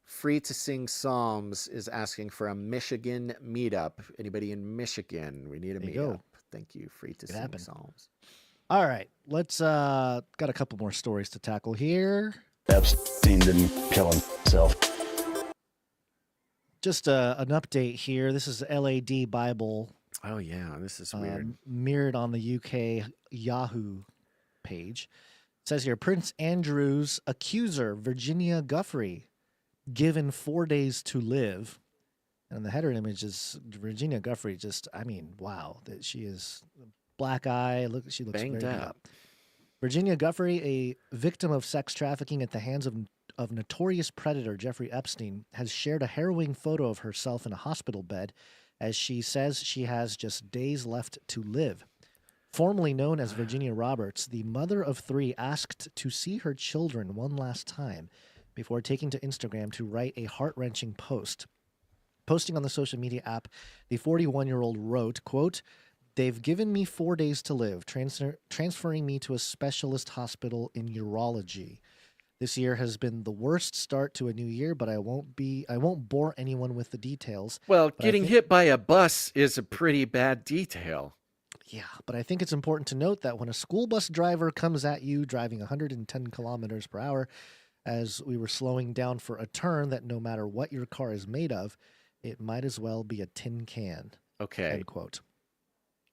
Free to Sing Psalms is asking for a Michigan meetup. Anybody in Michigan? We need a meetup. Thank you, Free to Sing Psalms. All right, let's got a couple more stories to tackle here. Epstein didn't kill himself. Just an update here. This is LAD Bible. Oh yeah, this is weird. Mirrored on the UK Yahoo page. It says here, Prince Andrew's accuser, Virginia Giuffre, given 4 days to live. And the header image is Virginia Giuffre. Wow, that she is black eye. Look, she looks banged very up. Virginia Giuffre, a victim of sex trafficking at the hands of notorious predator Jeffrey Epstein, has shared a harrowing photo of herself in a hospital bed as she says she has just days left to live. Formerly known as Virginia Roberts, the mother of 3 asked to see her children one last time before taking to Instagram to write a heart-wrenching post. Posting on the social media app, the 41-year-old wrote, quote, "They've given me 4 days to live, transferring me to a specialist hospital in urology. This year has been the worst start to a new year, but I won't bore anyone with the details." Well, getting hit by a bus is a pretty bad detail. Yeah, but I think it's important to note that when a school bus driver comes at you driving 110 kilometers per hour, as we were slowing down for a turn, that no matter what your car is made of, it might as well be a tin can. Okay. End quote.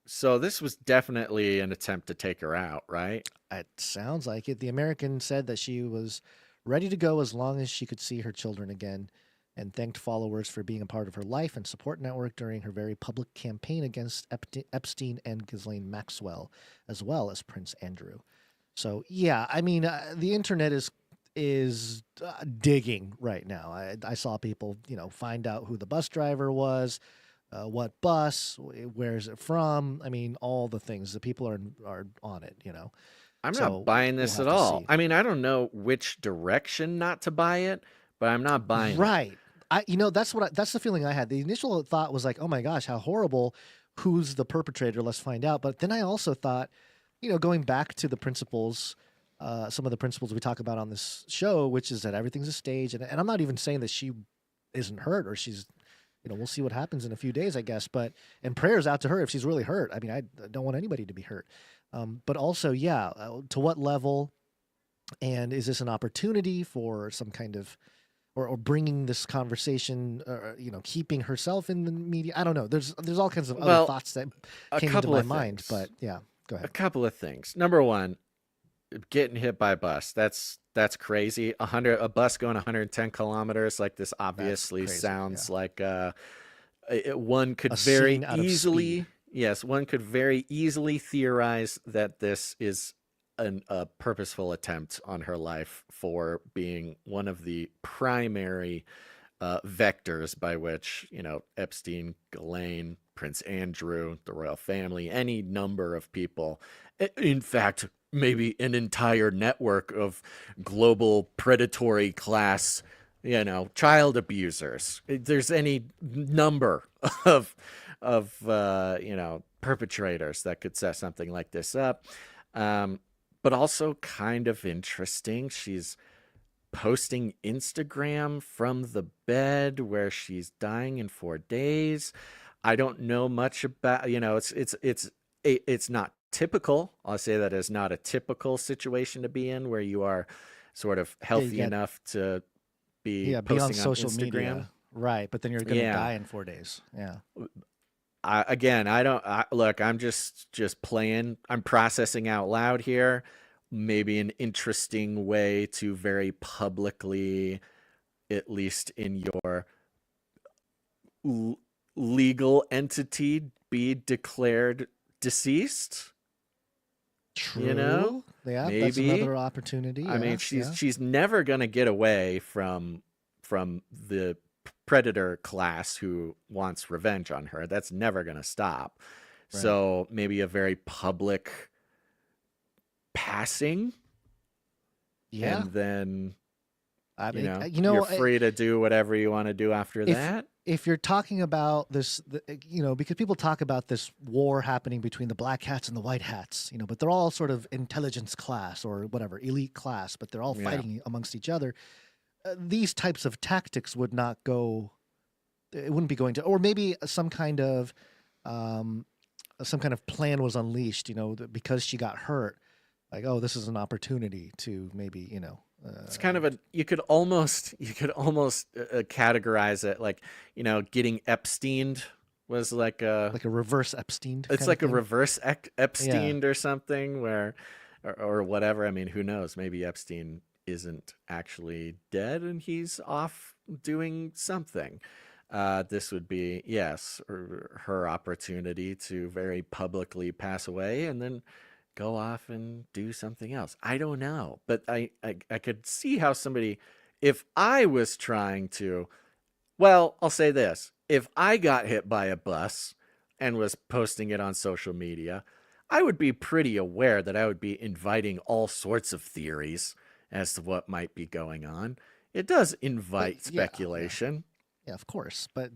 So this was definitely an attempt to take her out, right? It sounds like it. The American said that she was ready to go as long as she could see her children again, and thanked followers for being a part of her life and support network during her very public campaign against Epstein and Ghislaine Maxwell, as well as Prince Andrew. So, yeah, the internet is digging right now. I saw people, find out who the bus driver was, what bus, where is it from? All the things. The people are on it, I'm So, not buying this we'll at have to all. see. I don't know which direction not to buy it, but I'm not buying it. Right. That's the feeling I had. The initial thought was like, oh my gosh, how horrible. Who's the perpetrator? Let's find out. But then I also thought, going back to the principles, some of the principles we talk about on this show, which is that everything's a stage. And I'm not even saying that she isn't hurt or she's, we'll see what happens in a few days, I guess. And prayers out to her if she's really hurt. I don't want anybody to be hurt. But also, yeah, to what level, and is this an opportunity for some kind of, or bringing this conversation, keeping herself in the media? I don't know. There's all kinds of other Well, thoughts that a came into couple my of mind. things. But yeah, go A ahead. couple of things. Number one, getting hit by a bus. That's crazy. A bus going 110 kilometers. Like this That's obviously crazy. sounds Yeah. like one could A very scene out of easily, Speed. yes, one could very easily theorize that this is a purposeful attempt on her life for being one of the primary vectors by which, Epstein, Ghislaine, Prince Andrew, the royal family, any number of people, in fact, maybe an entire network of global predatory class, child abusers. There's any number of perpetrators that could set something like this up. But also kind of interesting. She's posting Instagram from the bed where she's dying in 4 days. I don't know much about, it's not typical. I'll say that is not a typical situation to be in where you are sort of Yeah, you healthy got enough to be be on posting on social Instagram. media, right? But then you're gonna Yeah. die in 4 days. Yeah. Look, I'm just playing. I'm processing out loud here. Maybe an interesting way to very publicly, at least in your legal entity, be declared deceased. True. Yeah, that's Maybe. another opportunity. I mean, Yeah. she's never gonna get away from the predator class who wants revenge on her. That's never gonna stop. Right. So maybe a very public passing, Yeah. and then I mean, you're free to do whatever you want to do after that. if you're talking about this, because people talk about this war happening between the black hats and the white hats, but they're all sort of intelligence class or whatever, elite class, but they're all Yeah. fighting amongst each other. These types of tactics would not go, it wouldn't be going to, or maybe some kind of plan was unleashed, because she got hurt. Like, oh, this is an opportunity to maybe, It's kind of you could almost categorize it like, getting Epsteined was like a reverse Epstein. It's like a reverse Epstein or something or whatever. I mean, who knows? Maybe Epstein isn't actually dead and he's off doing something. This would be, yes, her opportunity to very publicly pass away and then go off and do something else. I don't know, but I could see how somebody, if I was trying to, well, I'll say this. If I got hit by a bus and was posting it on social media, I would be pretty aware that I would be inviting all sorts of theories as to what might be going on. It does invite speculation. Yeah, of course. But,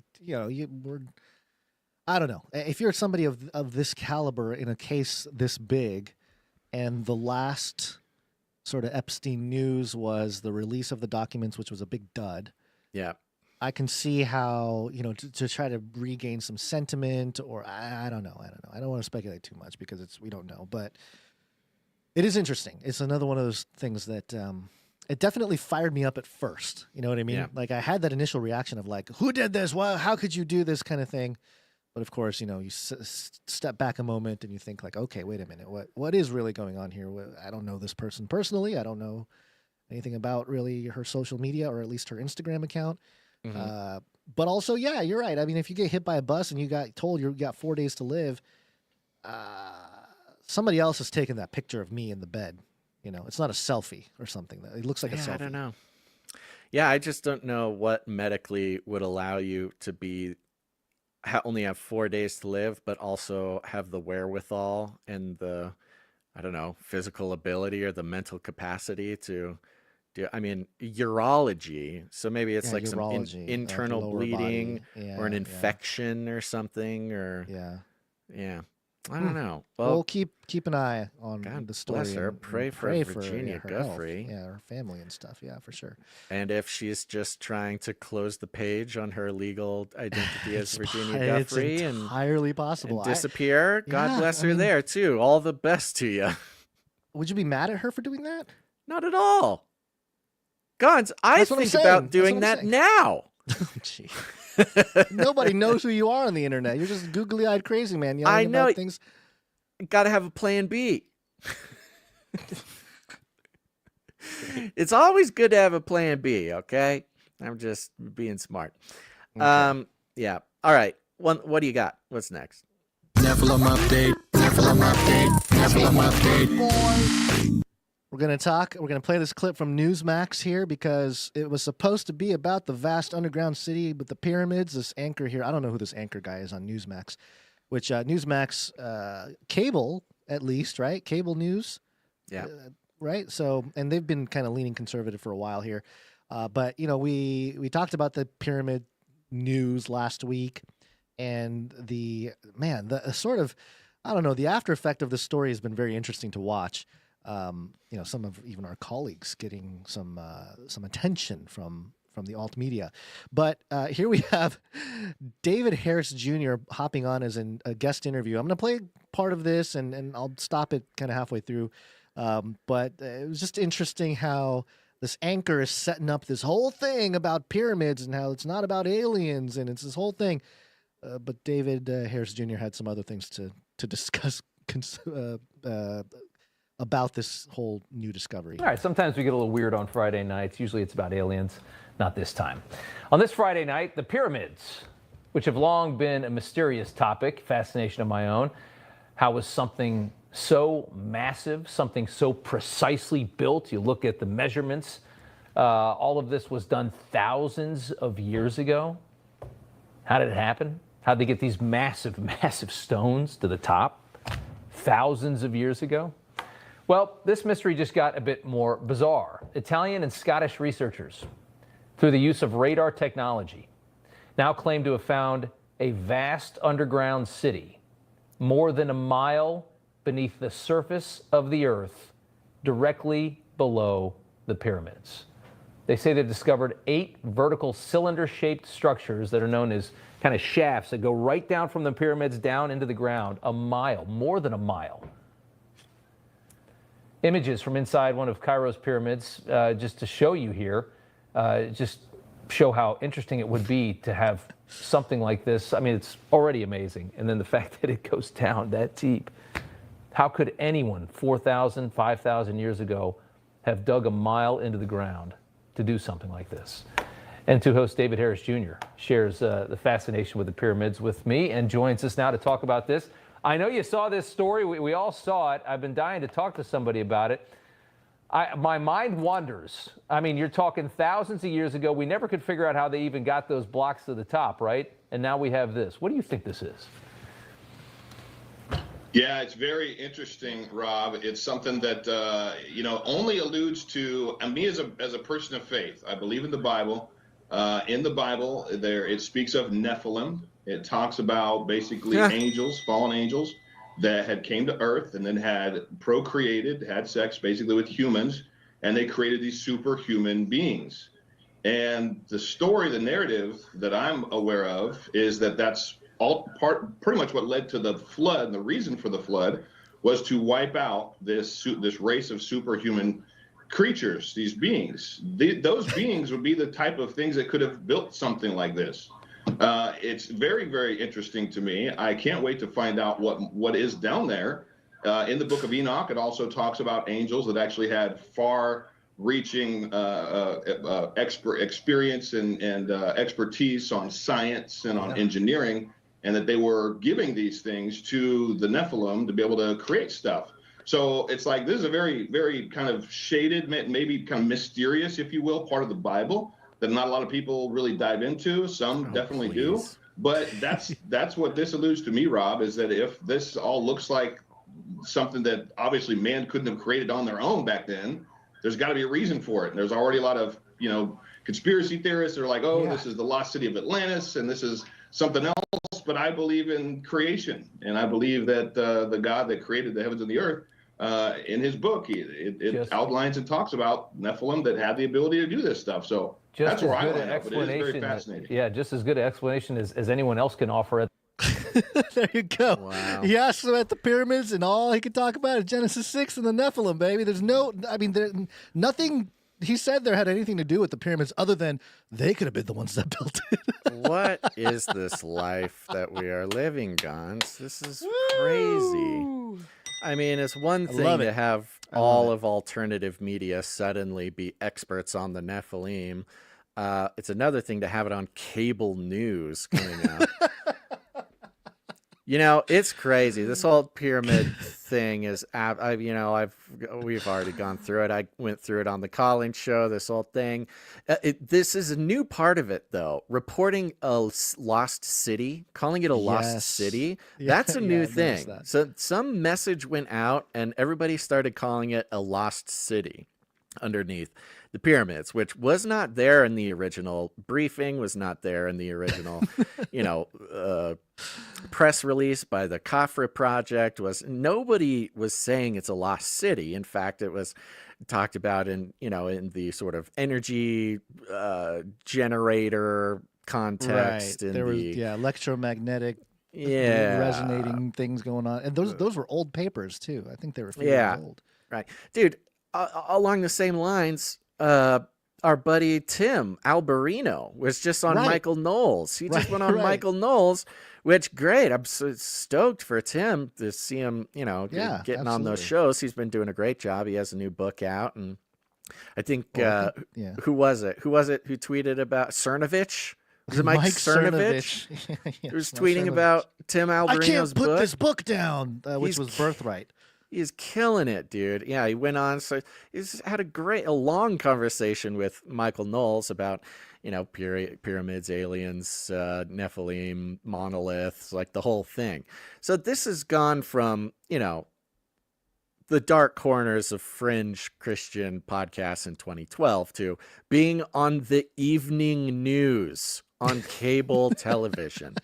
I don't know. If you're somebody of this caliber in a case this big, and the last sort of Epstein news was the release of the documents, which was a big dud. Yeah. I can see how, to try to regain some sentiment, or I don't know. I don't want to speculate too much because we don't know, but it is interesting. It's another one of those things that it definitely fired me up at first. You know what I mean? Yeah. Like I had that initial reaction of like, who did this? Well, how could you do this kind of thing? But of course, you step back a moment and you think like, okay, wait a minute. What is really going on here? I don't know this person personally. I don't know anything about really her social media or at least her Instagram account. Mm-hmm. But also, yeah, you're right. I mean, if you get hit by a bus and you got told you got 4 days to live, somebody else has taken that picture of me in the bed. It's not a selfie or something. It looks like a selfie. I don't know. Yeah, I just don't know what medically would allow you to only have 4 days to live, but also have the wherewithal and the, I don't know, physical ability or the mental capacity to do. I mean, urology. So maybe it's like some internal bleeding or an infection or something, or yeah. I don't know. Well, keep an eye on God the story. bless her. and Pray for Virginia her health. Guthrie. Yeah, her family and stuff. Yeah, for sure. And if she's just trying to close the page on her legal identity as Virginia It's Guthrie entirely possible. and disappear, God Yeah, bless I her mean- there too. All the best to you. Would you be mad at her for doing that? Not at all. Gons, I That's what I'm think about saying. doing That's that what now. Gee. Nobody knows who you are on the internet. You're just googly-eyed crazy man yelling I know. about things. Got to have a plan B. It's always good to have a plan B, okay? I'm just being smart. Okay. Yeah. All right. What do you got? What's next? Nephilim update. Nephilim update. Nephilim update. We're going to play this clip from Newsmax here because it was supposed to be about the vast underground city with the pyramids. This anchor here, I don't know who this anchor guy is on Newsmax, which Newsmax, cable at least, right? Cable news. Yeah. Right. So, and they've been kind of leaning conservative for a while here. But, we talked about the pyramid news last week and the sort of, I don't know, the after effect of this story has been very interesting to watch. Some of even our colleagues getting some attention from the alt media. But here we have David Harris Jr. hopping on as a guest interview. I'm going to play part of this and I'll stop it kind of halfway through. But it was just interesting how this anchor is setting up this whole thing about pyramids and how it's not about aliens and it's this whole thing. But David Harris Jr. had some other things to discuss about this whole new discovery. All right, sometimes we get a little weird on Friday nights. Usually it's about aliens, not this time. On this Friday night, the pyramids, which have long been a mysterious topic, fascination of my own. How was something so massive, something so precisely built? You look at the measurements. All of this was done thousands of years ago. How did it happen? How did they get these massive, massive stones to the top thousands of years ago? Well, this mystery just got a bit more bizarre. Italian and Scottish researchers, through the use of radar technology, now claim to have found a vast underground city, more than a mile beneath the surface of the earth, directly below the pyramids. They say they've discovered 8 vertical cylinder-shaped structures that are known as kind of shafts that go right down from the pyramids down into the ground, a mile, more than a mile. Images from inside one of Cairo's pyramids, just to show you here, just show how interesting it would be to have something like this. I mean, it's already amazing. And then the fact that it goes down that deep. How could anyone 4,000, 5,000 years ago have dug a mile into the ground to do something like this? And to host David Harris Jr. shares the fascination with the pyramids with me and joins us now to talk about this. I know you saw this story. We all saw it. I've been dying to talk to somebody about it. My mind wanders. I mean, you're talking thousands of years ago. We never could figure out how they even got those blocks to the top, right? And now we have this. What do you think this is? Yeah, it's very interesting, Rob. It's something that, only alludes to me as a person of faith. I believe in the Bible. In the Bible, it speaks of Nephilim. It talks about basically angels, fallen angels, that had came to Earth and then had procreated, had sex basically with humans, and they created these superhuman beings. And the story, the narrative that I'm aware of is that that's pretty much what led to the flood. And the reason for the flood was to wipe out this race of superhuman creatures, these beings. Those beings would be the type of things that could have built something like this. It's very, very interesting to me. I can't wait to find out what is down there. In the book of Enoch, it also talks about angels that actually had far-reaching experience and expertise on science and on engineering, and that they were giving these things to the Nephilim to be able to create stuff. So it's like this is a very, very kind of shaded, maybe kind of mysterious, if you will, part of the Bible that not a lot of people really dive into. Some definitely do. But that's what this alludes to me, Rob, is that if this all looks like something that obviously man couldn't have created on their own back then, there's got to be a reason for it. And there's already a lot of, conspiracy theorists that are like, this is the lost city of Atlantis, and this is something else, but I believe in creation, and I believe that the God that created the heavens and the earth, in his book, it outlines and talks about Nephilim that have the ability to do this stuff. So that's where I line up, but it is very fascinating. Yeah, just as good an explanation as anyone else can offer it. There you go. Wow. He asked him at the pyramids, and all he could talk about is Genesis 6 and the Nephilim, baby. There's nothing he said there had anything to do with the pyramids other than they could have been the ones that built it. What is this life that we are living, Gons? This is crazy. I mean, it's one thing to have all of alternative media suddenly be experts on the Nephilim. It's another thing to have it on cable news coming out. You know, it's crazy. This whole pyramid thing is, we've already gone through it. I went through it on the Collins show, this whole thing. This is a new part of it, though. Reporting a lost city, calling it a lost city. That's a new thing. So some message went out and everybody started calling it a lost city underneath the pyramids, which was not there in the original briefing, was not there in the original, press release by the Khafre Project. Nobody was saying it's a lost city. In fact, it was talked about in the sort of energy generator context. Right. There was electromagnetic resonating things going on, and those were old papers too. I think they were a few years old. Right, dude. Along the same lines, our buddy Tim Alberino was just on Michael Knowles. He just went on Michael Knowles, which great. I'm so stoked for Tim to see him, getting on those shows. He's been doing a great job. He has a new book out, and I think who was it? Who tweeted about Cernovich? Was it Mike Cernovich? He was tweeting about Tim Alberino's book. I can't put this book down, which was Birthright. He's killing it, dude. Yeah, he went on. So he's had a long conversation with Michael Knowles about, pyramids, aliens, Nephilim, monoliths, like the whole thing. So this has gone from, the dark corners of fringe Christian podcasts in 2012 to being on the evening news on cable television.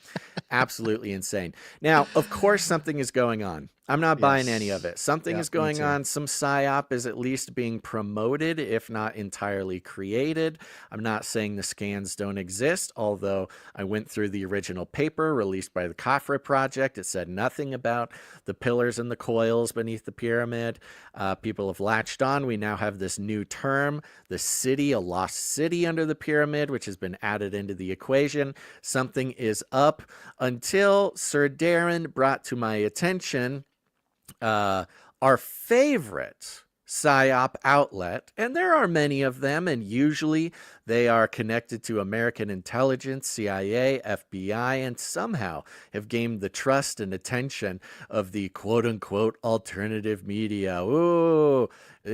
Absolutely insane. Now, of course, something is going on. I'm not buying any of it. Something is going on. Some psyop is at least being promoted, if not entirely created. I'm not saying the scans don't exist, although I went through the original paper released by the Khafre Project. It said nothing about the pillars and the coils beneath the pyramid. People have latched on. We now have this new term, the city, a lost city under the pyramid, which has been added into the equation. Something is up until Sir Darren brought to my attention our favorite PSYOP outlet, and there are many of them, and usually they are connected to American intelligence, CIA, FBI, and somehow have gained the trust and attention of the quote-unquote alternative media. Ooh,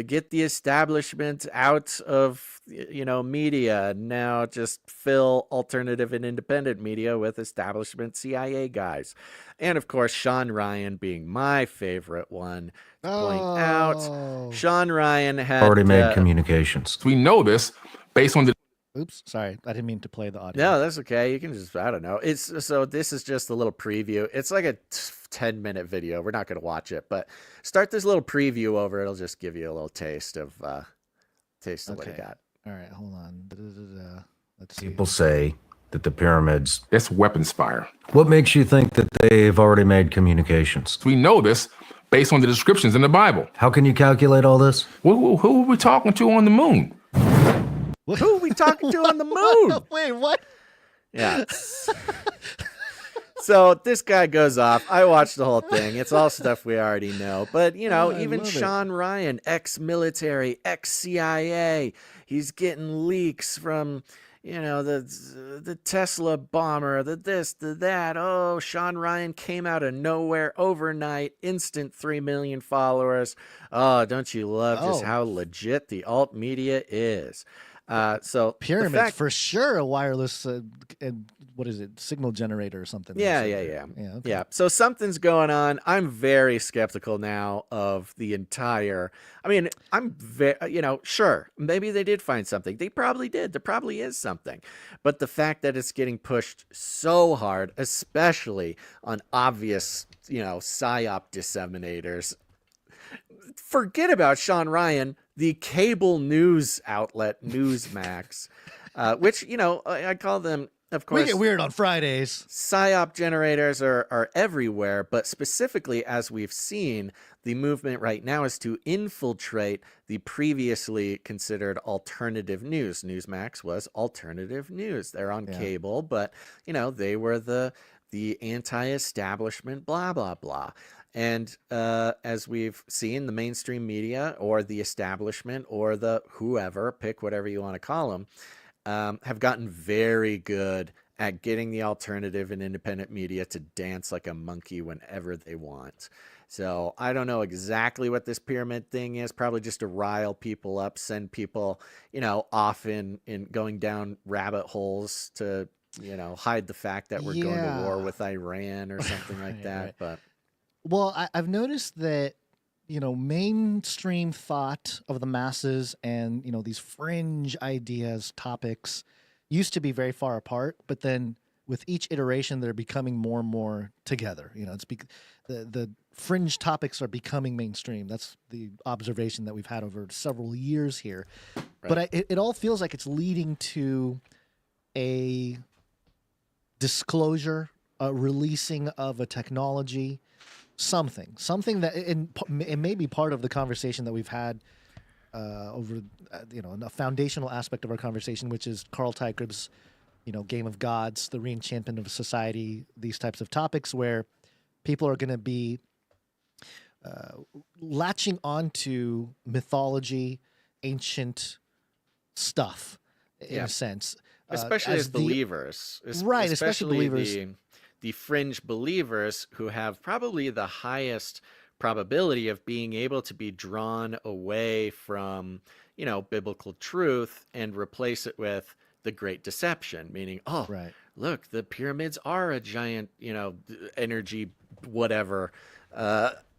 get the establishment out of, media, and now just fill alternative and independent media with establishment CIA guys. And of course, Sean Ryan being my favorite one to point out. Sean Ryan had already made communications. We know this based on the. Oops, sorry, I didn't mean to play the audio. No, that's okay. You can just, I don't know. So this is just a little preview. It's like a 10-minute video. We're not going to watch it, but start this little preview over. It'll just give you a little taste of what he got. All right, hold on. Let's see. People say that the pyramids. It's weapons fire. What makes you think that they've already made communications? We know this based on the descriptions in the Bible. How can you calculate all this? Who are we talking to on the moon? Who are we talking to on the moon? Wait, what? Yeah. So this guy goes off. I watched the whole thing. It's all stuff we already know. But, even Sean Ryan, ex-military, ex-CIA, he's getting leaks from, the Tesla bomber, the this, the that. Oh, Sean Ryan came out of nowhere overnight, instant 3 million followers. Oh, don't you love just how legit the alt media is? So the Pyramids fact- for sure. A wireless, what is it? Signal generator or something. Yeah. Okay. Yeah. So something's going on. I'm very skeptical now of the entire. I mean, I'm very, sure, maybe they did find something. They probably did. There probably is something. But the fact that it's getting pushed so hard, especially on obvious, psyop disseminators. Forget about Sean Ryan, the cable news outlet Newsmax, which, I call them, of course. We get weird on Fridays. PSYOP generators are everywhere, but specifically, as we've seen, the movement right now is to infiltrate the previously considered alternative news. Newsmax was alternative news. They're on cable, but, they were the anti-establishment, blah, blah, blah. And as we've seen, the mainstream media or the establishment or the whoever, pick whatever you want to call them, have gotten very good at getting the alternative and independent media to dance like a monkey whenever they want. So I don't know exactly what this pyramid thing is. Probably just to rile people up, send people, off in going down rabbit holes to, hide the fact that we're going to war with Iran or something like that. Right. But well, I've noticed that, mainstream thought of the masses and, these fringe ideas, topics used to be very far apart, but then with each iteration, they're becoming more and more together. The fringe topics are becoming mainstream. That's the observation that we've had over several years here. Right. But it all feels like it's leading to a disclosure, a releasing of a technology, something that it may be part of the conversation that we've had over, a foundational aspect of our conversation, which is Carl Teichard's, Game of Gods, the reenchantment of society, these types of topics where people are going to be latching onto mythology, ancient stuff, in a sense. Especially as believers. Right, especially believers. The fringe believers who have probably the highest probability of being able to be drawn away from, biblical truth and replace it with the great deception, meaning, look, the pyramids are a giant, energy, whatever.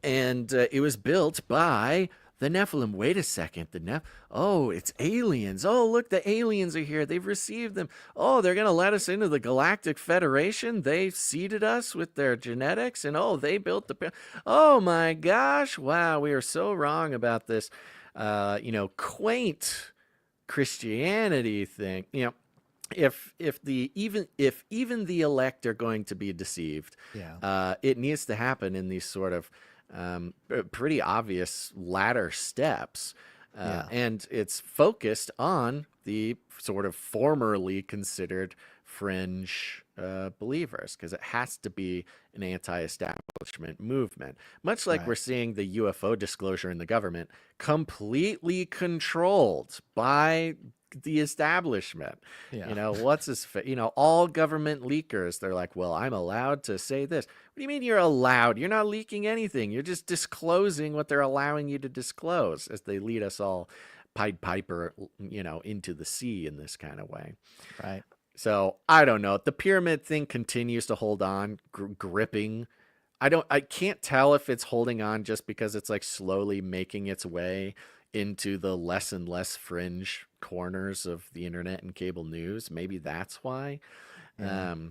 And it was built by the Nephilim. Wait a second. It's aliens. Oh, look, the aliens are here. They've received them. Oh, they're going to let us into the Galactic Federation. They seeded us with their genetics. And they built oh my gosh. Wow. We are so wrong about this, quaint Christianity thing. If even the elect are going to be deceived, it needs to happen in these sort of pretty obvious ladder steps. And it's focused on the sort of formerly considered fringe believers, because it has to be an anti-establishment movement. Much like we're seeing the UFO disclosure in the government completely controlled by the establishment. All government leakers, they're like, well, I'm allowed to say this. What do you mean you're allowed? You're not leaking anything. You're just disclosing what they're allowing you to disclose as they lead us all Pied Piper, into the sea in this kind of way. Right. So I don't know. The pyramid thing continues to hold on, gripping. I can't tell if it's holding on just because it's like slowly making its way into the less and less fringe corners of the internet and cable news. Maybe that's why. But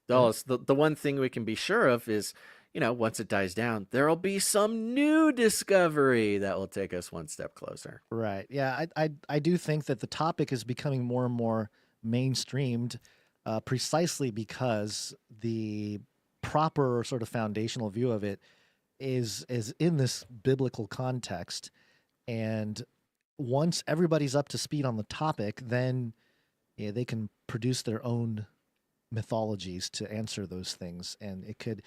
the one thing we can be sure of is, once it dies down, there'll be some new discovery that will take us one step closer. Right. Yeah. I do think that the topic is becoming more and more mainstreamed, precisely because the proper sort of foundational view of it is in this biblical context. And once everybody's up to speed on the topic, then they can produce their own mythologies to answer those things. And it could,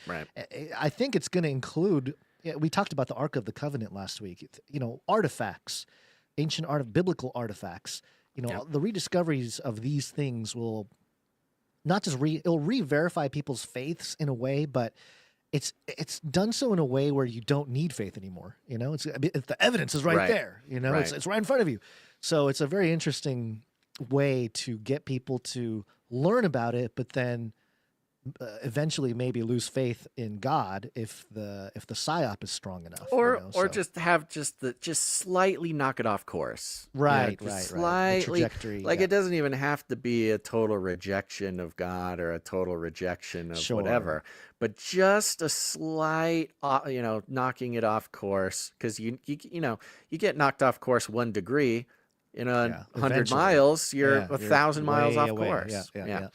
I think it's going to include, we talked about the Ark of the Covenant last week, artifacts, ancient biblical artifacts, the rediscoveries of these things will not just it'll re-verify people's faiths in a way, but it's done so in a way where you don't need faith anymore. The evidence is right there. It's right in front of you. So it's a very interesting way to get people to learn about it, but then eventually maybe lose faith in God if the psyop is strong enough, or so. just have just slightly knock it off course. Right, just right. Slightly, The trajectory, like yeah. it doesn't even have to be a total rejection of God or a total rejection of whatever, but just a slight, knocking it off course, because you get knocked off course 1 degree. In 100 eventually. miles, you're Yeah, 1,000 miles way off away. course. Yeah.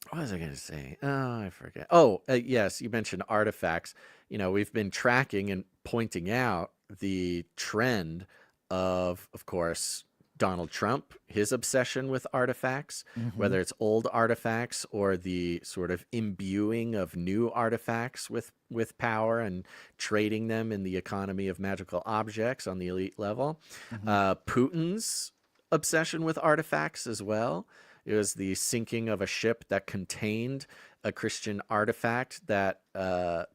What was I going to say? Oh, I forget. Oh, yes, you mentioned artifacts. We've been tracking and pointing out the trend of course, Donald Trump, his obsession with artifacts, whether it's old artifacts or the sort of imbuing of new artifacts with power and trading them in the economy of magical objects on the elite level. Putin's obsession with artifacts as well. It was the sinking of a ship that contained a Christian artifact that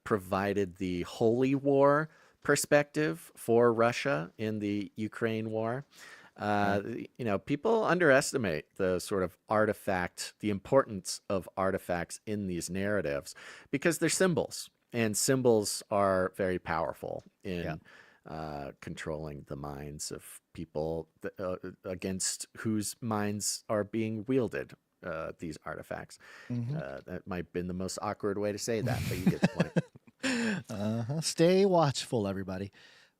provided the Holy War perspective for Russia in the Ukraine war. People underestimate the sort of the importance of artifacts in these narratives because they're symbols, and symbols are very powerful in controlling the minds of people against whose minds are being wielded these artifacts. That might have been the most awkward way to say that, but you get the point. Stay watchful, everybody.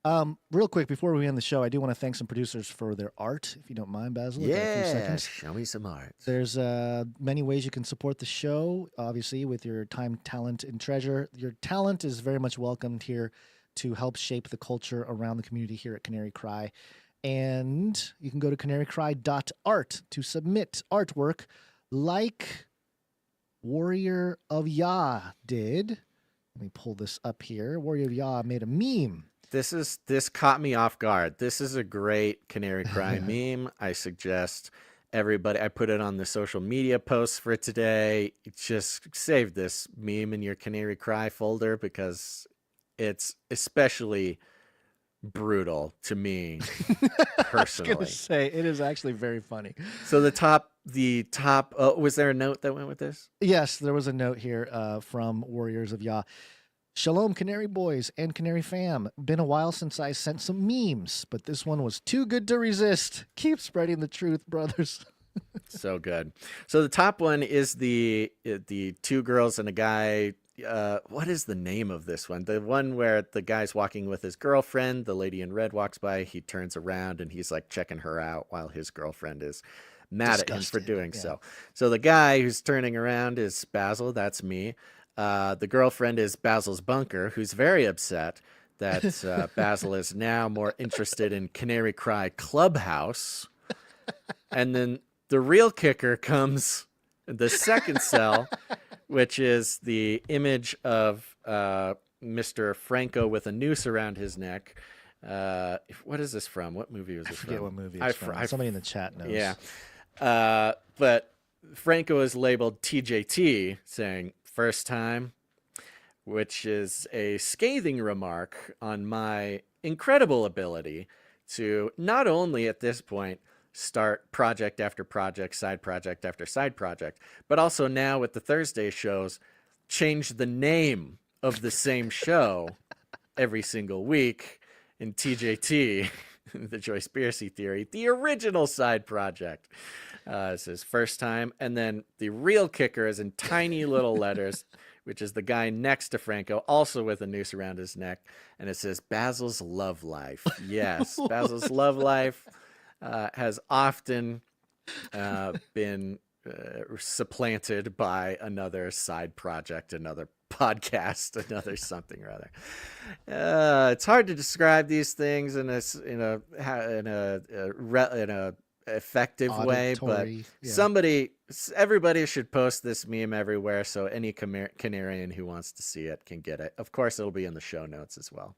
Real quick, before we end the show, I do want to thank some producers for their art, if you don't mind, Basil. Yeah, a few seconds. Show me some art. There's many ways you can support the show, obviously, with your time, talent, and treasure. Your talent is very much welcomed here to help shape the culture around the community here at Canary Cry. And you can go to canarycry.art to submit artwork like Warrior of Yah did. Let me pull this up here. Warrior of Yah made a meme. This caught me off guard. This is a great Canary Cry meme. I suggest everybody, I put it on the social media posts for today. Just save this meme in your Canary Cry folder because it's especially brutal to me personally. I was going to say, it is actually very funny. So the top, was there a note that went with this? Yes, there was a note here from Warriors of Yah. Shalom, Canary Boys and Canary Fam. Been a while since I sent some memes, but this one was too good to resist. Keep spreading the truth, brothers. So good. So the top one is the 2 girls and a guy. What is the name of this one? The one where the guy's walking with his girlfriend. The lady in red walks by. He turns around and he's like checking her out while his girlfriend is mad at him for doing so. So the guy who's turning around is Basil. That's me. The girlfriend is Basil's bunker, who's very upset that Basil is now more interested in Canary Cry Clubhouse. And then the real kicker comes in the second cell, which is the image of Mr. Franco with a noose around his neck. What is this from? What movie was this from? I forget what movie it's from. Somebody in the chat knows. Yeah. But Franco is labeled TJT, saying first time, which is a scathing remark on my incredible ability to not only at this point start project after project, side project after side project, but also now with the Thursday shows, change the name of the same show every single week in TJT, the Joyspiracy Theory, the original side project. It says first time, and then the real kicker is in tiny little letters, which is the guy next to Franco, also with a noose around his neck, and it says Basil's love life. Yes, Basil's love life has often been supplanted by another side project, another podcast, another something or other. It's hard to describe these things in a effective way, but everybody should post this meme everywhere, so any Canarian who wants to see it can get it. Of course, it'll be in the show notes as well.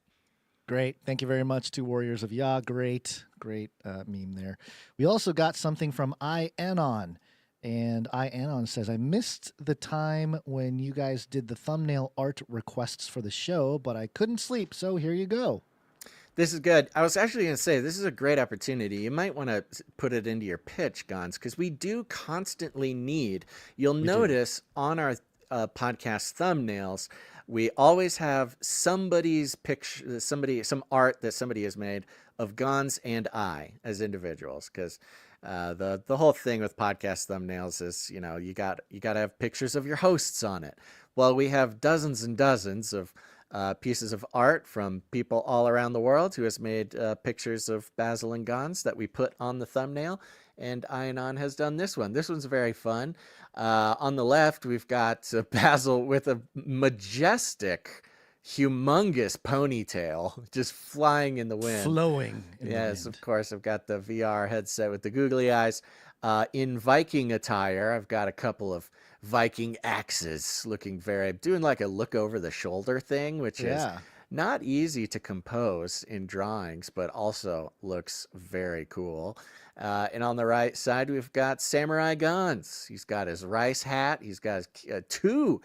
Great. Thank you very much to Warriors of Yah. Great meme there. We also got something from IAnon. And IAnon says, I missed the time when you guys did the thumbnail art requests for the show, but I couldn't sleep, so here you go. This is good. I was actually going to say this is a great opportunity. You might want to put it into your pitch, Gons, because we do constantly need. You'll notice on our podcast thumbnails, we always have somebody's picture, some art that somebody has made of Gons and I as individuals, because the whole thing with podcast thumbnails is, you got to have pictures of your hosts on it. Well, we have dozens and dozens of pieces of art from people all around the world who has made pictures of Basil and Gons that we put on the thumbnail. And Ianon has done this one. This one's very fun. On the left, we've got Basil with a majestic, humongous ponytail just flying in the wind. Flowing in the Yes, wind. of course. I've got the VR headset with the googly eyes. In Viking attire, I've got a couple of Viking axes looking doing like a look over the shoulder thing, which is not easy to compose in drawings, but also looks very cool. And on the right side, we've got Samurai Guns. He's got his rice hat. He's got his, two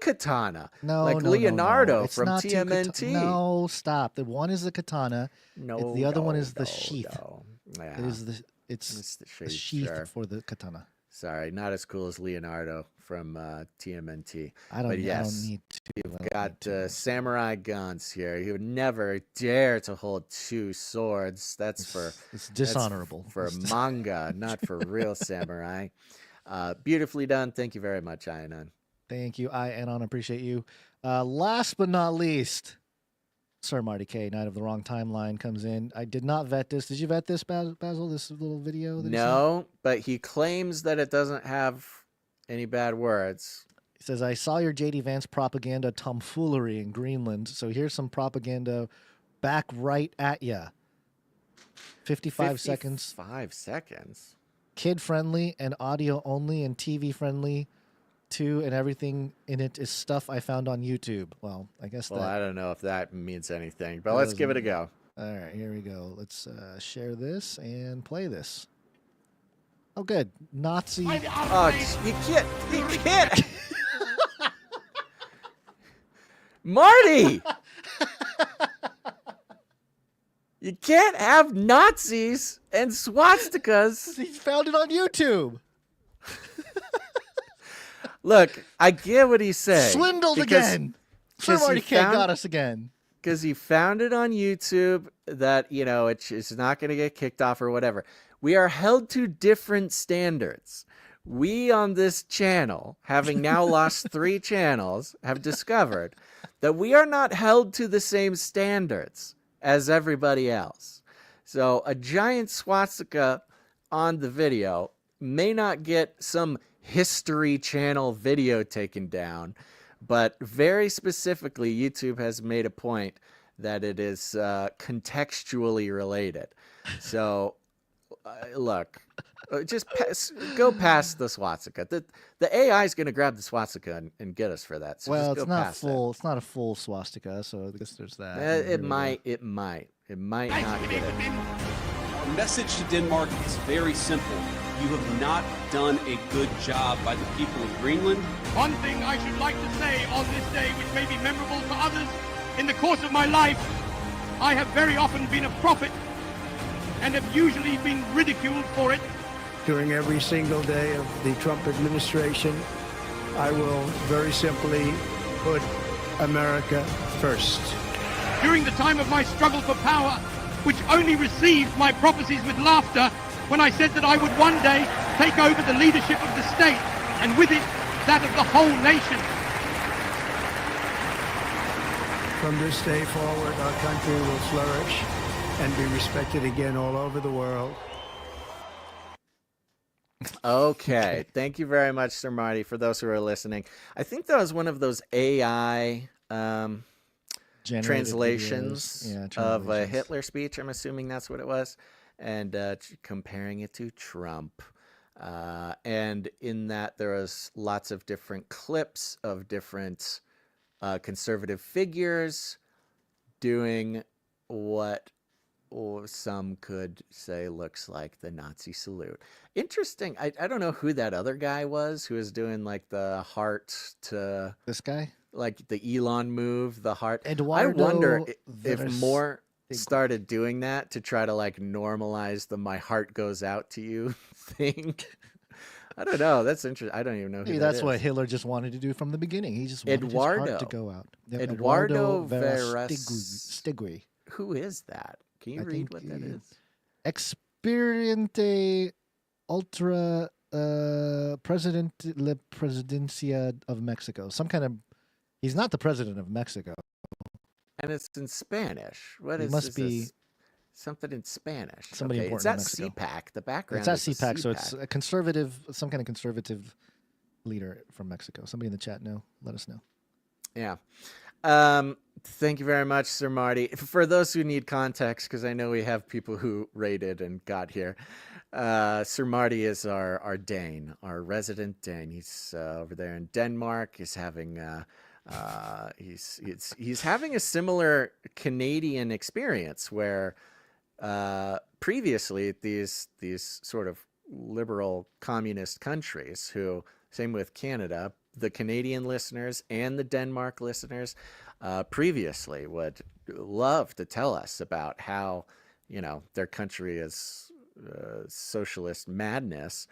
katana, like Leonardo from TMNT. No, stop. The one is the katana. No, the other one is the sheath. No. Yeah. It is it's the sheath sure. for the katana. Sorry, not as cool as Leonardo from TMNT. I don't yes, need to. you've got Samurai Guns here. You would never dare to hold two swords. It's dishonorable. That's for manga, not for real samurai. Beautifully done. Thank you very much, Ianon. Thank you, Anon. Appreciate you. Last but not least, Sir Marty K, Night of the Wrong Timeline, comes in. I did not vet this. Did you vet this, Basil? This little video? No, but he claims that it doesn't have any bad words. He says, I saw your J.D. Vance propaganda tomfoolery in Greenland, so here's some propaganda back right at ya. 55 seconds. 5 seconds? Kid-friendly and audio only and TV-friendly, too, and everything in it is stuff I found on YouTube. Well, I guess Well, that... I don't know if that means anything, but let's give it a go. All right, here we go. Let's share this and play this. Oh, good. Nazi... Oh, you can't... Marty! You can't have Nazis and swastikas. He found it on YouTube. Look, I get what he's saying. Swindled again. Sir Marty K got us again. Because he found it on YouTube that, it's not going to get kicked off or whatever. We are held to different standards. We on this channel, having now lost 3 channels, have discovered that we are not held to the same standards as everybody else. So a giant swastika on the video may not get some History Channel video taken down, but very specifically, YouTube has made a point that it is contextually related. So, look, just go past the swastika. The AI is going to grab the swastika and get us for that. So Well, just it's go not past full. It's not a full swastika, so I guess there's that. It might not get it. Our message to Denmark is very simple. You have not done a good job by the people of Greenland. One thing I should like to say on this day, which may be memorable to others, in the course of my life, I have very often been a prophet and have usually been ridiculed for it. During every single day of the Trump administration, I will very simply put America first. During the time of my struggle for power, which only received my prophecies with laughter, when I said that I would one day take over the leadership of the state, and with it, that of the whole nation. From this day forward, our country will flourish and be respected again all over the world. Okay. Thank you very much, Sir Marty, for those who are listening. I think that was one of those AI translations of a Hitler speech. I'm assuming that's what it was. And comparing it to Trump. And in that, there was lots of different clips of different conservative figures doing what some could say looks like the Nazi salute. Interesting. I don't know who that other guy was who was doing like the heart to... This guy? Like the Elon move, the heart. Eduardo I wonder if more... started doing that to try to like normalize the "my heart goes out to you" thing. I don't know. That's interesting. I don't even know who Maybe that that's is. what Hitler just wanted to do from the beginning. He just wanted his Eduardo. heart to go out. Yeah, Eduardo Verastegui. Who is that? Can you read what that is? Experiente ultra president la presidencia of Mexico. Some kind of. He's not the president of Mexico. And it's in Spanish. What It is? must Is be this something in Spanish. somebody okay, it's important at in Mexico. CPAC. The background. It's at is a CPAC, so it's a conservative, some kind of conservative leader from Mexico. Somebody in the chat know. Let us know. Yeah. Thank you very much, Sir Marty. For those who need context, because I know we have people who rated and got here. Sir Marty is our Dane, our resident Dane. He's over there in Denmark. He's having he's having a similar Canadian experience where previously these sort of liberal communist countries who, same with Canada, the Canadian listeners and the Denmark listeners previously would love to tell us about how, you know, their country is socialist madness.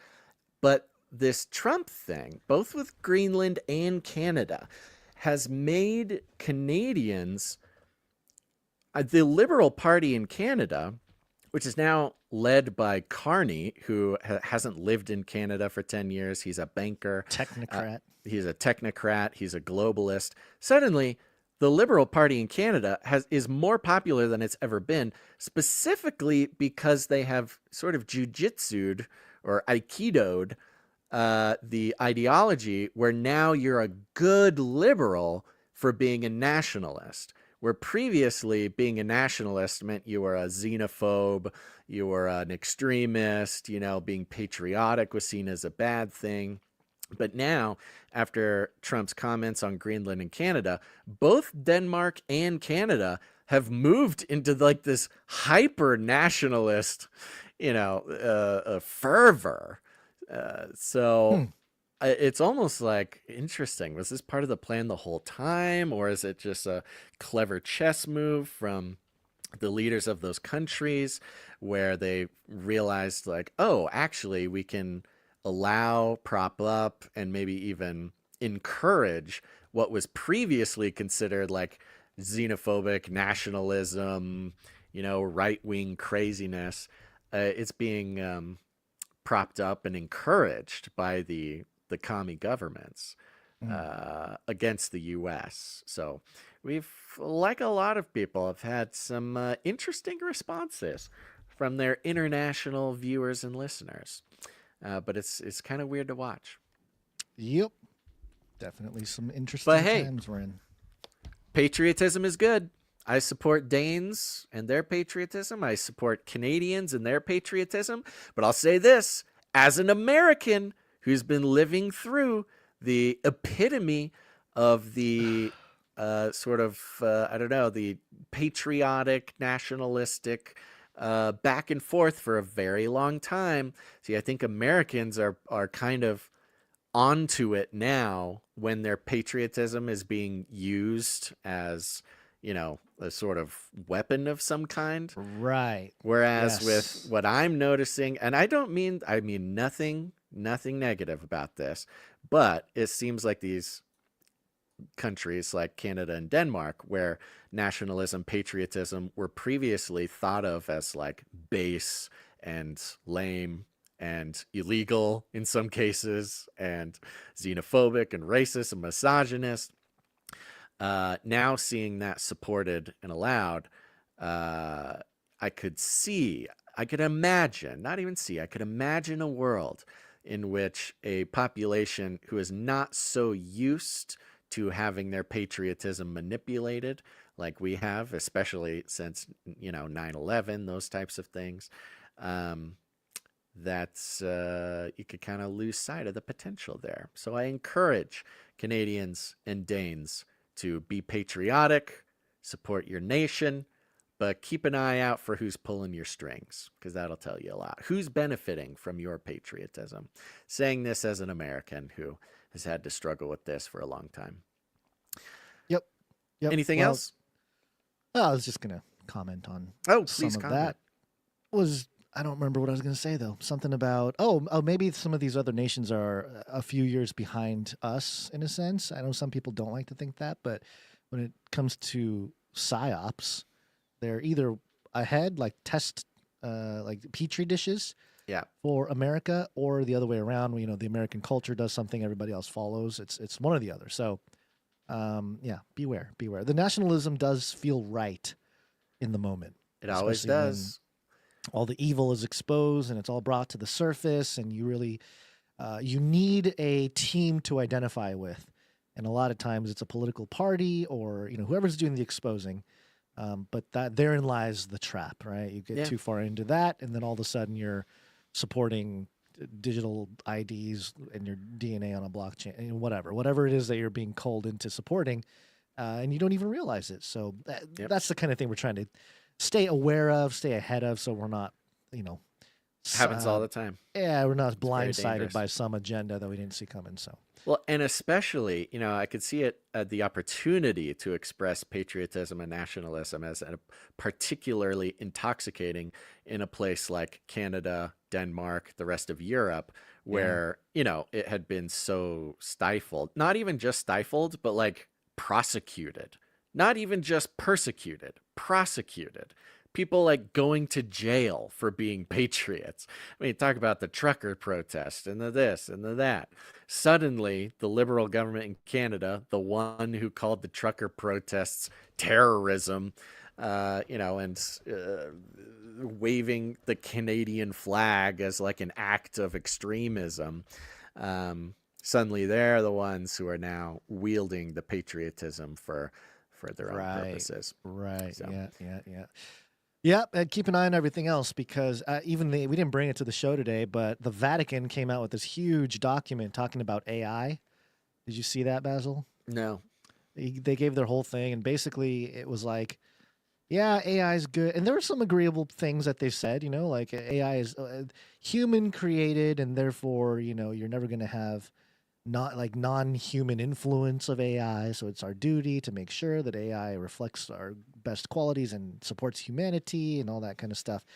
But this Trump thing, both with Greenland and Canada, has made Canadians, the Liberal Party in Canada, which is now led by Carney, who hasn't lived in Canada for 10 years. He's a banker. Technocrat. He's a technocrat. He's a globalist. Suddenly, the Liberal Party in Canada is more popular than it's ever been, specifically because they have sort of jujitsu'd or aikido'd the ideology where now you're a good liberal for being a nationalist, where previously being a nationalist meant you were a xenophobe, you were an extremist, you know, being patriotic was seen as a bad thing. But now, after Trump's comments on Greenland and Canada, both Denmark and Canada have moved into like this hyper nationalist, you know, fervor. It's almost like interesting. Was this part of the plan the whole time, or is it just a clever chess move from the leaders of those countries where they realized like, oh, actually we can allow, prop up, and maybe even encourage what was previously considered like xenophobic nationalism, you know, right-wing craziness. It's being propped up and encouraged by the commie governments against the U.S. So we've, like a lot of people, have had some interesting responses from their international viewers and listeners. But it's kind of weird to watch. Yep. Definitely some interesting times we're in. Patriotism is good. I support Danes and their patriotism. I support Canadians and their patriotism. But I'll say this, as an American who's been living through the epitome of the the patriotic, nationalistic back and forth for a very long time. See, I think Americans are kind of onto it now when their patriotism is being used as, you know, a sort of weapon of some kind. Right. Whereas with what I'm noticing, and I mean nothing negative about this, but it seems like these countries like Canada and Denmark, where nationalism, patriotism were previously thought of as like base and lame and illegal in some cases, and xenophobic and racist and misogynist. Now seeing that supported and allowed, I could imagine a world in which a population who is not so used to having their patriotism manipulated like we have, especially since, you know, 9/11, those types of things, that's you could kind of lose sight of the potential there. So I encourage Canadians and Danes to be patriotic, support your nation, but keep an eye out for who's pulling your strings, because that'll tell you a lot. Who's benefiting from your patriotism? Saying this as an American who has had to struggle with this for a long time. Yep. Anything else? I was just going to comment on please some of comment. that. I don't remember what I was going to say though. Something about maybe some of these other nations are a few years behind us in a sense. I know some people don't like to think that, but when it comes to psyops, they're either ahead, like like petri dishes, for America, or the other way around. You know, the American culture does something, everybody else follows. It's one or the other. So, beware. The nationalism does feel right in the moment. It always especially when does. all the evil is exposed and it's all brought to the surface, and you really you need a team to identify with, and a lot of times it's a political party or whoever's doing the exposing. But therein lies the trap, right? You get too far into that, and then all of a sudden you're supporting digital IDs and your DNA on a blockchain, whatever it is that you're being called into supporting, and you don't even realize it. So that's the kind of thing we're trying to stay aware of, stay ahead of, so we're not, happens all the time. Yeah, we're not It's very blindsided dangerous. by some agenda that we didn't see coming. So. Well, and especially, I could see it the opportunity to express patriotism and nationalism as particularly intoxicating in a place like Canada, Denmark, the rest of Europe, where, it had been so stifled. Not even just stifled, but like prosecuted. Not even just persecuted, prosecuted. People like going to jail for being patriots. I mean, talk about the trucker protest and the this and the that. Suddenly, the Liberal government in Canada, the one who called the trucker protests terrorism, and waving the Canadian flag as like an act of extremism. Suddenly, they're the ones who are now wielding the patriotism for their own purposes. Right. So. Yeah. Yeah, and keep an eye on everything else, because we didn't bring it to the show today, but the Vatican came out with this huge document talking about AI. Did you see that, Basil? No. They gave their whole thing, and basically it was like, yeah, AI is good. And there were some agreeable things that they said, like AI is human created, and therefore, you're never going to have non-human influence of AI. So it's our duty to make sure that AI reflects our best qualities and supports humanity and all that kind of stuff.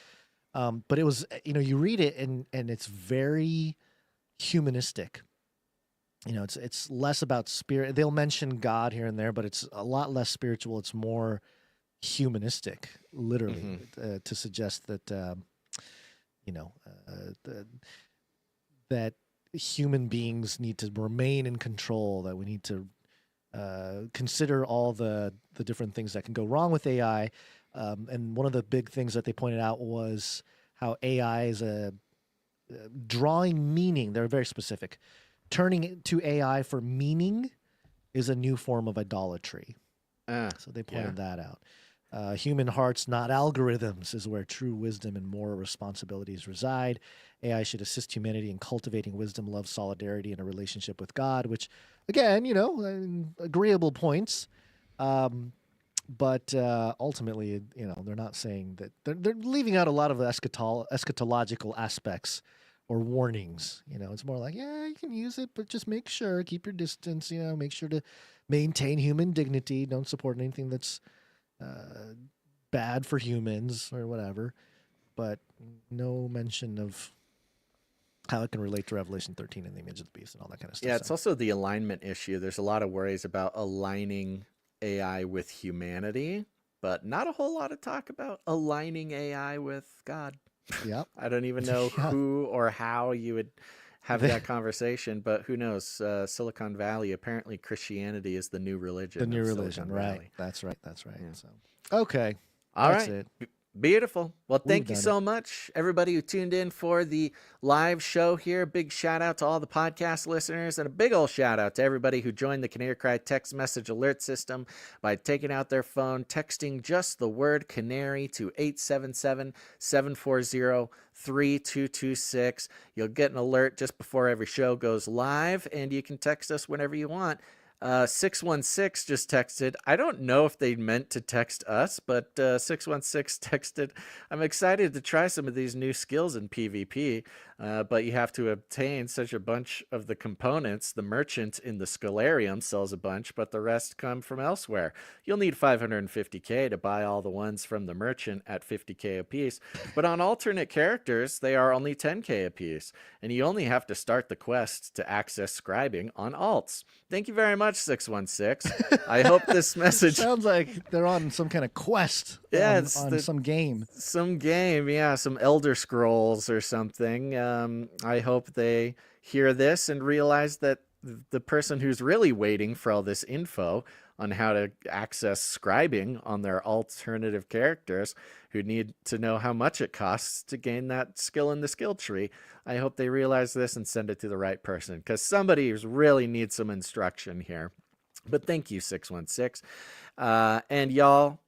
But it was, you read it and it's very humanistic. It's less about spirit. They'll mention God here and there, but it's a lot less spiritual. It's more humanistic, literally, to suggest that, that human beings need to remain in control, that we need to consider all the different things that can go wrong with AI. And one of the big things that they pointed out was how AI is drawing meaning. They're very specific. Turning it to AI for meaning is a new form of idolatry. So they pointed that out. Human hearts, not algorithms, is where true wisdom and moral responsibilities reside. AI should assist humanity in cultivating wisdom, love, solidarity, and a relationship with God, which, again, agreeable points. But ultimately, they're not saying that. They're leaving out a lot of the eschatological aspects or warnings. It's more like, yeah, you can use it, but just make sure, keep your distance, make sure to maintain human dignity. Don't support anything that's bad for humans or whatever, but no mention of how it can relate to Revelation 13 and the image of the beast and all that kind of stuff. Yeah, it's also the alignment issue. There's a lot of worries about aligning AI with humanity, but not a whole lot of talk about aligning AI with God. Yep. I don't even know who or how you would have that conversation, but who knows? Silicon Valley, apparently Christianity is the new religion. The new of religion, Silicon right? Valley. That's right. Yeah. So, okay. All That's right. it. Beautiful. Well, thank you done so much, everybody who tuned in for the live show here. Big shout out to all the podcast listeners, and a big old shout out to everybody who joined the Canary Cry text message alert system by taking out their phone, texting just the word Canary to 877-740-3226. You'll get an alert just before every show goes live, and you can text us whenever you want. 616 just texted. I don't know if they meant to text us, but 616 texted, I'm excited to try some of these new skills in PvP, but you have to obtain such a bunch of the components. The merchant in the Scholarium sells a bunch, but the rest come from elsewhere. You'll need 550k to buy all the ones from the merchant at 50k apiece, but on alternate characters, they are only 10k apiece, and you only have to start the quest to access scribing on alts. Thank you very much, 616. I hope this message sounds like they're on some kind of quest. Yeah, on, it's on some game. Some game, yeah, some Elder Scrolls or something. I hope they hear this and realize that the person who's really waiting for all this info on how to access scribing on their alternative characters, who need to know how much it costs to gain that skill in the skill tree. I hope they realize this and send it to the right person, because somebody really needs some instruction here. But thank you, 616. And y'all,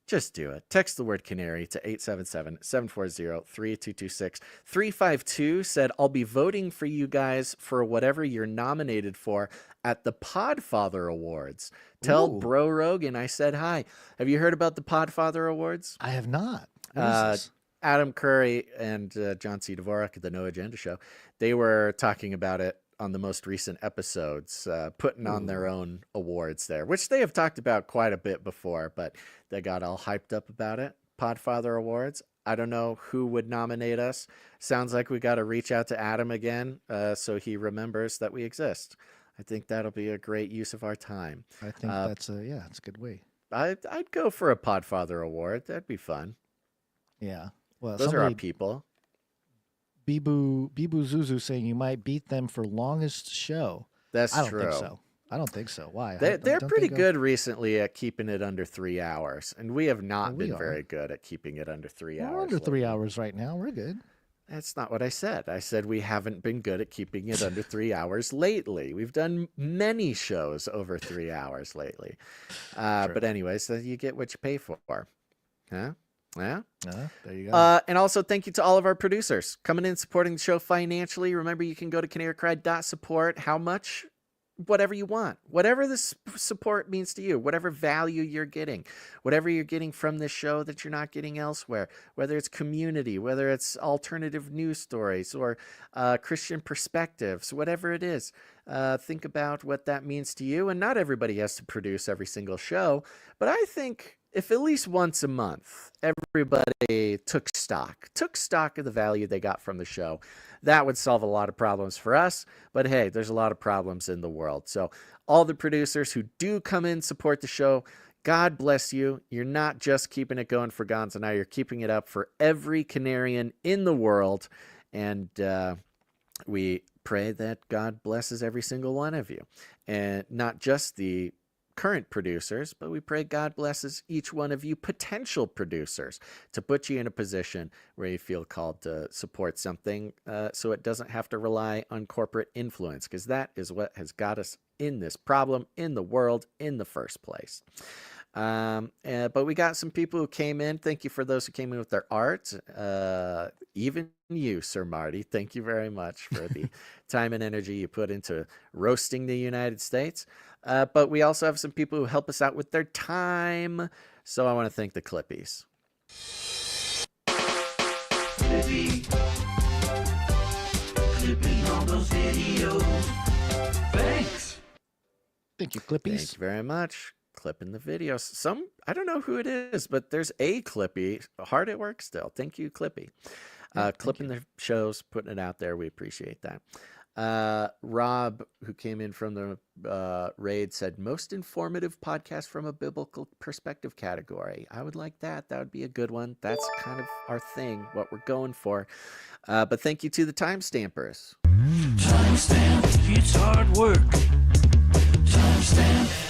just do it. Text the word Canary to 877-740-3226. 352 said, I'll be voting for you guys for whatever you're nominated for at the Podfather Awards. Tell Bro Rogan I said hi. Have you heard about the Podfather Awards? I have not. What is this? Adam Curry and John C. Dvorak at the No Agenda Show, they were talking about it on the most recent episodes, putting on their own awards there, which they have talked about quite a bit before, but they got all hyped up about it. Podfather Awards. I don't know who would nominate us. Sounds like we got to reach out to Adam again so he remembers that we exist. I think that'll be a great use of our time. I think that's a good way. I'd go for a Podfather Award. That'd be fun. Yeah. Well, those are our people. Bibu Zuzu saying you might beat them for longest show. That's true. I don't think so. I don't think so. Why? They're pretty good recently at keeping it under 3 hours, and we have not been very good at keeping it under 3 hours. We're under 3 hours right now. We're good. That's not what I said. I said we haven't been good at keeping it under 3 hours lately. We've done many shows over 3 hours lately. But anyways, so you get what you pay for. Huh? Yeah. There you go. And also thank you to all of our producers coming in, supporting the show financially. Remember, you can go to canarycry.support. How much? Whatever you want, whatever this support means to you, whatever value you're getting, whatever you're getting from this show that you're not getting elsewhere, whether it's community, whether it's alternative news stories or Christian perspectives, whatever it is, think about what that means to you. And not everybody has to produce every single show, but I think if at least once a month, everybody took stock of the value they got from the show, that would solve a lot of problems for us. But hey, there's a lot of problems in the world. So all the producers who do come in, support the show, God bless you. You're not just keeping it going for Gonz and I, you're keeping it up for every Canarian in the world. And we pray that God blesses every single one of you. And not just the current producers, but we pray God blesses each one of you potential producers to put you in a position where you feel called to support something so it doesn't have to rely on corporate influence, because that is what has got us in this problem in the world in the first place. But we got some people who came in. Thank you for those who came in with their art. Even you, Sir Marty, thank you very much for the time and energy you put into roasting the United States. But we also have some people who help us out with their time. So I want to thank the Clippies. Clippy. Clipping on those videos. Thanks. Thank you, Clippies. Thank you very much. Clipping the videos. I don't know who it is, but there's a Clippy hard at work still. Thank you, Clippy. Clipping the shows, putting it out there. We appreciate that. Rob, who came in from the raid, said most informative podcast from a biblical perspective category. I would like that. That would be a good one. That's kind of our thing, what we're going for. But thank you to the timestampers. Timestamp. It's hard work. Timestamp.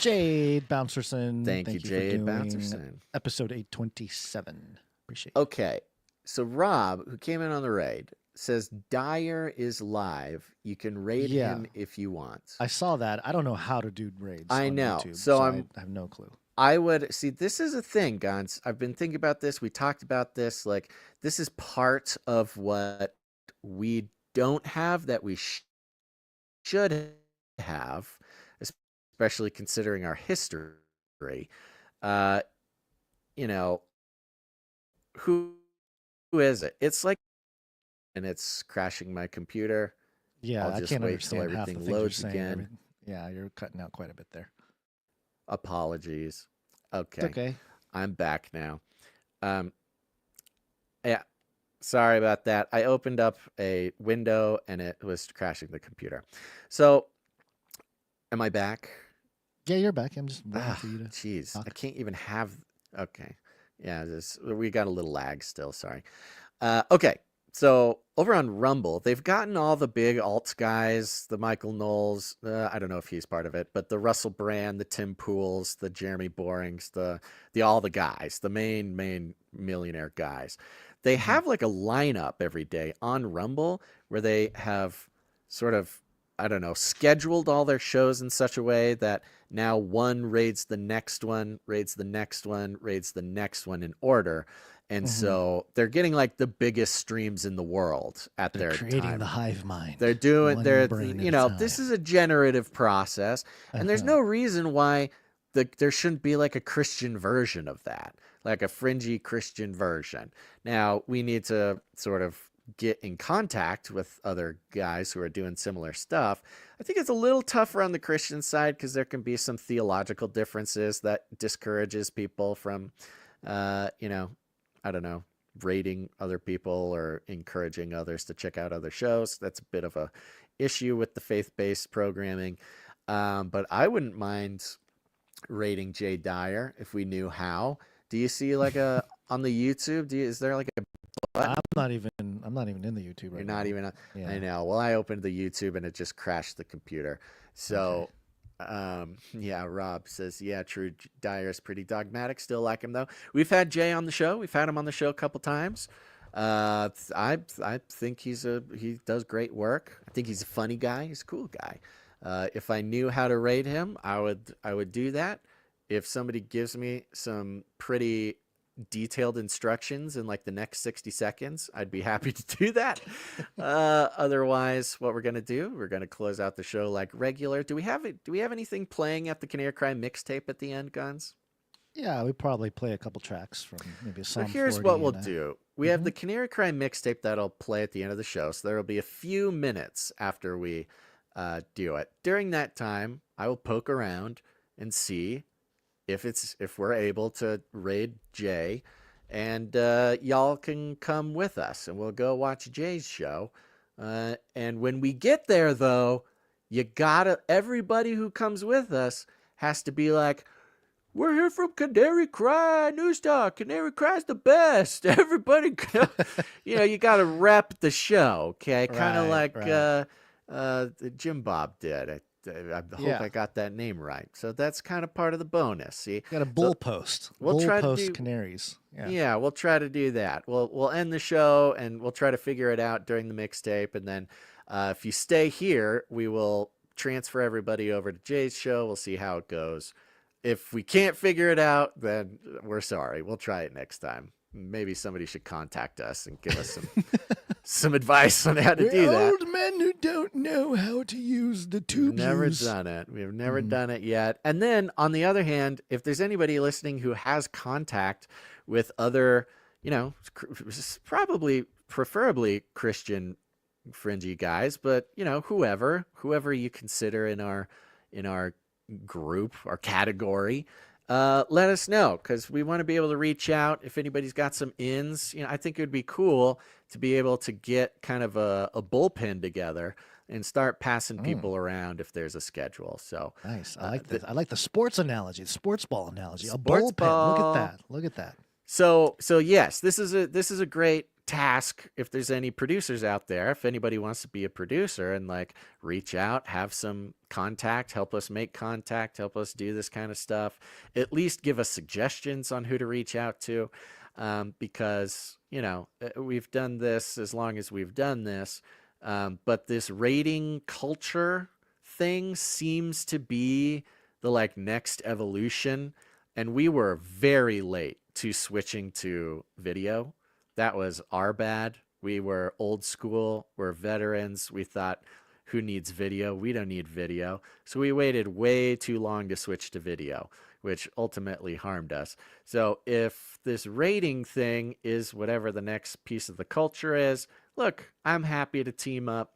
Jade Bouncerson. Thank you, Jade Bouncerson. Episode 827. Appreciate it. Okay. So Rob, who came in on the raid, says Dyer is live. You can raid him if you want. I saw that. I don't know how to do raids. I on know. YouTube, so I have no clue. I would see, this is a thing, Gonz. I've been thinking about this. We talked about this. Like, this is part of what we don't have that we should have, especially considering our history. You know, who is it? It's like, and it's crashing my computer. Yeah, I'll I just can't wait till understand half the everything things you're loads saying. again. Yeah, you're cutting out quite a bit there. Apologies. Okay. It's okay. I'm back now. Yeah. Sorry about that. I opened up a window and it was crashing the computer. So, am I back? Yeah, you're back. I'm just waiting for you to. Jeez, talk. I can't even have. Okay. Yeah, we got a little lag still. Sorry. Okay. So over on Rumble, they've gotten all the big alts guys, the Michael Knowles. I don't know if he's part of it, but the Russell Brand, the Tim Pools, the Jeremy Borings, the all the guys, the main millionaire guys. They have like a lineup every day on Rumble where they have sort of, I don't know, scheduled all their shows in such a way that now one raids the next one, raids the next one, raids the next one in order. And so they're getting like the biggest streams in the world at They're their creating time. the hive mind. They're doing, one brain at a this time. is a generative process, and there's no reason why there shouldn't be like a Christian version of that, like a fringy Christian version. Now, we need to sort of get in contact with other guys who are doing similar stuff. I think it's a little tougher on the Christian side because there can be some theological differences that discourages people from, I don't know, rating other people or encouraging others to check out other shows. That's a bit of a issue with the faith-based programming. But I wouldn't mind rating Jay Dyer if we knew how. Do you see like on the YouTube? Is there like a button? I'm not even in the YouTube right You're now. not even. Yeah. I know. Well, I opened the YouTube and it just crashed the computer. So. Okay. Yeah, Rob says, yeah, true. Dyer's pretty dogmatic. Still like him though. We've had Jay on the show. We've had him on the show a couple times. I think he does great work. I think he's a funny guy. He's a cool guy. If I knew how to rate him, I would do that. If somebody gives me some pretty detailed instructions in like the next 60 seconds, I'd be happy to do that. Otherwise, what we're gonna do, we're gonna close out the show like regular. Do we have anything playing at the Canary Cry mixtape at the end, Guns? Yeah, we probably play a couple tracks from maybe a So Psalm here's 40 what we'll and do. We have the Canary Cry mixtape that'll play at the end of the show. So there will be a few minutes after we do it. During that time, I will poke around and see if we're able to raid Jay, and y'all can come with us and we'll go watch Jay's show. And when we get there though, everybody who comes with us has to be like, we're here from Canary Cry News Talk. Canary Cry's the best. Everybody, you got to rep the show, okay? Kind of like Jim Bob did. I hope I got that name right. So that's kind of part of the bonus. See, got a bull post. We'll try to post do canaries. Yeah, we'll try to do that. We'll end the show and we'll try to figure it out during the mixtape. And then if you stay here, we will transfer everybody over to Jay's show. We'll see how it goes. If we can't figure it out, then we're sorry. We'll try it next time. Maybe somebody should contact us and give us some advice on how to do that. Old men who don't know how to use the tube. Never done it. We've never done it yet. And then on the other hand, if there's anybody listening who has contact with other, preferably Christian fringy guys, but whoever you consider in our group, our category, let us know, because we want to be able to reach out. If anybody's got some ins, I think it would be cool to be able to get kind of a bullpen together and start passing people around if there's a schedule. So nice. I like that. I like the sports analogy, the sports ball analogy. A Sports bullpen. ball. Look at that. So yes, this is a great task. If there's any producers out there, if anybody wants to be a producer and like reach out, have some contact, help us make contact, help us do this kind of stuff, at least give us suggestions on who to reach out to, because we've done this as long as we've done this, but this rating culture thing seems to be the like next evolution, and we were very late to switching to video. That was our bad. We were old school. We're veterans. We thought, Who needs video? We don't need video. So we waited way too long to switch to video, which ultimately harmed us. So if this rating thing is whatever the next piece of the culture is, look, I'm happy to team up.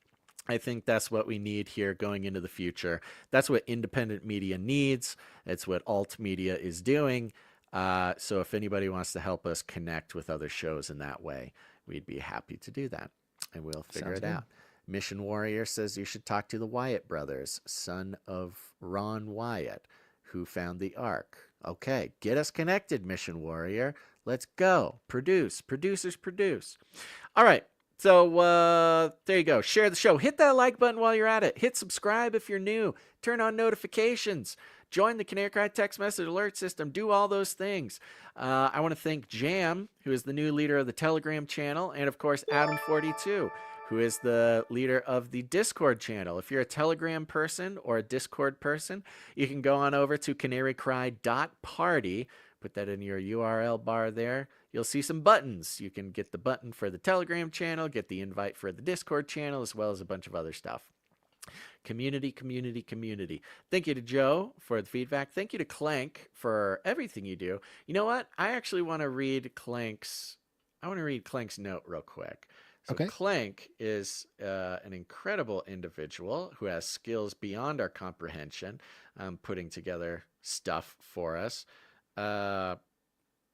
I think that's what we need here going into the future. That's what independent media needs. It's what alt media is doing. So if anybody wants to help us connect with other shows in that way, we'd be happy to do that. And we'll figure it out. Mission Warrior says you should talk to the Wyatt brothers, son of Ron Wyatt, who found the Ark. Okay, get us connected, Mission Warrior. Let's go. Producers produce. All right. So there you go. Share the show. Hit that like button while you're at it. Hit subscribe if you're new. Turn on notifications. Join the Canary Cry text message alert system. Do all those things. I want to thank Jam, who is the new leader of the Telegram channel, and of course Adam42, who is the leader of the Discord channel. If you're a Telegram person or a Discord person, you can go on over to canarycry.party. Put that in your URL bar there. You'll see some buttons. You can get the button for the Telegram channel, get the invite for the Discord channel, as well as a bunch of other stuff. Community. Thank you to Joe for the feedback. Thank you to Clank for everything you do. You know what? I actually want to read Clank's note real quick. So Okay. Clank is an incredible individual who has skills beyond our comprehension, putting together stuff for us.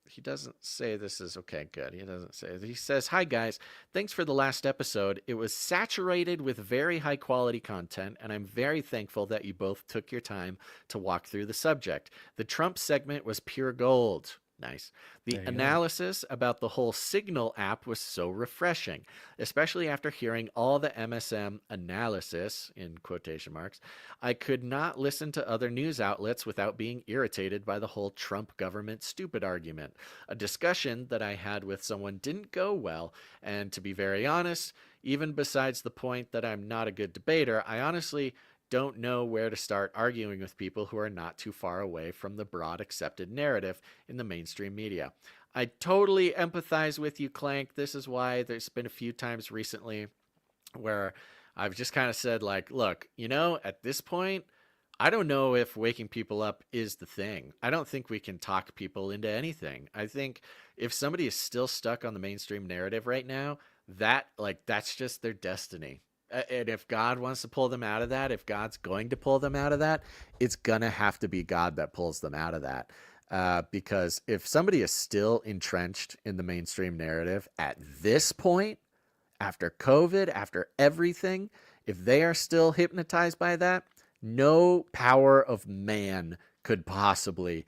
He doesn't say this is okay. Good. He doesn't say. He says, "Hi guys, thanks for the last episode. It was saturated with very high quality content, and I'm very thankful that you both took your time to walk through the subject. The Trump segment was pure gold." Nice. The analysis about the whole Signal app was so refreshing, especially after hearing all the MSM analysis, in quotation marks. I could not listen to other news outlets without being irritated by the whole Trump government stupid argument. A discussion that I had with someone didn't go well, and to be very honest, even besides the point that I'm not a good debater, I honestly don't know where to start arguing with people who are not too far away from the broad accepted narrative in the mainstream media. I totally empathize with you, Clank. This is why there's been a few times recently where I've just kind of said, like, look, at this point, I don't know if waking people up is the thing. I don't think we can talk people into anything. I think if somebody is still stuck on the mainstream narrative right now, that's just their destiny. And if God wants to pull them out of that, if God's going to pull them out of that, it's going to have to be God that pulls them out of that. Because if somebody is still entrenched in the mainstream narrative at this point, after COVID, after everything, if they are still hypnotized by that, no power of man could possibly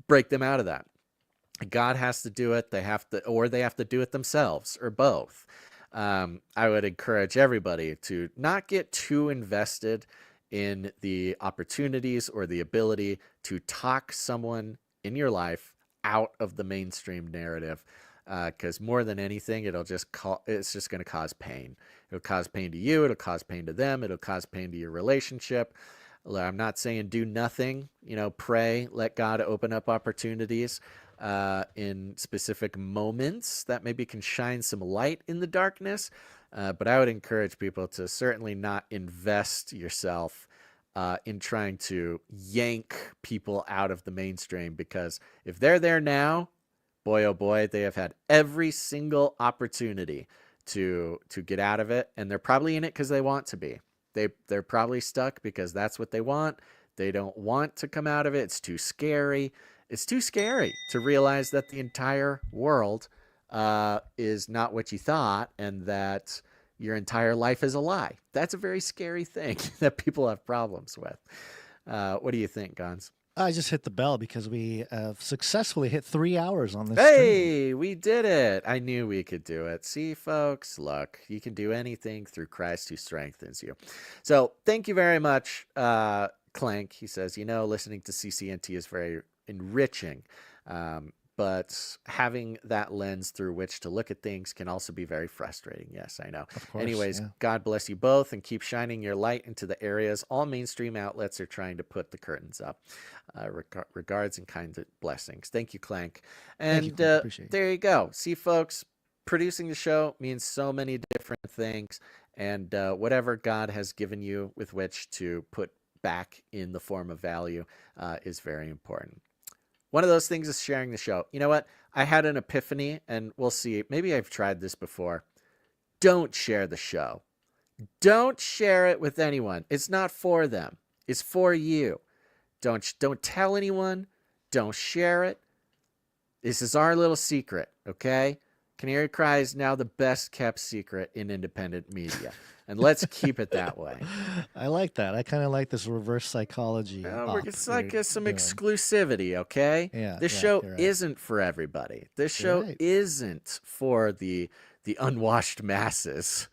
break them out of that. God has to do it. They have to do it themselves, or both. I would encourage everybody to not get too invested in the opportunities or the ability to talk someone in your life out of the mainstream narrative, because more than anything, it's just going to cause pain. It'll cause pain to you. It'll cause pain to them. It'll cause pain to your relationship. I'm not saying do nothing, pray, let God open up opportunities in specific moments that maybe can shine some light in the darkness. But I would encourage people to certainly not invest yourself in trying to yank people out of the mainstream, because if they're there now, boy, oh boy, they have had every single opportunity to get out of it. And they're probably in it because they want to be. They're probably stuck because that's what they want. They don't want to come out of it. It's too scary. It's too scary to realize that the entire world is not what you thought, and that your entire life is a lie. That's a very scary thing that people have problems with. What do you think, Gons? I just hit the bell because we have successfully hit 3 hours on this. Hey, we did it. I knew we could do it. See, folks, look, you can do anything through Christ who strengthens you. So thank you very much, Clank. He says, listening to CCNT is very enriching, but having that lens through which to look at things can also be very frustrating. Yes, I know. Of course, anyways, yeah. God bless you both, and keep shining your light into the areas all mainstream outlets are trying to put the curtains up. Regards and kind of blessings. Thank you, Clank. And Thank you, Clank. Appreciate it. there you go. See, folks, producing the show means so many different things, and whatever God has given you with which to put back in the form of value is very important. One of those things is sharing the show. You know what? I had an epiphany, and we'll see. Maybe I've tried this before. Don't share the show. Don't share it with anyone. It's not for them. It's for you. Don't tell anyone. Don't share it. This is our little secret, okay? Canary Cry is now the best kept secret in independent media. And let's keep it that way. I like that. I kind of like this reverse psychology. It's like some exclusivity, okay? Yeah, this show isn't for everybody. This show isn't for the unwashed masses,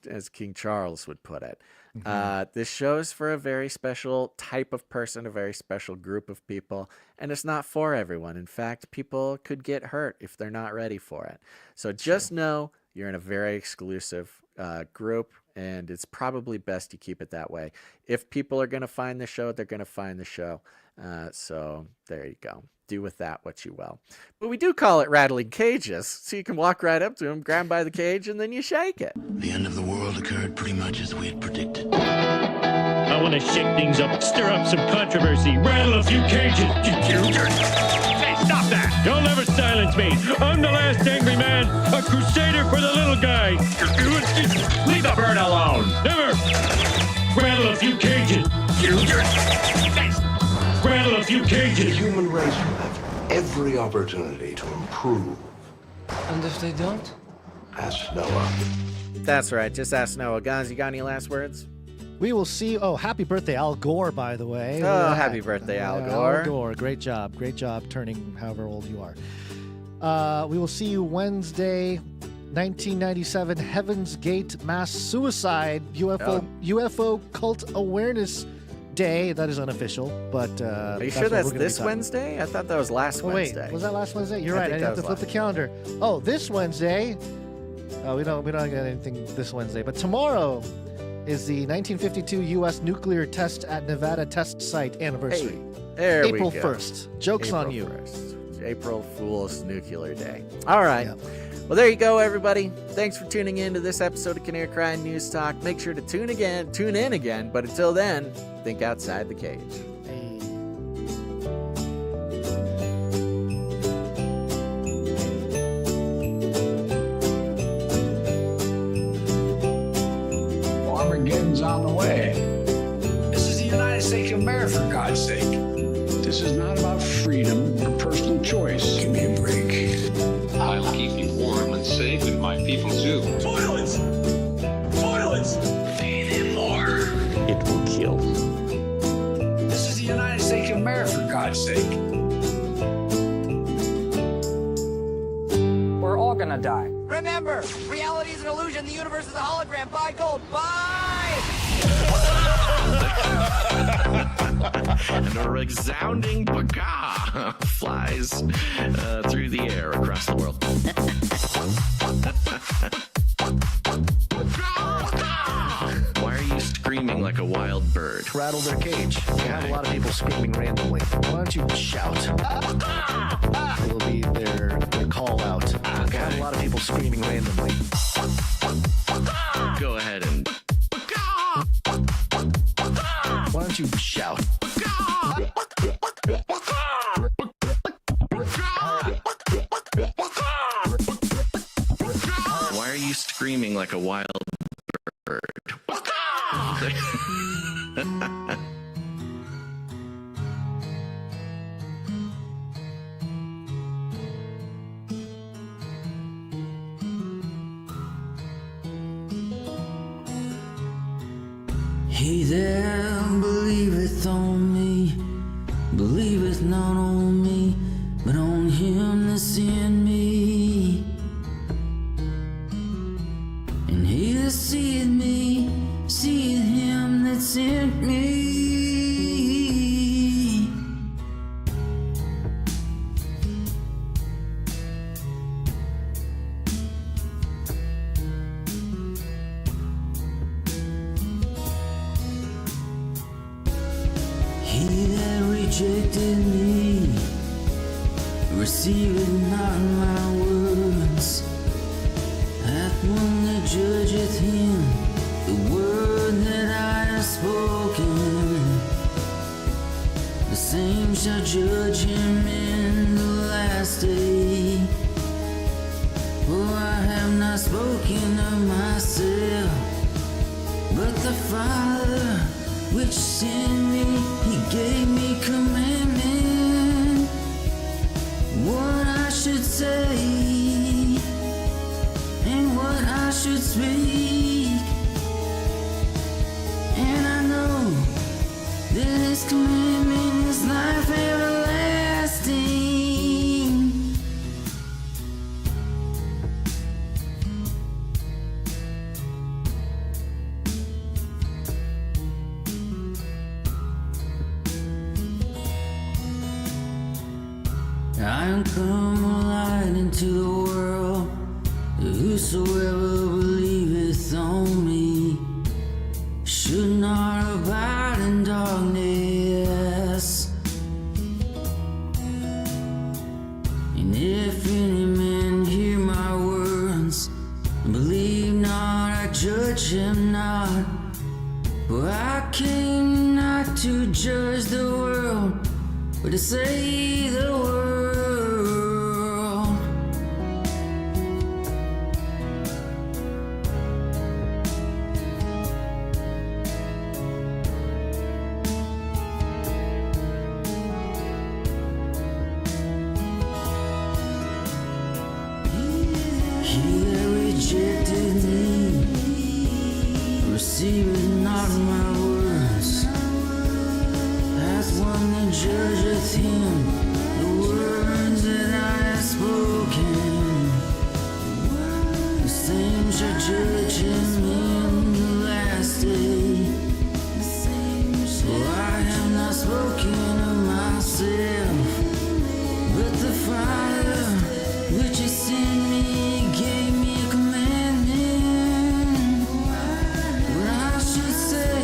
as King Charles would put it. This show is for a very special type of person, a very special group of people, and it's not for everyone. In fact, people could get hurt if they're not ready for it. So just know you're in a very exclusive group, and it's probably best you keep it that way. If people are going to find the show, they're going to find the show. So there you go. Do with that what you will. But we do call it rattling cages, so you can walk right up to him, grab him by the cage, and then you shake it. The end of the world occurred pretty much as we had predicted. I want to shake things up, stir up some controversy, rattle a few cages. Hey, stop that! You'll never silence me. I'm the last angry man, a crusader for the little guy. Leave the bird alone. Never. Rattle a few cages. Rattle a few cages. The human race will have every opportunity to improve. And if they don't? Ask Noah. That's right. Just ask Noah. Guys, you got any last words? We will see. Oh, happy birthday, Al Gore, by the way. Oh, happy birthday, Al Gore. Al Gore. Great job. Great job turning however old you are. We will see you Wednesday, 1997, Heaven's Gate mass suicide UFO cult awareness day. That is unofficial, but are you sure that's this Wednesday? I thought that was last Wednesday. Wait, was that last Wednesday? You're right. I didn't have to flip the calendar. Oh, this Wednesday. Oh, we don't get anything this Wednesday, but tomorrow is the 1952 U.S. nuclear test at Nevada test site anniversary. Hey, there April we go. 1st. Joke's on you. 1st. April Fool's Nuclear Day. All right. Yeah. Well, there you go, everybody. Thanks for tuning in to this episode of Canary Cry News Talk. Make sure to tune in again. But until then, think outside the cage. Armageddon's on the way. This is the United States of America, for God's sake. This is not about freedom or personal choice. Give me a break. I'll keep you warm and safe, and my people too. Toilets! Toilets! Feed him more. It will kill. This is the United States of America, for God's sake. We're all gonna die. Remember, reality is an illusion. The universe is a hologram. Buy gold. Buy! And a resounding baka flies through the air across the world. Why are you screaming like a wild bird? Rattle their cage. You have a lot of people screaming randomly. Why don't you shout? It will be their call out. You have a lot of people screaming randomly. Go ahead and... Why don't you shout? Why are you screaming like a wild bird? He that believeth on me, believeth not on me, but on him that sent me. And he that seeth me, seeth him that sent me. He that rejected me, receiveth not my words, hath one that judgeth him. same shall judge him in the last day. For I have not spoken of myself, but the Father which sent me, he gave me commandment, what I should say and what I should speak. And I know that his commandment is life everlasting. I am come a light into the world, that whosoever believeth on me should not abide in darkness. And if any man hear my words and believe not, I judge him not. For I came not to judge the world, but to save the world. He that rejected me receiveth not my words, hath one that judgeth him. The words that I have spoken, the same shall judge him in the last day. For I have not spoken of myself, but the Father which has sent me gave me a commandment, what I should say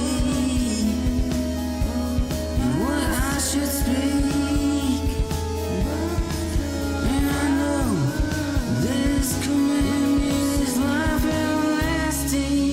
and what I should speak. And I know this commandment is life everlasting.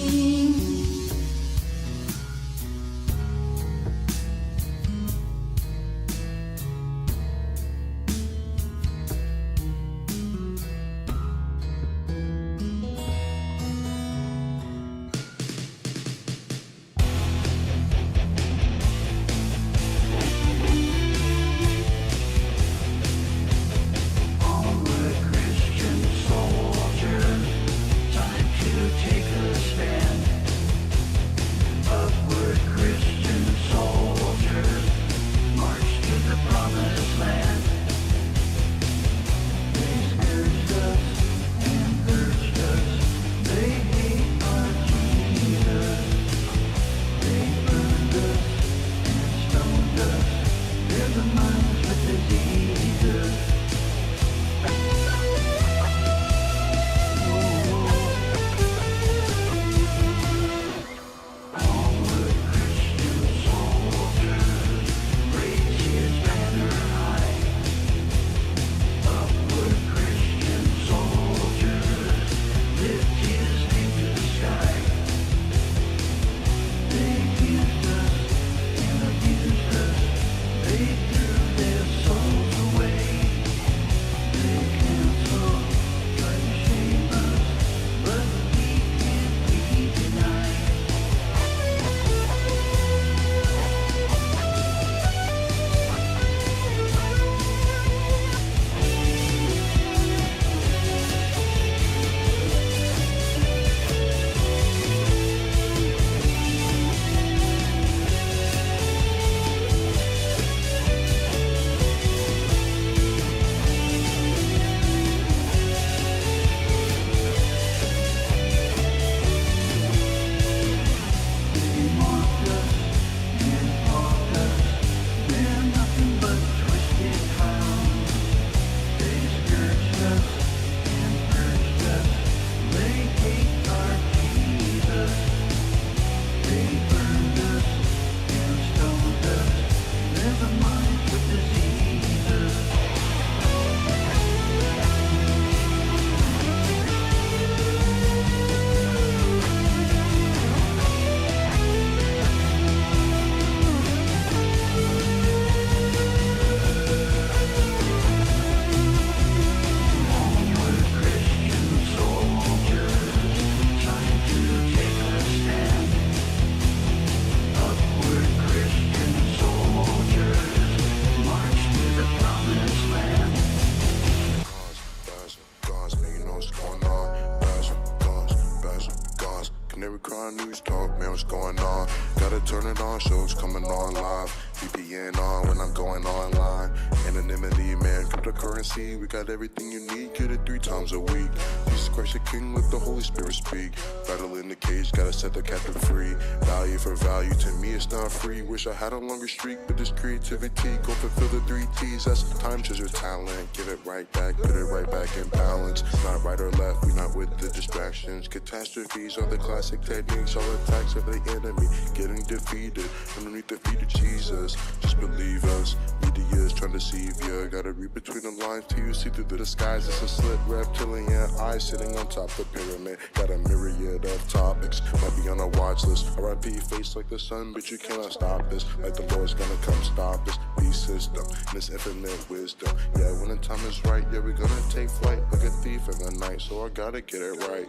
turn it on, shows coming on live. VPN on when I'm going online. Anonymity, man, cryptocurrency. We got everything you need, get it 3 times a week. Jesus Christ the King, let the Holy Spirit speak. Battle in the cage, gotta set the captive free. Value for value, to me it's not free. Wish I had a longer streak, but this creativity, go fulfill the 3 T's. That's time, treasure, talent. Give it right back, put it right back in balance. Not right or left, we not with the distractions. Catastrophes are the classic techniques. All attacks of the enemy, getting defeated underneath the feet of Jesus. Just believe us, media is trying to deceive you. Gotta read between the lines till you see through the disguise. It's a slit reptilian eye sitting on top of the pyramid. Got a myriad of topics, might be on a watch list. R.I.P. face like the sun, but you cannot stop this. Like the Lord's gonna come stop this beast system and this infinite wisdom. Yeah, when the time is right, yeah, we're gonna take flight like a thief in the night. So I gotta get it right.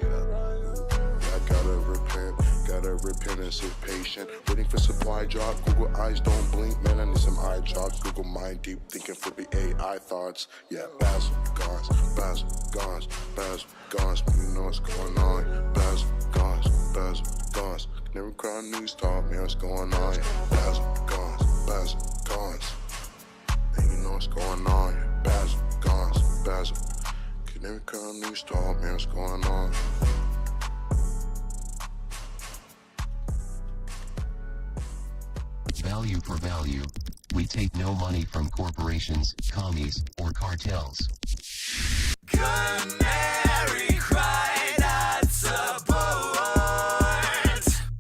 I gotta repent and sit patient. Waiting for supply drop. Google eyes don't blink, man. I need some eye drops. Google mind deep thinking for the AI thoughts. Yeah, Basil Gons, Basil Gons, Basil Gons. You know what's going on. Basil Gons, Basil Gons. Never crowd news talk, man. What's going on? Basil Gons, Basil Gons. And you know what's going on. Basil Gons, Basil. Never crowd news talk, man. What's going on? Value for value. We take no money from corporations, commies, or cartels. Canary.